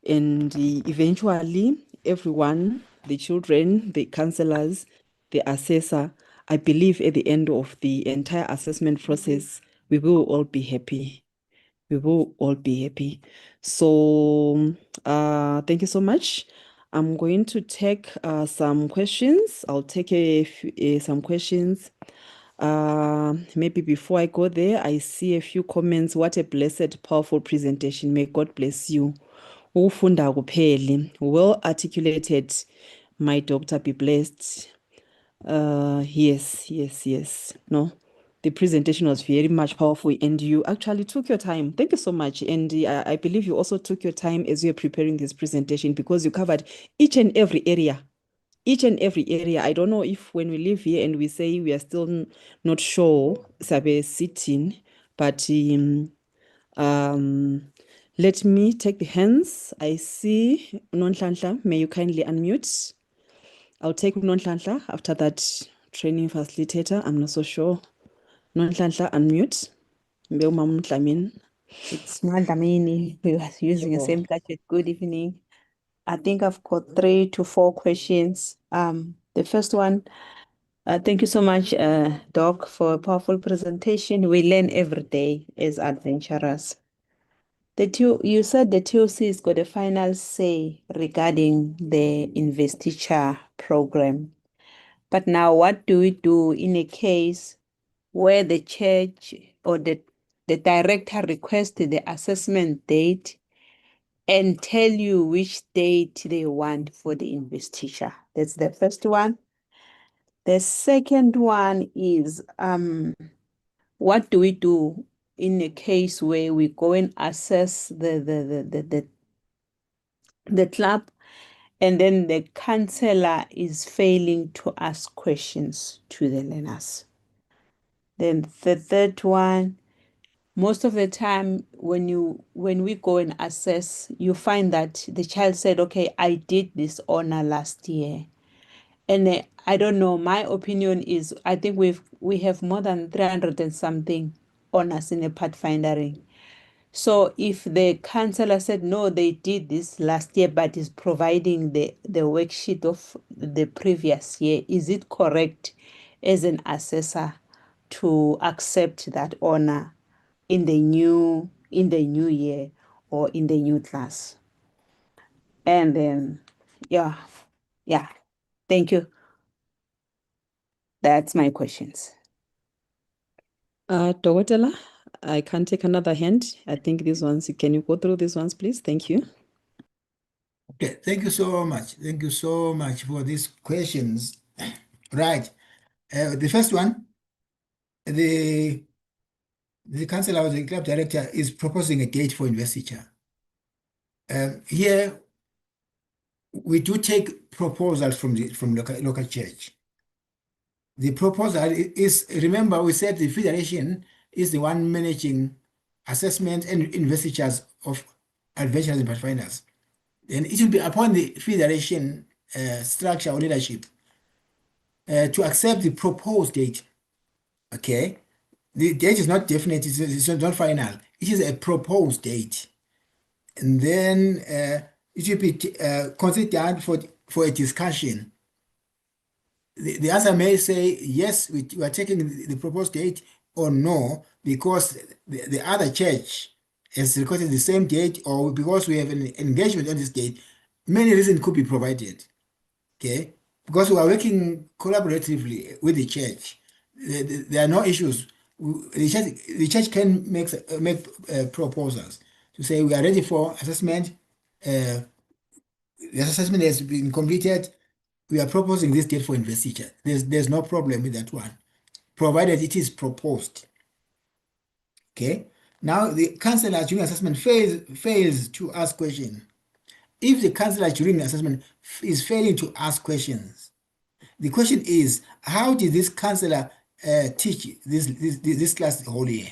And eventually, everyone, the children, the counselors, the assessor, I believe at the end of the entire assessment process, we will all be happy. We will all be happy. So thank you so much. I'm going to take some questions. I'll take some questions. Maybe before I go there, I see a few comments. What a blessed, powerful presentation. May God bless you. Ufunda kupheli. Well articulated. My doctor be blessed. Yes. No, the presentation was very much powerful and you actually took your time. Thank you so much. And I believe you also took your time as you were preparing this presentation because you covered each and every area. I don't know if when we live here and we say we are still not sure, sabe sitting, but let me take the hands. I see Nonhlanhla. May you kindly unmute. I'll take Nonhlanhla after that training facilitator. I'm not so sure. Nonhlanhla, unmute. Mbeu Dlamini. It's not Dlamini. We were using the Sure. same gadget. Good evening. I think I've got 3 to 4 questions. The first one, thank you so much, Doc, for a powerful presentation. We learn every day as adventurers. You said the TOC has got a final say regarding the investiture program. But now, what do we do in a case where the church or the director requests the assessment date and tell you which date they want for the investiture? That's the first one. The second one is what do we do in a case where we go and assess the club and then the counselor is failing to ask questions to the learners? Then the third one, most of the time when we go and assess, you find that the child said, okay, I did this honor last year. And I don't know, my opinion is I think we have more than 300 and something honors in the pathfindering. So if the counselor said, no, they did this last year, but is providing the worksheet of the previous year, is it correct as an assessor to accept that honor in the new year or in the new class? And then, yeah, thank you. That's my questions. Dokotela, I can take another hand. I think these ones, can you go through these ones, please? Thank you. Okay, thank you so much. Thank you so much for these questions. Right. The first one, the councillor or the club director is proposing a date for investiture. Here, we do take proposals from local church. The proposal is, remember, we said the federation is the one managing assessment and investitures of adventurers and pathfinders. Then it will be upon the federation structure or leadership to accept the proposed date. Okay, the date is not definite; it's not final. It is a proposed date, and then it will be considered for a discussion. The answer may say yes, we are taking the proposed date, or no, because the other church has requested the same date, or because we have an engagement on this date. Many reasons could be provided. Okay, because we are working collaboratively with the church. There are no issues. The church can make proposals to say we are ready for assessment. The assessment has been completed. We are proposing this date for investiture. There's no problem with that one, provided it is proposed. Okay. Now the councillor during assessment fails to ask questions. If the councillor during the assessment is failing to ask questions, the question is, how did this councillor teach this class the whole year?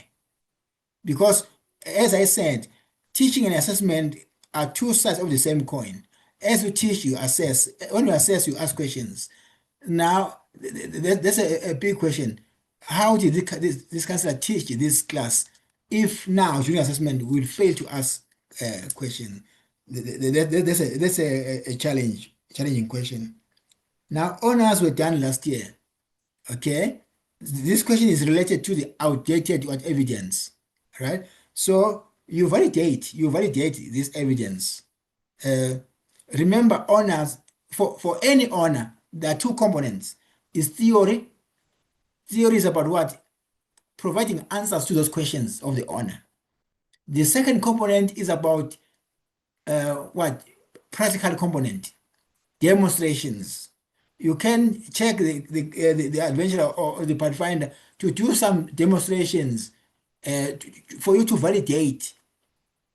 Because, as I said, teaching and assessment are two sides of the same coin. As you teach, you assess. When you assess, you ask questions. Now, that's a big question. How did this councillor teach this class if now during assessment we will fail to ask questions? That's a challenging question. Now, honors were done last year. Okay, this question is related to the outdated evidence, right? So you validate this evidence. Remember, honors for any honor, there are two components. Is theory. Theory is about what? Providing answers to those questions of the honor. The second component is about what? Practical component, demonstrations. You can check the adventurer or the pathfinder to do some demonstrations for you to validate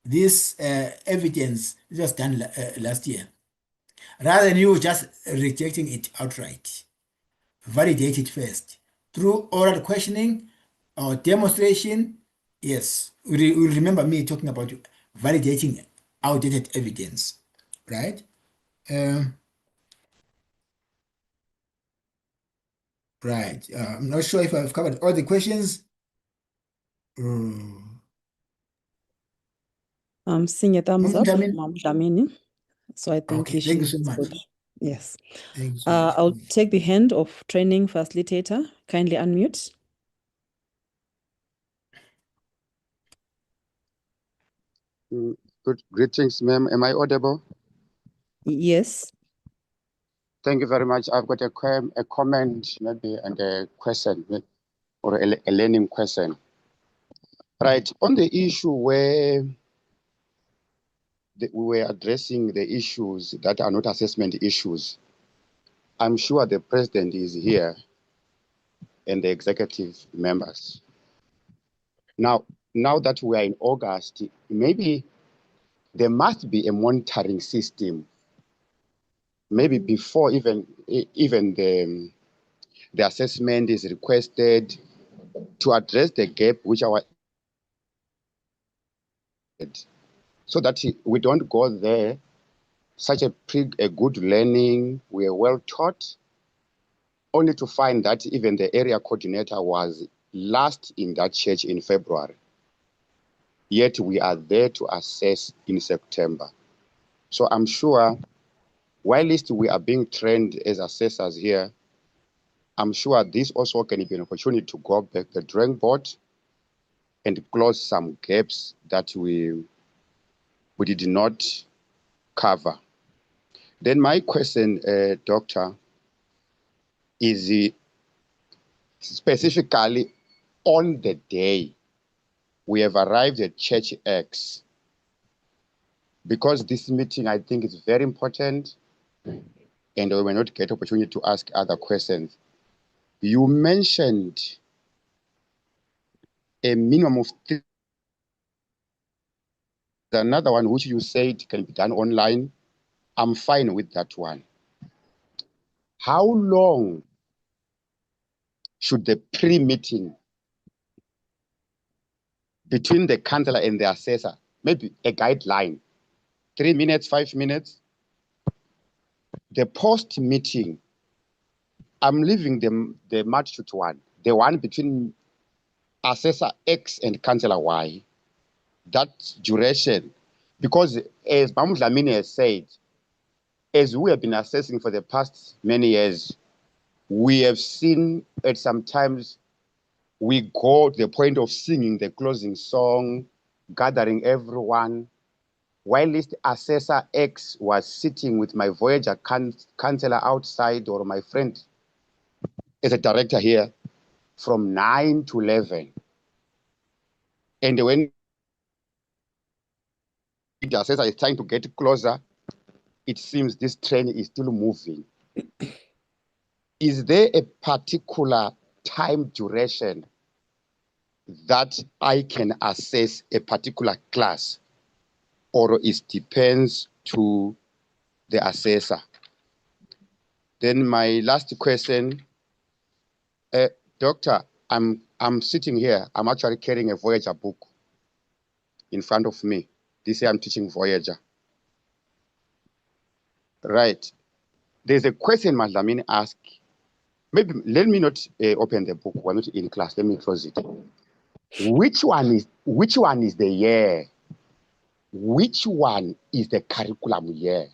this evidence that was done last year, rather than you just rejecting it outright. Validate it first through oral questioning or demonstration. Yes, you remember me talking about validating outdated evidence, right? Right. I'm not sure if I've covered all the questions. I'm seeing a thumbs up, Mdlamini? Mom Dlamini. So I think Okay, thank you so she's much. good. Yes. Thank you so much. I'll take the hand of training facilitator. Kindly unmute. Good greetings, ma'am. Am I audible? Yes. Thank you very much. I've got a comment, maybe, and a question, or a learning question. Right, on the issue where we were addressing the issues that are not assessment issues, I'm sure the president is here and the executive members. Now that we are in August, maybe there must be a monitoring system, maybe before even the assessment is requested, to address the gap which our, so that we don't go there, such a good learning, we are well taught, only to find that even the area coordinator was last in that church in February. Yet we are there to assess in September. So I'm sure, while we are being trained as assessors here, I'm sure this also can be an opportunity to go back to the drawing board and close some gaps that we did not cover. Then my question, Doctor, is specifically on the day we have arrived at Church X, because this meeting, I think, is very important, and we will not get opportunity to ask other questions. You mentioned a minimum of three. Another one which you said can be done online. I'm fine with that one. How long should the pre-meeting between the councillor and the assessor, maybe a guideline, 3 minutes, 5 minutes? The post-meeting, I'm leaving the multitude one, the one between assessor X and councillor Y, that duration, because as Mahmoud Lamini has said, as we have been assessing for the past many years, we have seen at some times we go to the point of singing the closing song, gathering everyone. While assessor X was sitting with my Voyager counselor outside, or my friend as a director here, from 9 to 11. And when the assessor is trying to get closer, it seems this train is still moving. Is there a particular time duration that I can assess a particular class, or it depends to the assessor? Then my last question, Doctor, I'm sitting here. I'm actually carrying a Voyager book in front of me. This year I'm teaching Voyager. Right. There's a question Madlamini asked. Maybe let me not open the book. We're not in class. Let me close it. Which one is the year? Which one is the curriculum year?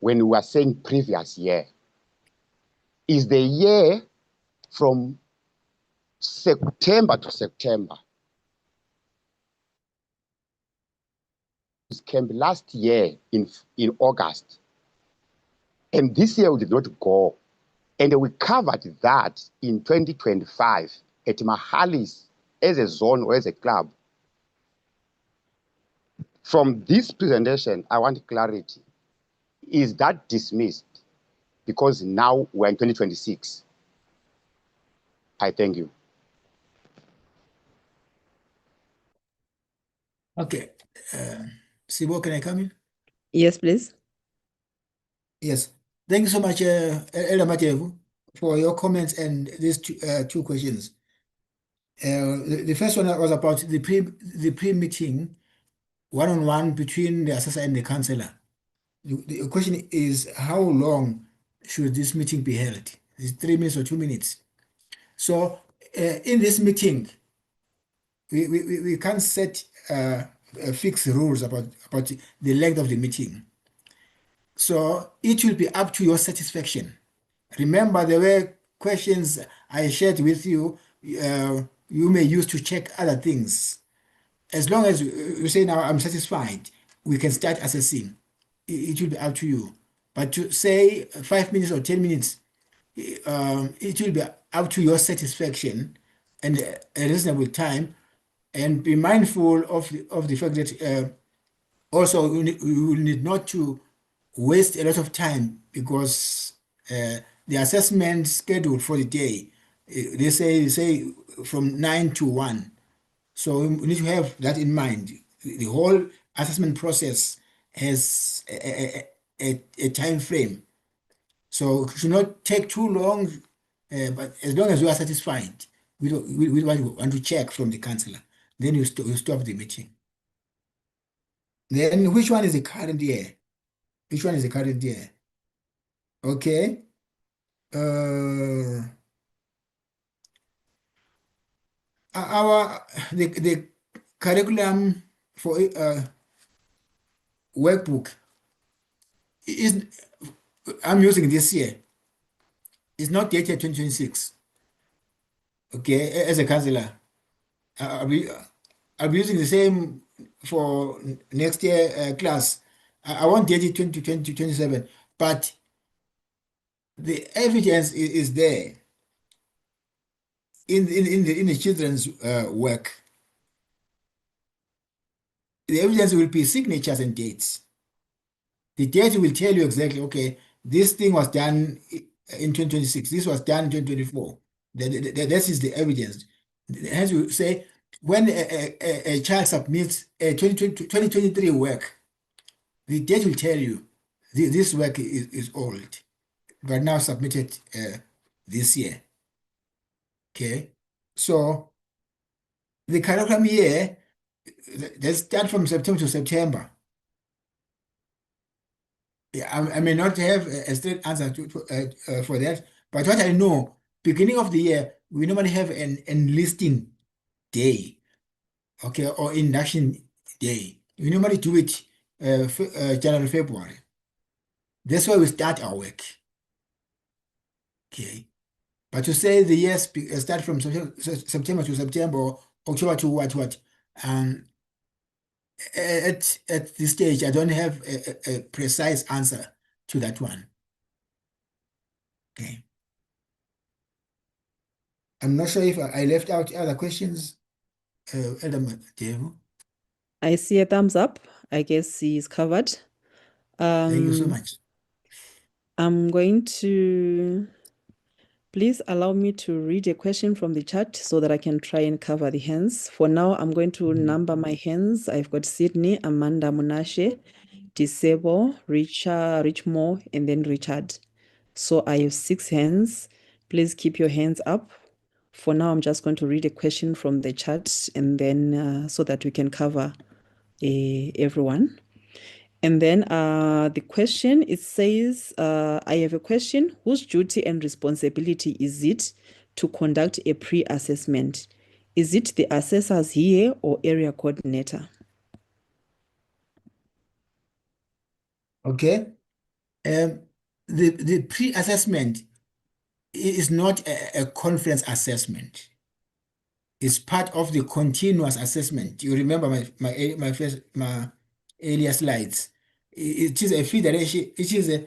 When we are saying previous year, is the year from September to September? It came last year in August, and this year we did not go, and we covered that in 2025 at Mahalis as a zone or as a club. From this presentation, I want clarity. Is that dismissed? Because now we're in 2026. I thank you. Okay. Sibo, can I come in? Yes, please. Yes. Thank you so much, Elder Matevu, for your comments and these two questions. The first one was about the pre-meeting one-on-one between the assessor and the councillor. The question is, how long should this meeting be held? Is it 3 minutes or 2 minutes? So in this meeting, we can't set fixed rules about the length of the meeting. So it will be up to your satisfaction. Remember, there were questions I shared with you, you may use to check other things. As long as you say, now I'm satisfied, we can start assessing. It will be up to you. But to say 5 minutes or 10 minutes, it will be up to your satisfaction and a reasonable time. And be mindful of the fact that also you will need not to waste a lot of time, because the assessment schedule for the day, they say from 9 to 1. So we need to have that in mind. The whole assessment process has a time frame. So it should not take too long, but as long as you are satisfied, we want to check from the councillor. Then you stop the meeting. Then which one is the current year? Which one is the current year? Okay. The curriculum for workbook is, I'm using this year. It's not dated 2026. Okay, as a counselor, I'll be using the same for next year class. I won't date it 2027, but the evidence is there in the children's work. the evidence will be signatures and dates. The date will tell you exactly, okay, this thing was done in 2026, this was done in 2024. That is the evidence. As you say, when a child submits a 2023 work, the date will tell you this work is old, but now submitted this year. Okay, so the curriculum year, they start from September to September. Yeah, I may not have a straight answer for that, but what I know, beginning of the year, we normally have an enlisting day, okay, or induction day. We normally do it January, February. That's why we start our work. Okay. But to say the years start from September to September, or October to what, um, at this stage, I don't have a precise answer to that one. Okay. I'm not sure if I left out other questions, Elder Devo. I see a thumbs up. I guess he's covered. Thank you so much. I'm going to please allow me to read a question from the chat so that I can try and cover the hands. For now, I'm going to number my hands. I've got Sydney, Amanda Munashe, Disable, Richmore, and then Richard. So I have 6 hands. Please keep your hands up. For now, I'm just going to read a question from the chat and then so that we can cover everyone. And then the question, it says, I have a question. Whose duty and responsibility is it to conduct a pre-assessment? Is it the assessors here or area coordinator? Okay. The pre-assessment is not a conference assessment. It's part of the continuous assessment. You remember my earlier slides. It is a federation. It is a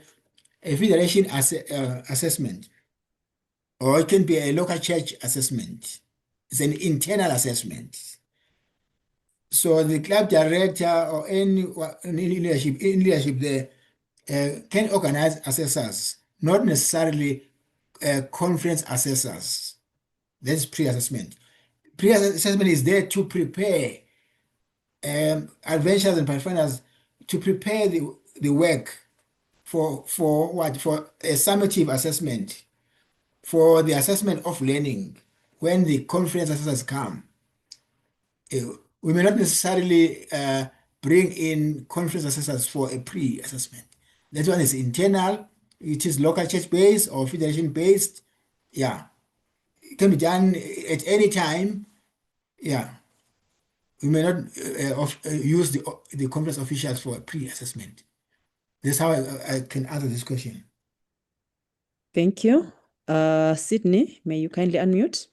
federation assessment, or it can be a local church assessment. It's an internal assessment. So the club director or any in leadership there can organize assessors, not necessarily conference assessors. That's pre-assessment. Pre-assessment is there to prepare adventurers and pathfinders to prepare the work for what? For a summative assessment, for the assessment of learning when the conference assessors come. We may not necessarily bring in conference assessors for a pre-assessment. That one is internal, it is local church based or federation based. Yeah, it can be done at any time. Yeah, we may not use the conference officials for a pre-assessment. That's how I can answer this question. Thank you. Sydney, may you kindly unmute?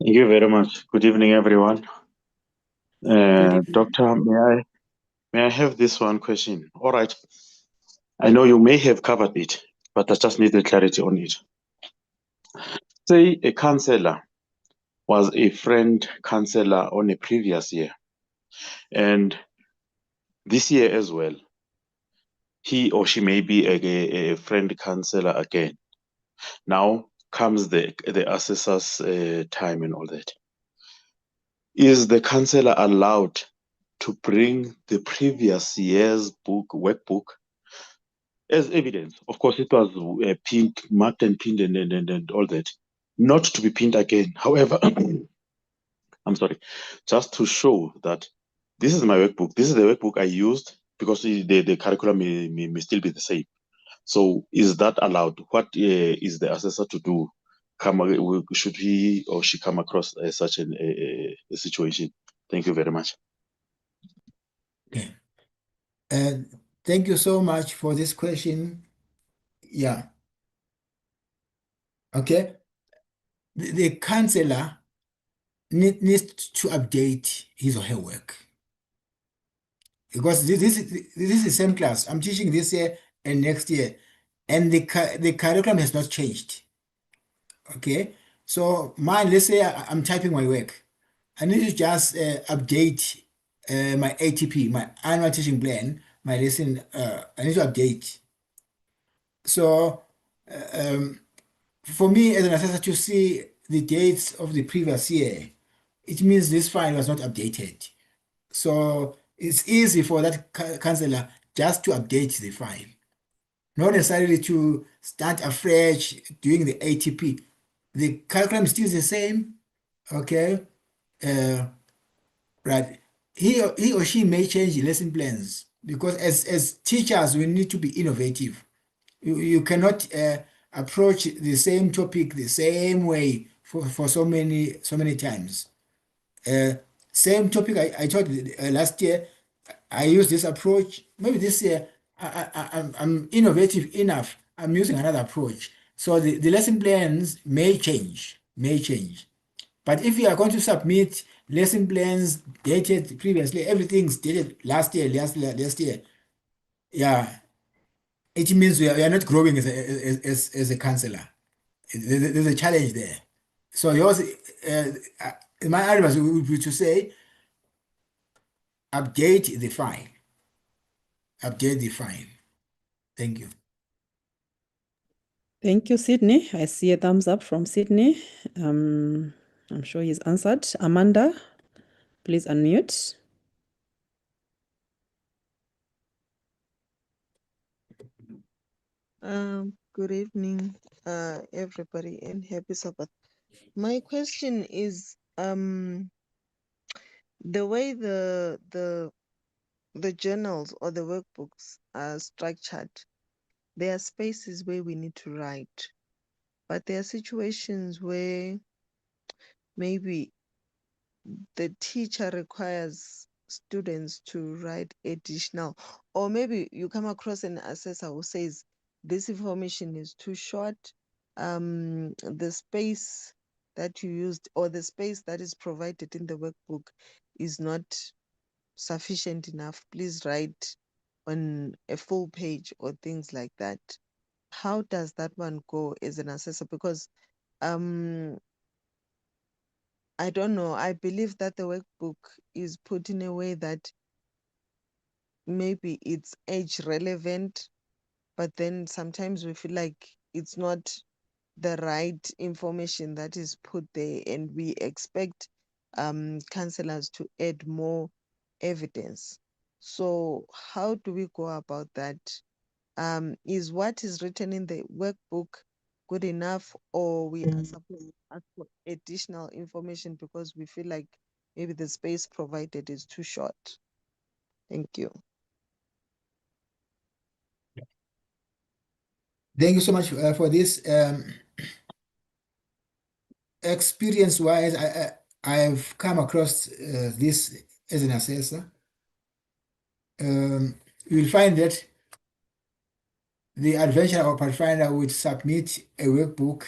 Thank you very much. Good evening, everyone. evening. Doctor, may I have this one question? All right. I know you may have covered it, but I just need the clarity on it. Say a counselor was a friend counselor on a previous year, and this year as well, he or she may be a friend counselor again. Now comes the assessor's time and all that. Is the counselor allowed to bring the previous year's workbook as evidence? Of course, it was pinned, marked and pinned and all that. Not to be pinned again. However, I'm sorry, just to show that this is my workbook. This is the workbook I used because the curriculum may still be the same. So is that allowed? What is the assessor to do? Should he or she come across such a situation? Thank you very much. Okay. Thank you so much for this question. Yeah. Okay. The counselor needs to update his or her work, because this is the same class. I'm teaching this year and next year, and the curriculum has not changed. Okay, so mine, let's say I'm typing my work. I need to just update my ATP, my annual teaching plan, my lesson. I need to update. So for me as an assessor to see the dates of the previous year, it means this file was not updated. So it's easy for that counselor just to update the file, not necessarily to start afresh doing the ATP. The curriculum is still the same, okay? Right. He or she may change lesson plans because as teachers, we need to be innovative. You cannot approach the same topic the same way for so many times. Uh, Same topic I taught last year. I used this approach. Maybe this year I'm innovative enough. I'm using another approach. So the lesson plans may change, may change. But if you are going to submit lesson plans dated previously, everything's dated last year. Yeah, it means we are not growing as a counselor. There's a challenge there. So yours, my advice would be to say, update the file. Update the file. Thank you. Thank you, Sydney. I see a thumbs up from Sydney. I'm sure he's answered. Amanda, please unmute. Good evening, everybody, and happy Sabbath. My question is, the way the journals or the workbooks are structured, there are spaces where we need to write, but there are situations where maybe the teacher requires students to write additional, or maybe you come across an assessor who says this information is too short, the space that you used or the space that is provided in the workbook is not sufficient enough, please write on a full page or things like that. How does that one go as an assessor? Because um I don't know. I believe that the workbook is put in a way that maybe it's age relevant, but then sometimes we feel like it's not the right information that is put there, and we expect counselors to add more evidence. So how do we go about that? Is what is written in the workbook good enough, or we are supposed to ask for additional information because we feel like maybe the space provided is too short? Thank you. Thank you so much for this. Experience-wise, I've come across this as an assessor. You'll find that the adventurer or pathfinder would submit a workbook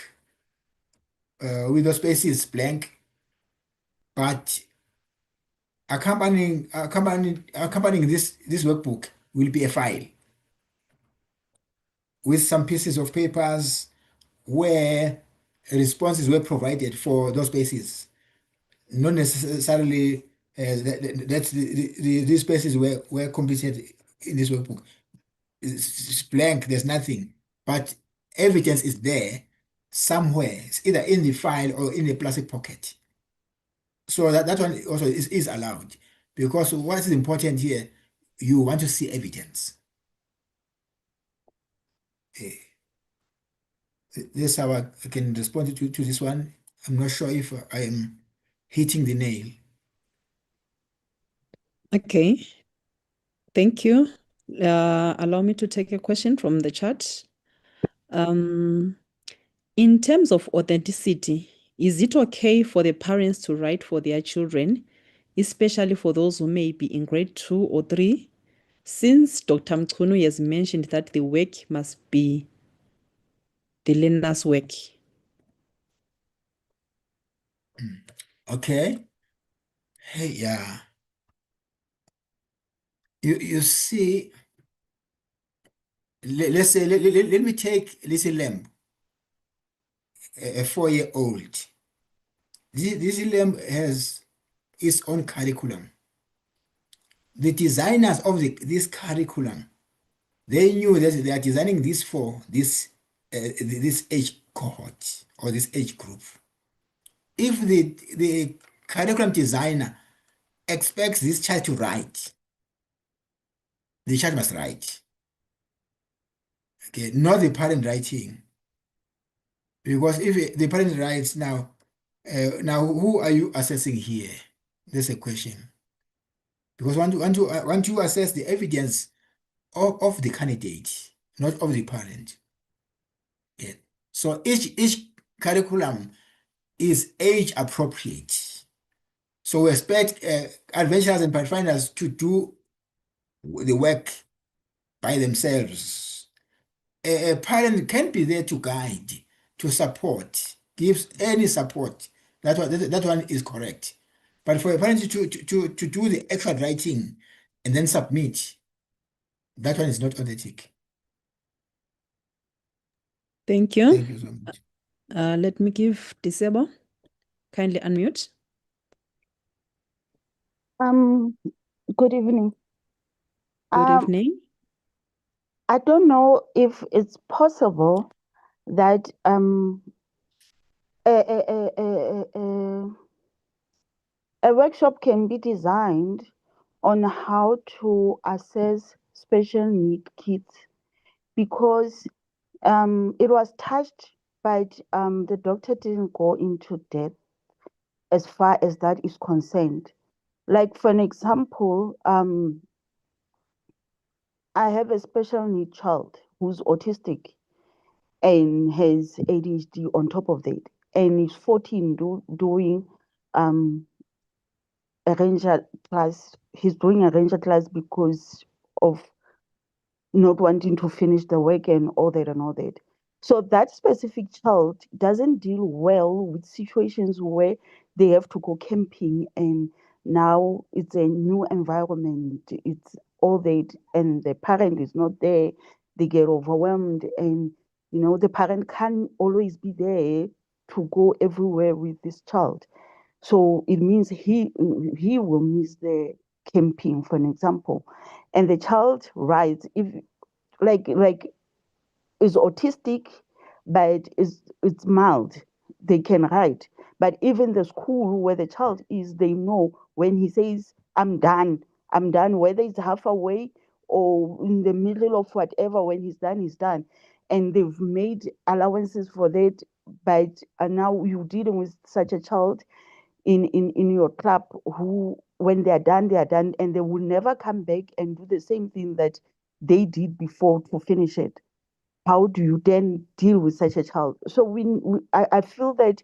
with the spaces blank, but accompanying this workbook will be a file with some pieces of papers where responses were provided for those spaces. Not necessarily that these spaces were completed in this workbook. It's blank, there's nothing. But evidence is there somewhere. It's either in the file or in a plastic pocket. So that one also is allowed. Because what is important here, you want to see evidence. Eh, This is how I can respond to this one. I'm not sure if I am hitting the nail. Okay, thank you. Allow me to take a question from the chat. In terms of authenticity, is it okay for the parents to write for their children, especially for those who may be in grade 2 or 3? Since Dr. Mchunu has mentioned that the work must be the learner's work. Okay. Hey, yeah. You see, let's say, let me take Lizzie Lamb. a 4-year-old. This LAMP has its own curriculum. The designers of this curriculum, they knew that they are designing this for this age cohort or this age group. If the curriculum designer expects this child to write, the child must write. Okay, not the parent writing. Because if the parent writes now who are you assessing here? That's a question. Because want to assess the evidence of the candidate, not of the parent. Yeah. So each curriculum is age appropriate. So we expect adventurers and pathfinders to do the work by themselves. A parent can be there to guide, to support, gives any support. That one is correct. But for a parent to do the actual writing and then submit, that one is not authentic. Thank you. Thank you so much. Let me give Disable. Kindly unmute. Good evening. Good evening. I don't know if it's possible that a workshop can be designed on how to assess special need kids, because it was touched, but the doctor didn't go into depth as far as that is concerned. Like, for an example, I have a special need child who's autistic and has ADHD on top of that, and is 14 doing a ranger class. He's doing a ranger class because of not wanting to finish the work and all that and all that. So that specific child doesn't deal well with situations where they have to go camping and now it's a new environment. It's all that, and the parent is not there. They get overwhelmed, and the parent can't always be there to go everywhere with this child. So it means he will miss the camping, for an example. And the child writes, if like is autistic, but it's mild. They can write. But even the school where the child is, they know when he says, I'm done, whether it's halfway or in the middle of whatever, when he's done, he's done. And they've made allowances for that. But now you're dealing with such a child in your club who, when they are done, and they will never come back and do the same thing that they did before to finish it. How do you then deal with such a child? So I feel that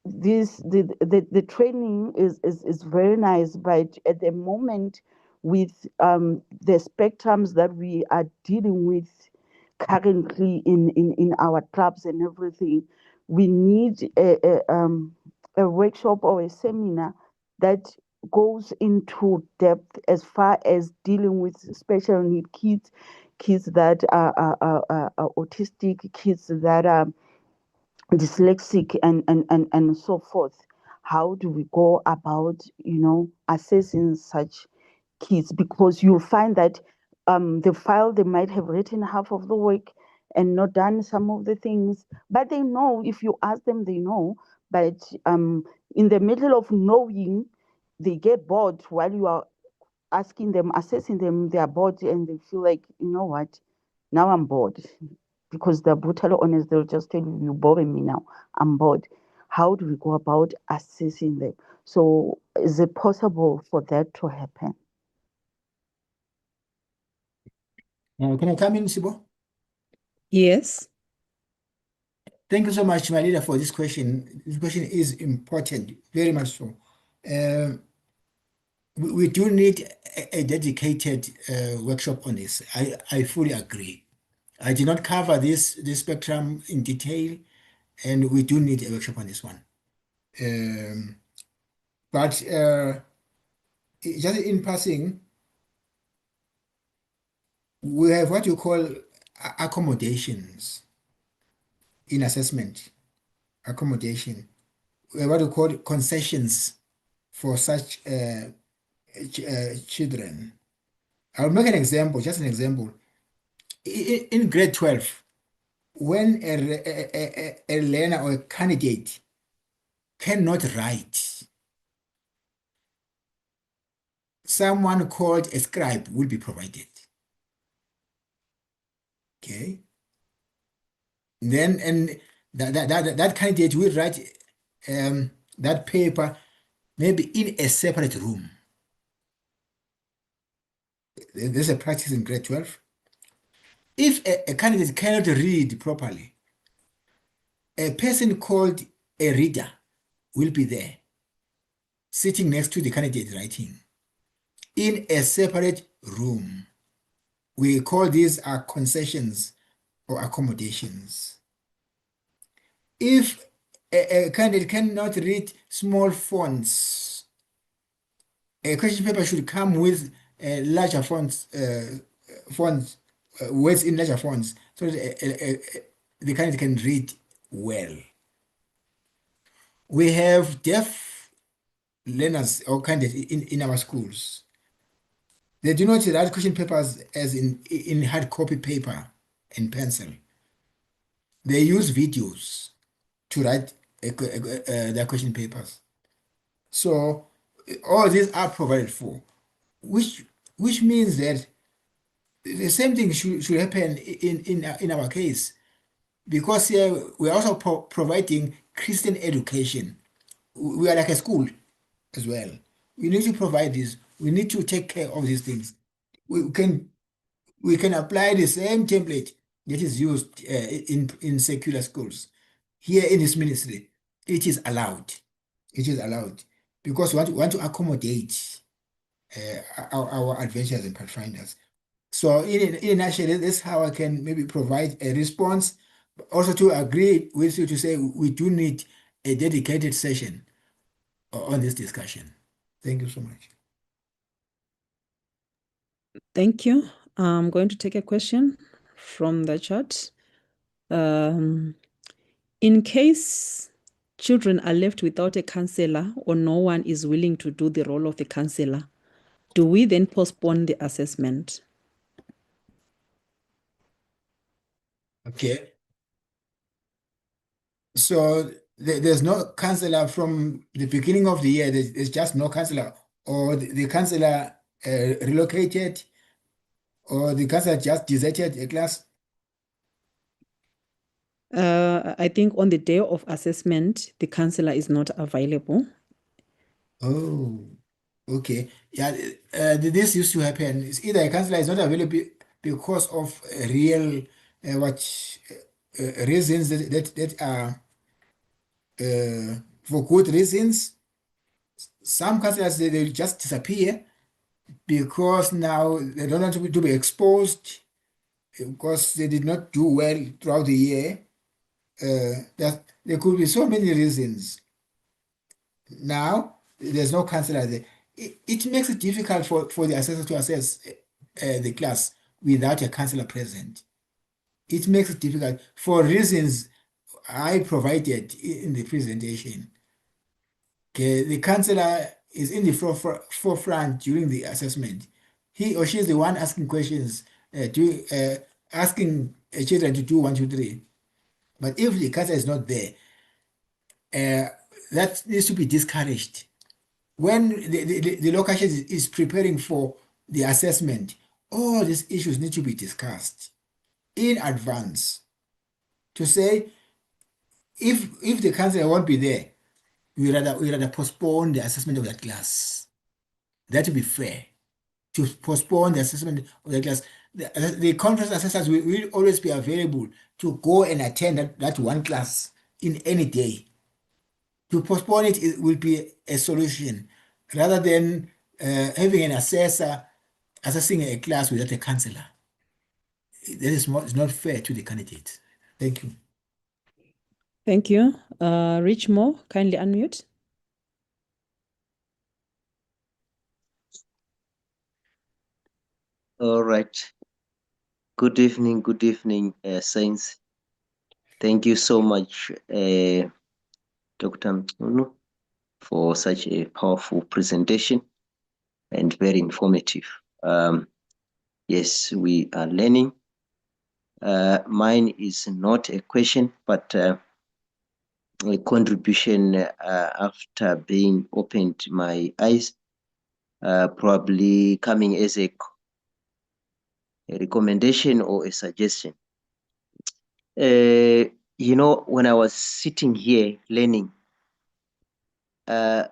the training is very nice, but at the moment, with the spectrums that we are dealing with currently in our clubs and everything, we need a workshop or a seminar that goes into depth as far as dealing with special need kids, kids that are autistic, kids that are dyslexic, and so forth. How do we go about assessing such kids? Because you'll find that the file, they might have written half of the work and not done some of the things, but they know. If you ask them, they know. But in the middle of knowing, they get bored while you are asking them, assessing them. They are bored and they feel like, you know what, now I'm bored. Because they're brutally honest, they'll just tell you, you're boring me now, I'm bored. How do we go about assessing them? So is it possible for that to happen? Can I come in, Sibo? Yes. Thank you so much, my leader, for this question. This question is important, very much so. We do need a dedicated workshop on this. I fully agree. I did not cover this spectrum in detail, and we do need a workshop on this one. But just in passing, we have what you call accommodations. in assessment, accommodation, what we call concessions for such children. I'll make an example, just an example. In grade 12, when a learner or a candidate cannot write, someone called a scribe will be provided. Okay. Then, and that candidate will write that paper maybe in a separate room. There's a practice in grade 12. If a candidate cannot read properly, a person called a reader will be there, sitting next to the candidate writing in a separate room. We call these concessions or accommodations. If a candidate cannot read small fonts, a question paper should come with larger fonts, words in larger fonts, so that the candidate can read well. We have deaf learners or candidates in our schools. They do not write question papers as in hard copy paper and pencil. They use videos to write their question papers. So all these are provided for, which means that the same thing should happen in our case, because here we are also providing Christian education. We are like a school as well. We need to provide this. We need to take care of these things. We can apply the same template that is used in secular schools. Here in this ministry, it is allowed. It is allowed because we want to accommodate our adventures and pathfinders. So in a nutshell, that's how I can maybe provide a response. Also to agree with you to say we do need a dedicated session on this discussion. Thank you so much. Thank you. I'm going to take a question from the chat. In case children are left without a counselor or no one is willing to do the role of the counselor, do we then postpone the assessment? Okay. So there's no counselor from the beginning of the year. There's just no counselor, or the counselor relocated, or the counselor just deserted a class. I think on the day of assessment, the counselor is not available. Oh, okay. Yeah, this used to happen. It's either a counselor is not available because of real reasons that are for good reasons. Some counselors they just disappear because now they don't want to be exposed because they did not do well throughout the year. There could be so many reasons. Now there's no counselor there. It makes it difficult for the assessor to assess the class without a counselor present. It makes it difficult for reasons I provided in the presentation. Okay, the counselor is in the forefront during the assessment. He or she is the one asking questions, asking children to do 1, 2, 3. But if the counselor is not there, that needs to be discouraged. When the location is preparing for the assessment, all these issues need to be discussed in advance to say if the counselor won't be there, we rather postpone the assessment of that class. That would be fair to postpone the assessment of the class. The conference assessors will always be available to go and attend that one class in any day. To postpone it will be a solution rather than having an assessor assessing a class without a counselor. That is not fair to the candidate. Thank you. Thank you. Rich Moore, kindly unmute. All right. Good evening, Saints. Thank you so much, Dr. Mtunu, for such a powerful presentation and very informative. Yes, we are learning. Mine is not a question, but a contribution after being opened my eyes, probably coming as a recommendation or a suggestion. You know, when I was sitting here learning, of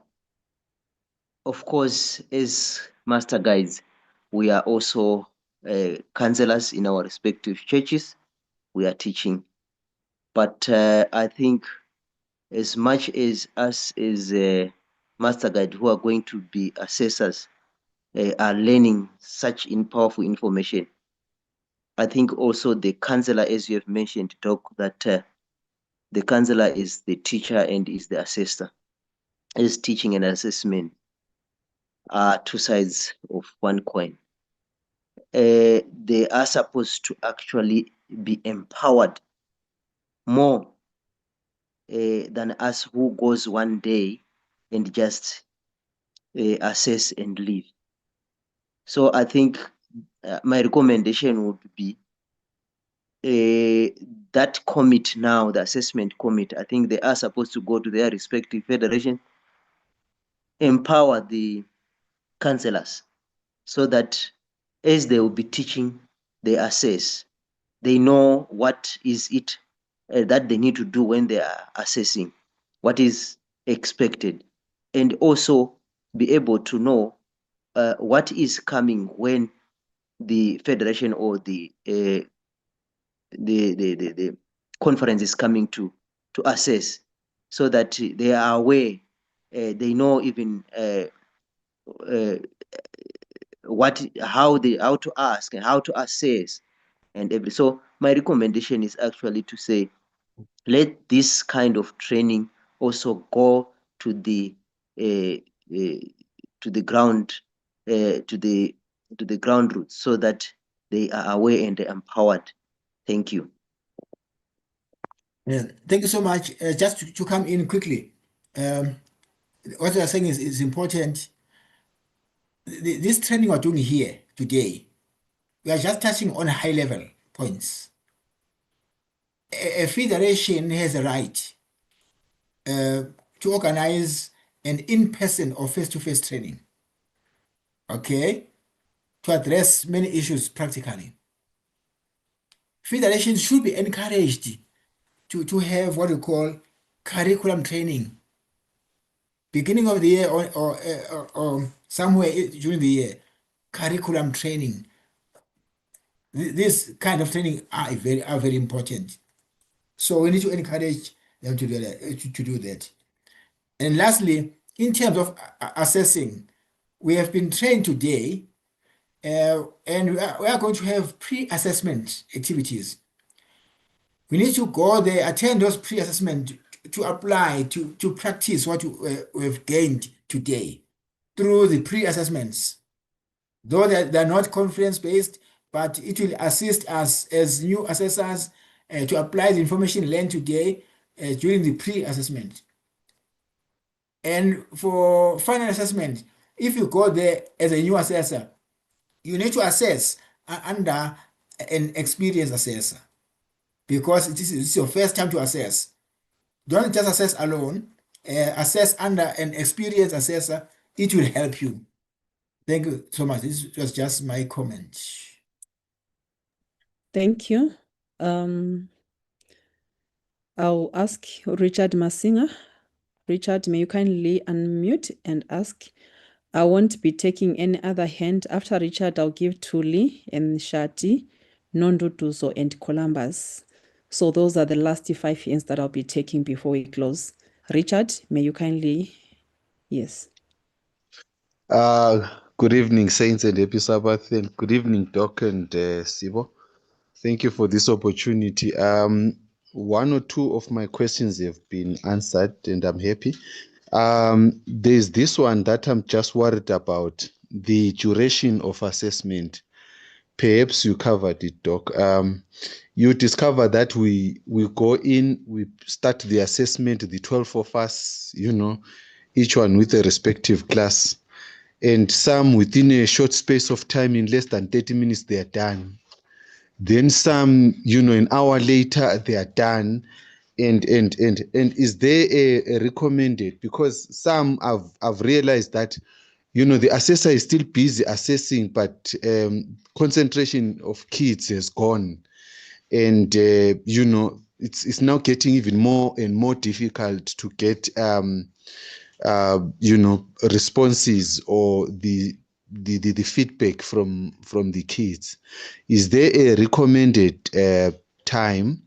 course, as master guides, we are also counselors in our respective churches. We are teaching. But I think as much as us as master guide who are going to be assessors are learning such powerful information, I think also the counselor, as you have mentioned, Doc, that the counselor is the teacher and is the assessor. As teaching and assessment are two sides of one coin. They are supposed to actually be empowered more than us who goes one day and just assess and leave. So I think my recommendation would be that commit now, the assessment commit, I think they are supposed to go to their respective federation, empower the counselors so that as they will be teaching, they assess. They know what is it that they need to do when they are assessing, what is expected, and also be able to know what is coming when the federation or the conference is coming to assess, so that they are aware, they know even how to ask and how to assess and everything. So my recommendation is actually to say, let this kind of training also go to the ground, to the ground roots, so that they are aware and empowered. Thank you. Yeah, thank you so much. Just to come in quickly, what you are saying is important. This training we're doing here today, we are just touching on high level points. A federation has a right to organize an in-person or face-to-face training, okay, to address many issues practically. Federations should be encouraged to have what we call curriculum training, beginning of the year or somewhere during the year, curriculum training. This kind of training are very important. So we need to encourage them to do that. And lastly, in terms of assessing, we have been trained today, and we are going to have pre-assessment activities. We need to go there, attend those pre-assessment to apply, to practice what we have gained today through the pre-assessments. Though they're not conference-based, but it will assist us as new assessors to apply the information learned today during the pre-assessment. And for final assessment, if you go there as a new assessor, you need to assess under an experienced assessor, because it's your first time to assess. Don't just assess alone, assess under an experienced assessor. It will help you. Thank you so much. This was just my comment. Thank you. I'll ask Richard Masinga. Richard, may you kindly unmute and ask? I won't be taking any other hand. After Richard, I'll give to Lee and Shati, Nondutuso, and Columbus. So those are the last 5 hands that I'll be taking before we close. Richard, may you kindly, yes. Good evening, Saints, and happy Sabbath, and good evening, Doc and Sibo. Thank you for this opportunity. One or two of my questions have been answered, and I'm happy. There's this one that I'm just worried about, the duration of assessment, perhaps you covered it, Doc. You discover that we go in, we start the assessment, the 12 of us, each one with a respective class, and some within a short space of time, in less than 30 minutes, they are done. Then some, an hour later, they are done. And is there a recommended? Because some I've realized that the assessor is still busy assessing, but concentration of kids has gone, and it's now getting even more and more difficult to get responses or the feedback from the kids. Is there a recommended time?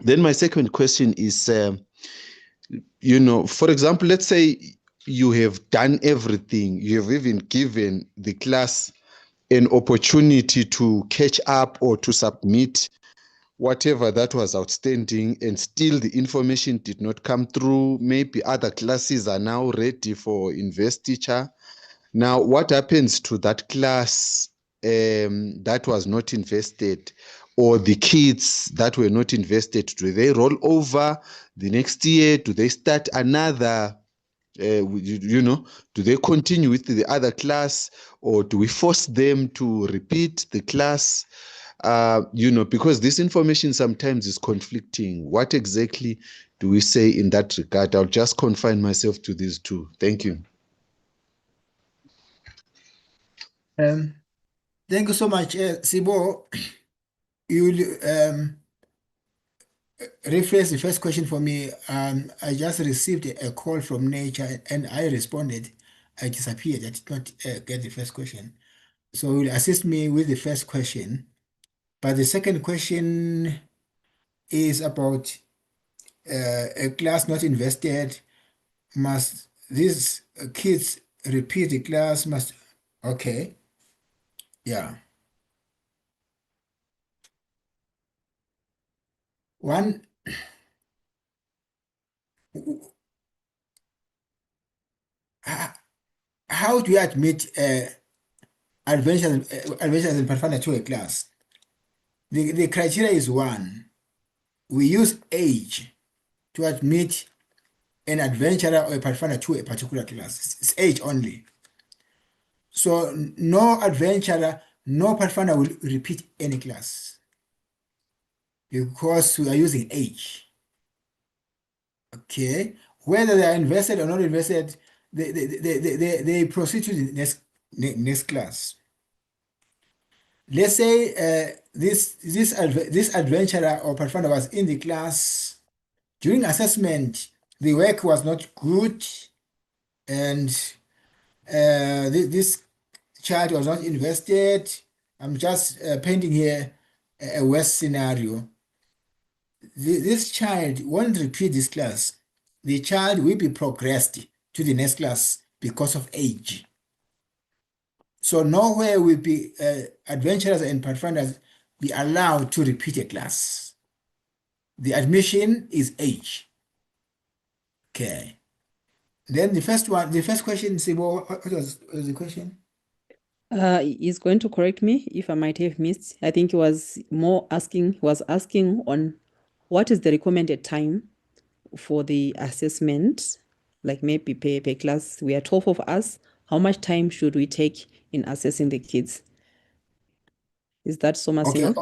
Then my second question is, for example, let's say you have done everything, you have even given the class an opportunity to catch up or to submit whatever that was outstanding, and still the information did not come through. Maybe other classes are now ready for investiture. Now, what happens to that class that was not invested, or the kids that were not invested? Do they roll over the next year? Do they start another? Do they continue with the other class, or do we force them to repeat the class? Because this information sometimes is conflicting. What exactly do we say in that regard? I'll just confine myself to these two. Thank you. Thank you so much, Sibo. You will rephrase the first question for me. I just received a call from Nature and I responded. I disappeared. I did not get the first question. So you will assist me with the first question. But the second question is about a class not invested. Must these kids repeat the class? Okay. Yeah. One, how do you admit adventures in Pathfinder to a class? The criteria is one. We use age to admit an adventurer or a Pathfinder to a particular class. It's age only. So no adventurer, no Pathfinder will repeat any class because we are using age. Okay, whether they are invested or not invested, they proceed to the next class. Let's say this adventurer or Pathfinder was in the class during assessment. The work was not good, and this child was not invested. I'm just painting here a worst scenario. This child won't repeat this class. The child will be progressed to the next class because of age. So nowhere will be adventurers and pathfinders be allowed to repeat a class. The admission is age. Okay. Then the first question, Sibo, what was the question? He's going to correct me if I might have missed. I think he was asking on what is the recommended time for the assessment, like maybe per class. We are 12 of us. How much time should we take in assessing the kids? Is that so, Masina?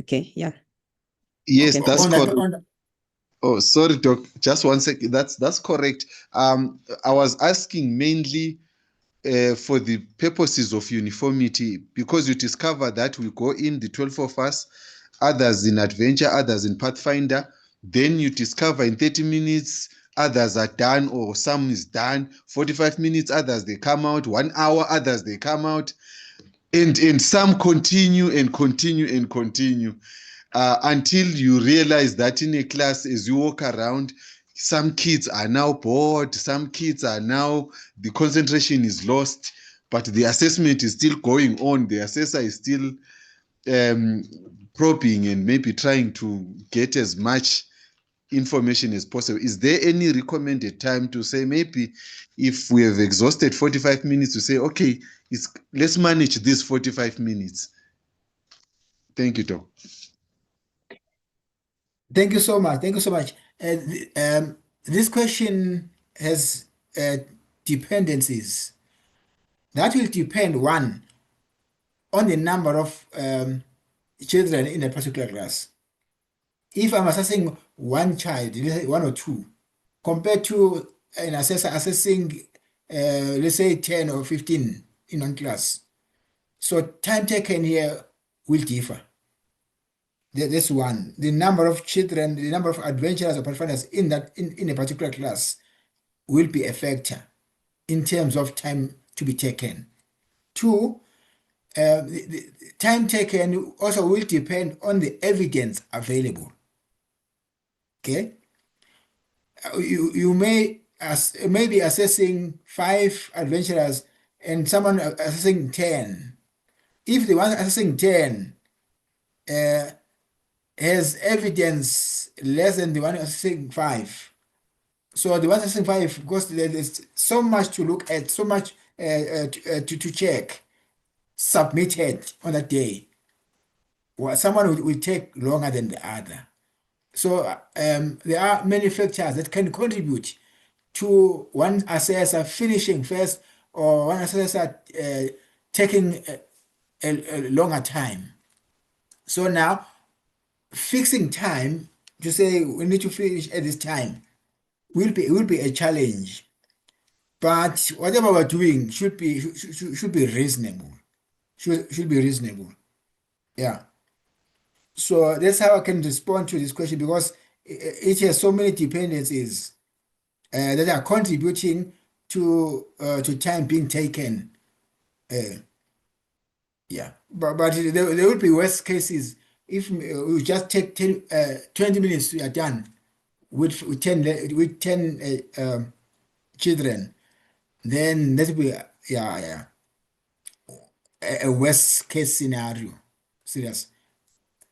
Okay, yeah. Yes, Okay. that's correct. On that, Oh, sorry, Doc. Just 1 second. That's correct. I was asking mainly for the purposes of uniformity, because you discover that we go in, the 12 of us, others in Adventure, others in Pathfinder. Then you discover in 30 minutes, others are done or some is done. 45 minutes, others, they come out. 1 hour, others, they come out. And some continue and continue and continue. Until you realize that in a class, as you walk around, some kids are now bored, some kids are now, the concentration is lost, but the assessment is still going on. The assessor is still probing and maybe trying to get as much information as possible. Is there any recommended time to say, maybe if we have exhausted 45 minutes, to say, okay, let's manage this 45 minutes? Thank you, Doc. Thank you so much. Thank you so much. This question has dependencies. That will depend, one, on the number of children in a particular class. If I'm assessing one child, let's say 1 or 2, compared to an assessor assessing, let's say 10 or 15 in one class. So time taken here will differ. That's one. The number of children, the number of adventurers or pathfinders in a particular class will be a factor in terms of time to be taken. 2, the time taken also will depend on the evidence available. Okay, you may be assessing 5 adventurers and someone assessing 10. If the one assessing 10 has evidence less than the one assessing 5, so the one assessing 5, because there's so much to look at, so much to check, submitted on that day, well, someone will take longer than the other. So there are many factors that can contribute to one assessor finishing first or one assessor taking a longer time. So now fixing time to say we need to finish at this time will be a challenge. But whatever we're doing should be reasonable. Should be reasonable. Yeah. So that's how I can respond to this question, because it has so many dependencies that are contributing to time being taken. Yeah, but there will be worst cases if we just take 20 minutes, we are done with 10 children. Then that will be a worst case scenario. Serious.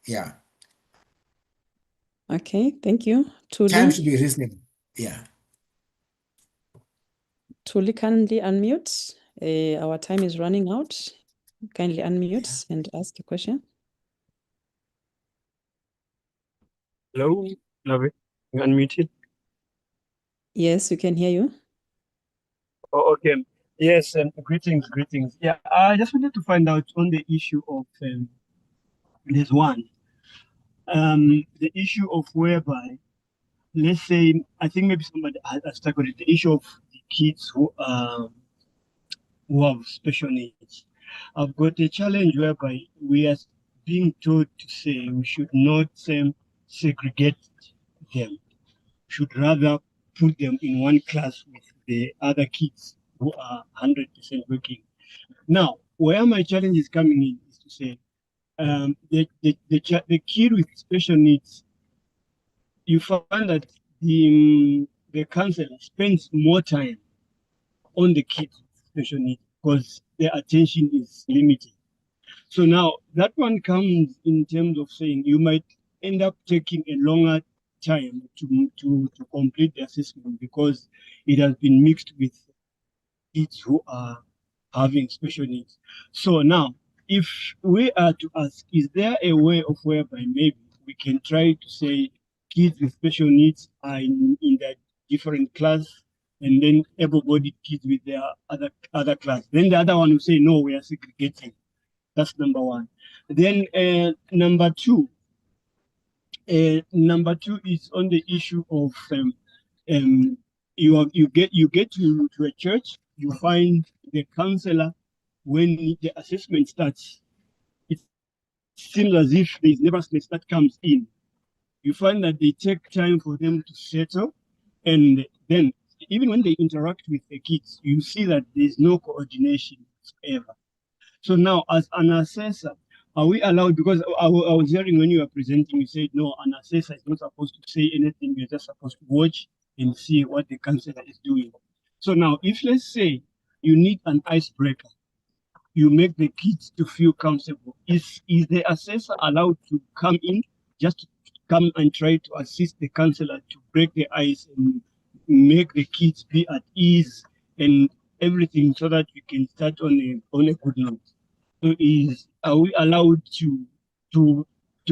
Yeah. Okay, thank you. Time Tuli, should be reasonable. Yeah. Tuli, kindly unmute. Our time is running out. Kindly unmute and ask a question. Hello, Love, you unmuted. Yes, we can hear you. Oh, okay. Yes, greetings. Yeah, I just wanted to find out on the issue of there's one. The issue of whereby, let's say, I think maybe somebody has tackled it, the issue of the kids who have special needs. I've got a challenge whereby we are being told to say we should not segregate them, should rather put them in one class with the other kids who are 100% working. Now, where my challenge is coming in is to say, the kid with special needs, you find that the counselor spends more time on the kids with special needs because their attention is limited. So now that one comes in terms of saying you might end up taking a longer time to complete the assessment because it has been mixed with kids who are having special needs. So now, if we are to ask, is there a way of whereby maybe we can try to say kids with special needs are in that different class, and then able-bodied kids with their other class? Then the other one will say, no, we are segregating. That's number one. Then number two is on the issue of you get to a church, you find the counselor when the assessment starts. It seems as if there is nervousness that comes in. You find that they take time for them to settle, and then even when they interact with the kids, you see that there's no coordination whatsoever. So now, as an assessor, are we allowed, because I was hearing when you were presenting, you said, no, an assessor is not supposed to say anything, you're just supposed to watch and see what the counselor is doing. So now, if let's say you need an icebreaker, you make the kids to feel comfortable, is the assessor allowed to come in just come and try to assist the counselor to break the ice and make the kids be at ease and everything so that we can start on a good note. So are we allowed to to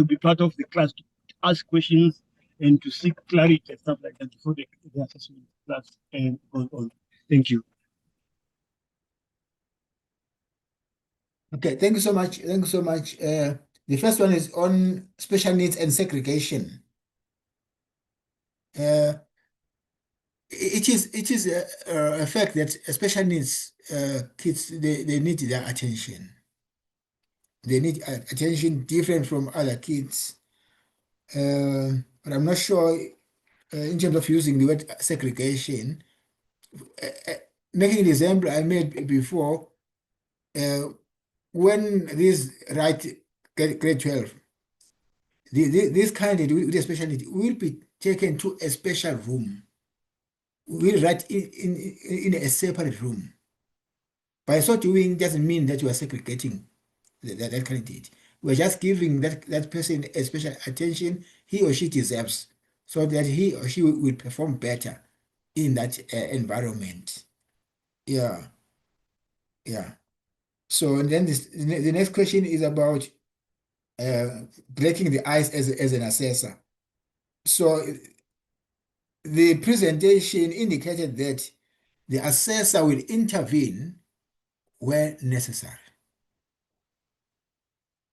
be part of the class, to ask questions and to seek clarity and stuff like that before the assessment class goes on? Thank you. Okay, thank you so much. Thank you so much. The first one is on special needs and segregation. It is a fact that special needs kids they need their attention. They need attention different from other kids. But I'm not sure in terms of using the word segregation. Making the example I made before, when these write grade 12, this candidate with a special need will be taken to a special room. Will write in a separate room. By so doing doesn't mean that you are segregating that candidate. We're just giving that person a special attention he or she deserves so that he or she will perform better in that environment. Yeah, yeah. So and then the next question is about breaking the ice as an assessor. So the presentation indicated that the assessor will intervene where necessary.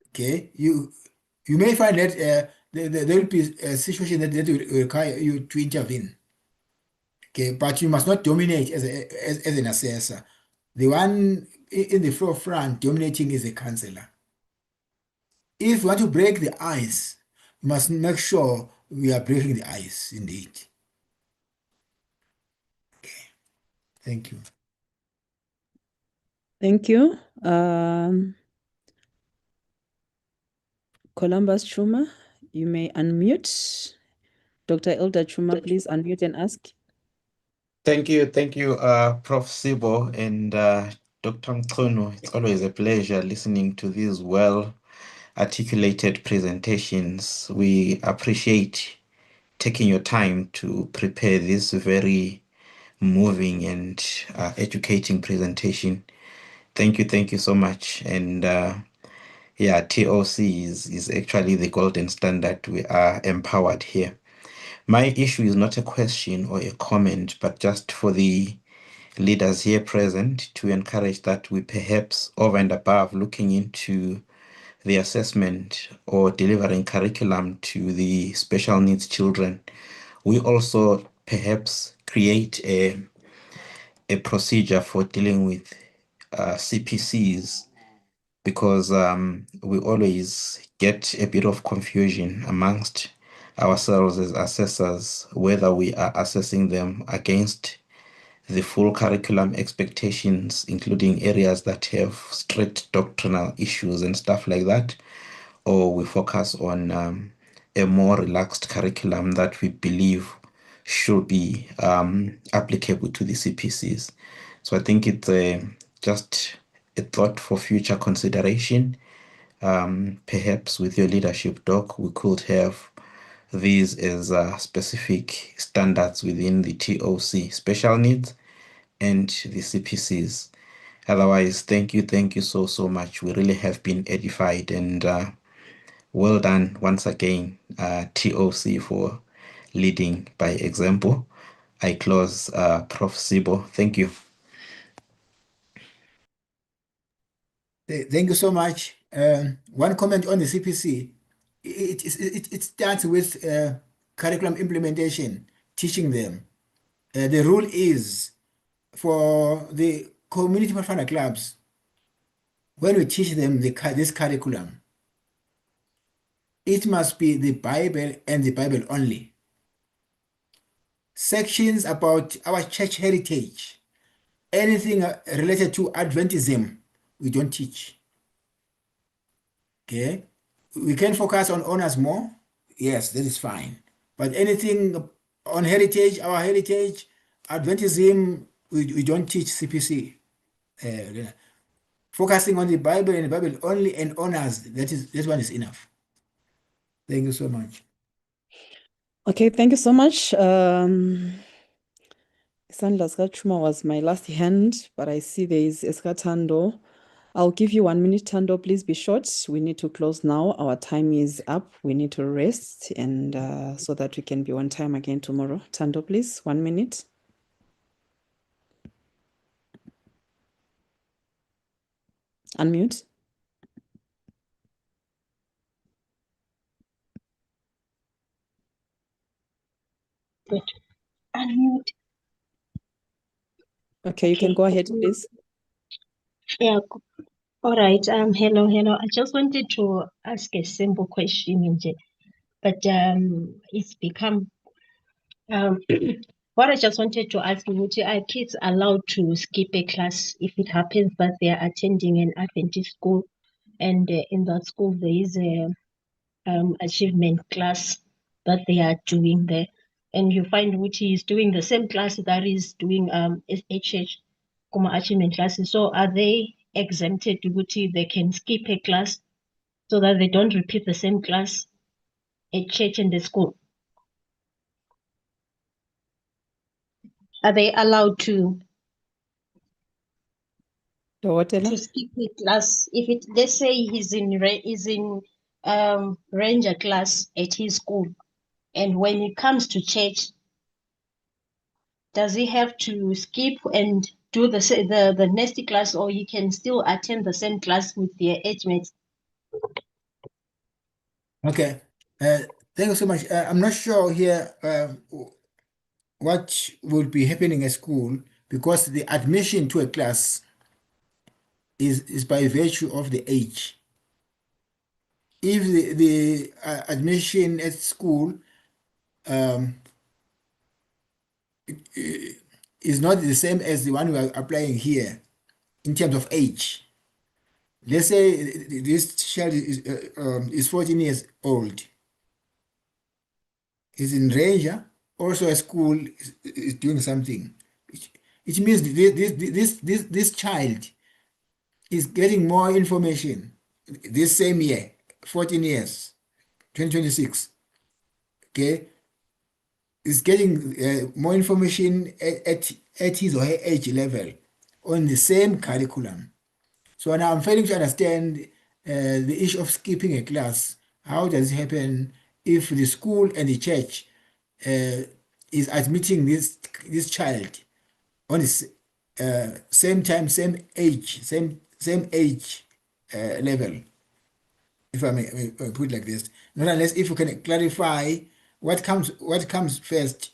Okay, you may find that there will be a situation that will require you to intervene. Okay, but you must not dominate as an assessor. The one in the forefront dominating is a counselor. If you want to break the ice, you must make sure we are breaking the ice indeed. Okay, thank you. Thank you. Columbus Chuma, you may unmute. Dr. Elder Chuma, please unmute and ask. Thank you, Prof. Sibo and Dr. Mkhono. It's always a pleasure listening to these well-articulated presentations. We appreciate taking your time to prepare this very moving and educating presentation. Thank you so much. And yeah, TOC is actually the golden standard. We are empowered here. My issue is not a question or a comment, but just for the leaders here present to encourage that we perhaps over and above looking into the assessment or delivering curriculum to the special needs children, we also perhaps create a procedure for dealing with CPCs, because we always get a bit of confusion amongst ourselves as assessors whether we are assessing them against the full curriculum expectations, including areas that have strict doctrinal issues and stuff like that, or we focus on a more relaxed curriculum that we believe should be applicable to the CPCs. So I think it's just a thought for future consideration. Perhaps with your leadership, Doc, we could have these as specific standards within the TOC special needs and the CPCs. Otherwise, thank you so much. We really have been edified, and well done once again, TOC, for leading by example. I close, Prof. Sibo. Thank you. Thank you so much. One comment on the CPC. It starts with curriculum implementation, teaching them. The rule is for the community partner clubs, when we teach them this curriculum, it must be the Bible and the Bible only. Sections about our church heritage, anything related to Adventism, we don't teach. Okay? We can focus on honors more. Yes, that is fine. But anything on heritage, our heritage, Adventism, we don't teach CPC. Focusing on the Bible and the Bible only and honors, that one is enough. Thank you so much. Okay, thank you so much. Sandla Skachuma was my last hand, but I see there is Eskatando. I'll give you 1 minute, Tando. Please be short. We need to close now. Our time is up. We need to rest, and so that we can be on time again tomorrow. Tando, please, 1 minute. Unmute. Good. Unmute. Okay, you can go ahead, please. Yeah. All right. Hello. I just wanted to ask a simple question, nje, but it's become what I just wanted to ask you: are kids allowed to skip a class if it happens that they are attending an Adventist school, and in that school there is a achievement class that they are doing there, and you find which is doing the same class that is doing HH achievement classes. So are they exempted to they can skip a class so that they don't repeat the same class at church and the school? Are they allowed to skip a class if it, let's say he's in ranger class at his school, and when it comes to church, does he have to skip and do the next class, or he can still attend the same class with their age mates? Okay. Thank you so much. I'm not sure here what will be happening at school, because the admission to a class is by virtue of the age. If the admission at school is not the same as the one we are applying here in terms of age, let's say this child is 14 years old, is in Ranger, also at school is doing something. It means this child is getting more information this same year, 14 years, 2026, okay, is getting more information at his or her age level on the same curriculum. So now I'm failing to understand the issue of skipping a class. How does it happen if the school and the church is admitting this child on the same time, same age level? If I may put it like this, not unless if you can clarify what comes first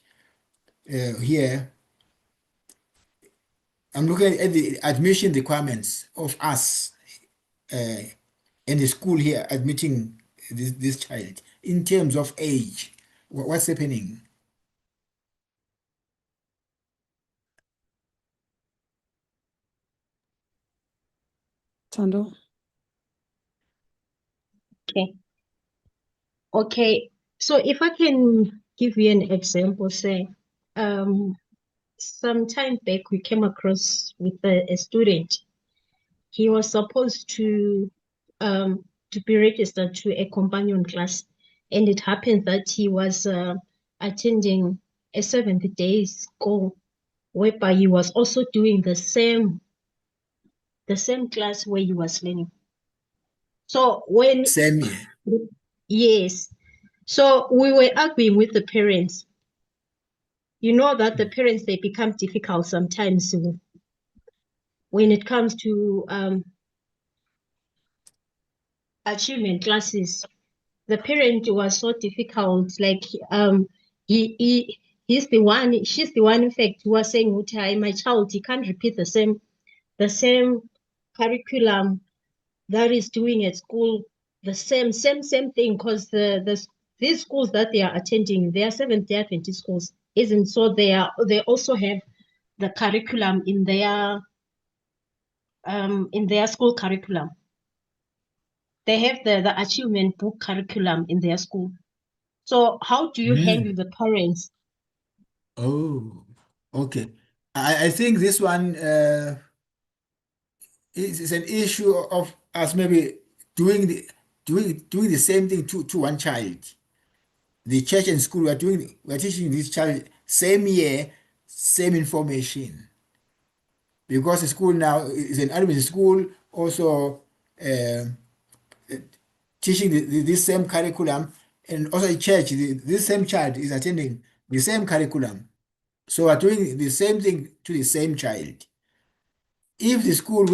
here. I'm looking at the admission requirements of us in the school here admitting this child in terms of age. What's happening? Tando. Okay. So if I can give you an example, say, some time back we came across with a student. He was supposed to be registered to a companion class, and it happened that he was attending a 70-day school, whereby he was also doing the same class where he was learning. So when Same year. yes, so we were arguing with the parents. You know that the parents, they become difficult sometimes when it comes to achievement classes. The parent was so difficult, like he's the one, she's the one, in fact, who was saying, my child, he can't repeat the same curriculum that is doing at school, the same thing, because these schools that they are attending, they are Seventh-day Adventist schools, isn't so they also have the curriculum in their school curriculum. They have the achievement book curriculum in their school. So how do you handle the parents? Oh, okay. I think this one is an issue of us maybe doing the same thing to one child. the church and school, we are teaching this child same year, same information. Because the school now is an Adventist school, also teaching this same curriculum, and also a church, this same child is attending the same curriculum. So we're doing the same thing to the same child. If the school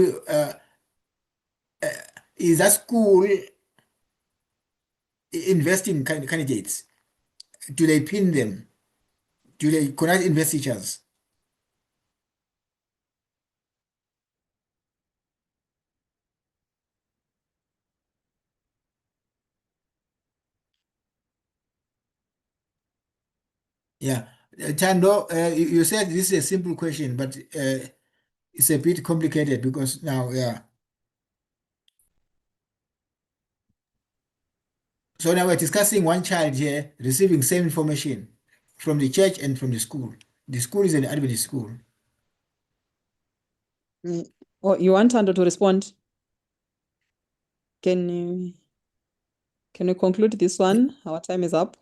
is that school investing in candidates, do they pin them? Do they connect investitures? Yeah. Tando, you said this is a simple question, but it's a bit complicated because now, yeah. So now we're discussing one child here receiving same information from the church and from the school. The school is an Adventist school. Oh, you want Tando to respond? Can you conclude this one? Our time is up.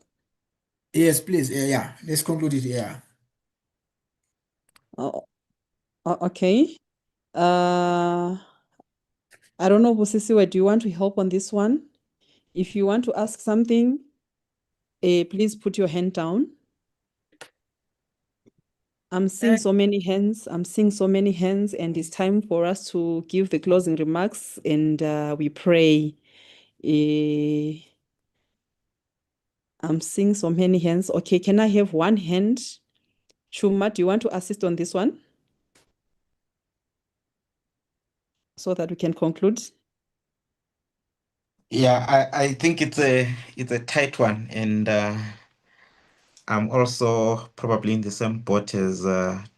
Yes, please. Yeah, let's conclude it. Yeah. Okay. I don't know, Busisiwe, do you want to help on this one? If you want to ask something, please put your hand down. I'm seeing so many hands. I'm seeing so many hands, and it's time for us to give the closing remarks, and we pray. I'm seeing so many hands. Okay, can I have one hand? Chuma, do you want to assist on this one? So that we can conclude. Yeah, I think it's a tight one, and I'm also probably in the same boat as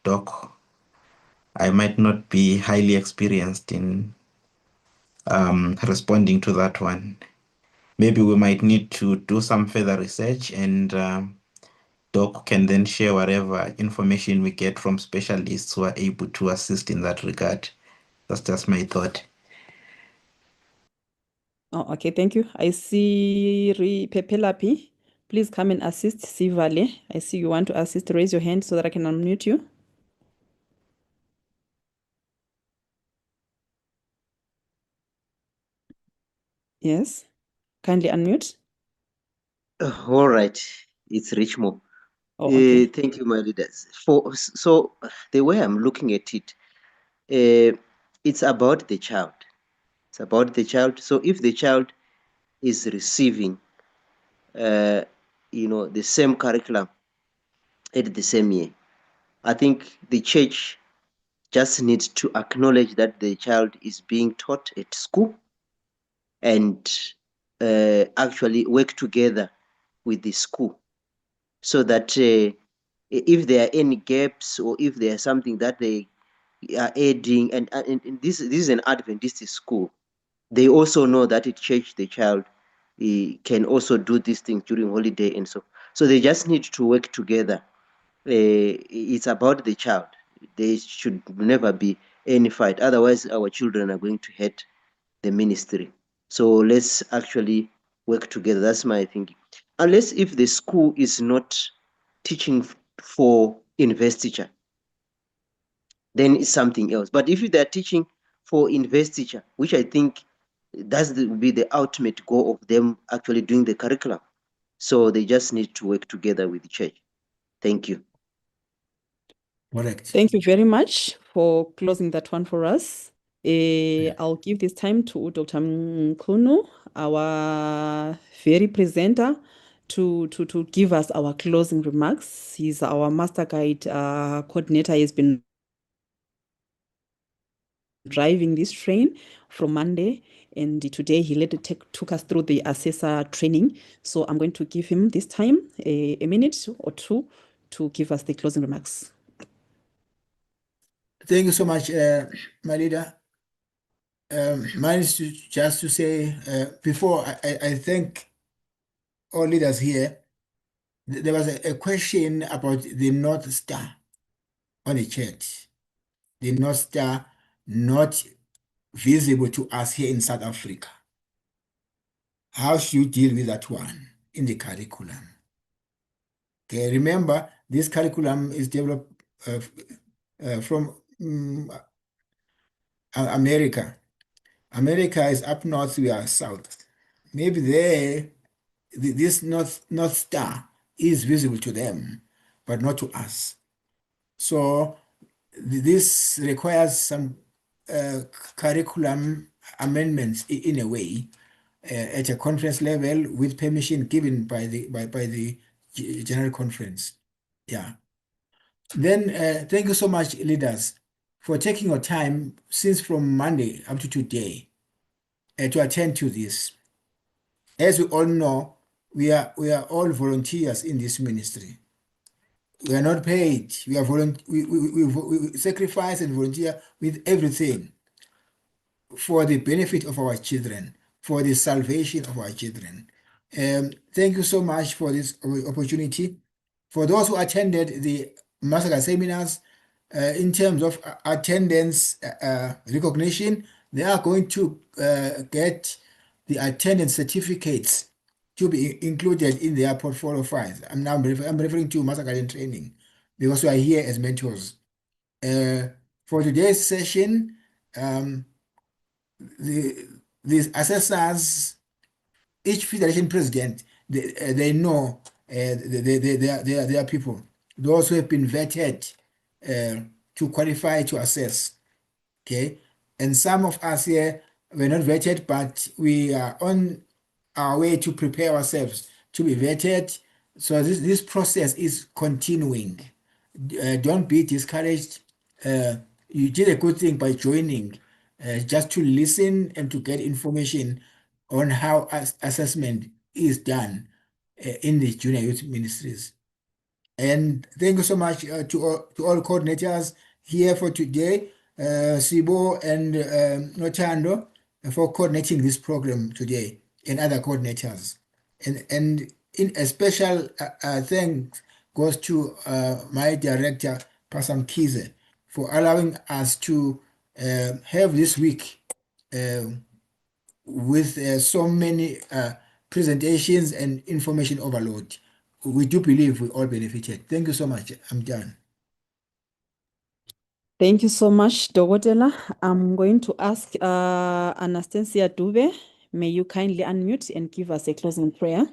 Doc. I might not be highly experienced in responding to that one. Maybe we might need to do some further research, and Doc can then share whatever information we get from specialists who are able to assist in that regard. That's just my thought. Oh, okay, thank you. I see Pepelapi. Please come and assist. Sivale, I see you want to assist. Raise your hand so that I can unmute you. Yes, kindly unmute. All right, it's Richmo. Oh, okay. Thank you, my leaders. So the way I'm looking at it, it's about the child. It's about the child. So if the child is receiving, the same curriculum at the same year, I think the church just needs to acknowledge that the child is being taught at school and actually work together with the school so that if there are any gaps or if there's something that they are adding, and this is an Adventist school, they also know that at church the child can also do these things during holiday and so they just need to work together. It's about the child. There should never be any fight, otherwise our children are going to hate the ministry. So let's actually work together. That's my thinking. Unless if the school is not teaching for investiture, then it's something else. But if they're teaching for investiture, which I think be the ultimate goal of them actually doing the curriculum. So they just need to work together with the church. Thank you. Correct. Thank you very much for closing that one for us. I'll give this time to Dr. Mkunu, our very presenter, to give us our closing remarks. He's our master guide coordinator. He's been driving this train from Monday, and today he took us through the assessor training. So I'm going to give him this time a minute or two to give us the closing remarks. Thank you so much, my leader. Mine is just to say, before I thank all leaders here, there was a question about the North Star on the church. The North Star not visible to us here in South Africa. How should you deal with that one in the curriculum? Okay, remember, this curriculum is developed from America. America is up north, we are south. Maybe there, this North Star is visible to them, but not to us. So this requires some curriculum amendments in a way at a conference level with permission given by the General Conference. Yeah. Then thank you so much, leaders, for taking your time since from Monday up to today to attend to this. As we all know, we are all volunteers in this ministry. We are not paid. We are we sacrifice and volunteer with everything for the benefit of our children, for the salvation of our children. Thank you so much for this opportunity. For those who attended the Massacre seminars, in terms of attendance recognition, they are going to get the attendance certificates to be included in their portfolio files. I'm referring to Massacre Training because we are here as mentors. For today's session, the assessors, each federation president, they know they are people, those who have been vetted to qualify to assess. Okay, and some of us here were not vetted, but we are on our way to prepare ourselves to be vetted. So this process is continuing. Don't be discouraged. You did a good thing by joining, just to listen and to get information on how assessment is done in the junior youth ministries. And thank you so much to all coordinators here for today, Sibo and Notando, for coordinating this program today, and other coordinators. And in a special thanks goes to my director, Pastor Kize, for allowing us to have this week with so many presentations and information overload. We do believe we all benefited. Thank you so much. I'm done. Thank you so much, Dogotela. I'm going to ask Anastasia Dube. May you kindly unmute and give us a closing prayer.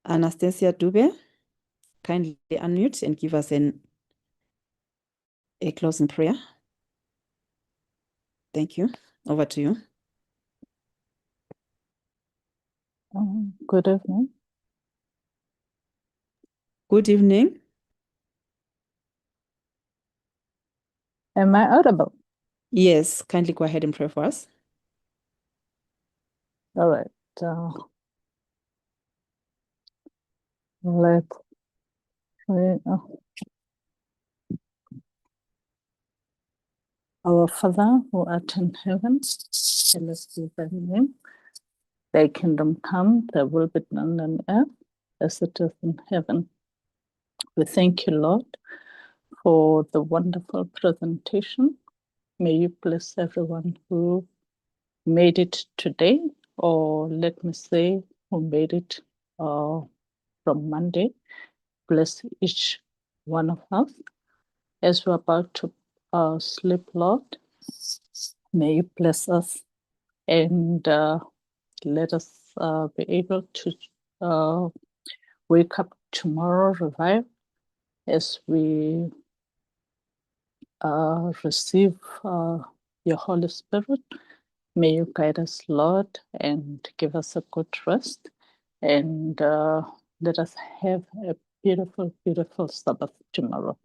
Anastasia Dube, kindly unmute and give us a closing prayer. Thank you. Over to you. Good evening. Good evening. Am I audible? Yes, kindly go ahead and pray for us. All right. Let's pray. Our Father who art in heaven, hallowed be thy name. Thy kingdom come, thy will be done on earth as it is in heaven. We thank you, Lord, for the wonderful presentation. May you bless everyone who made it today, or let me say, who made it from Monday. Bless each one of us. As we're about to sleep, Lord, may you bless us and let us be able to wake up tomorrow revived as we receive your Holy Spirit. May you guide us, Lord, and give us a good rest, and let us have a beautiful, beautiful Sabbath tomorrow.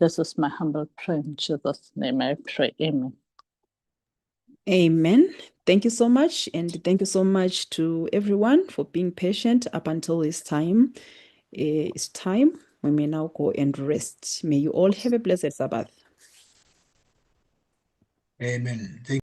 This is my humble prayer in Jesus' name. I pray, amen. Amen. Thank you so much. And thank you so much to everyone for being patient up until this time. It's time. We may now go and rest. May you all have a blessed Sabbath. Amen. Thank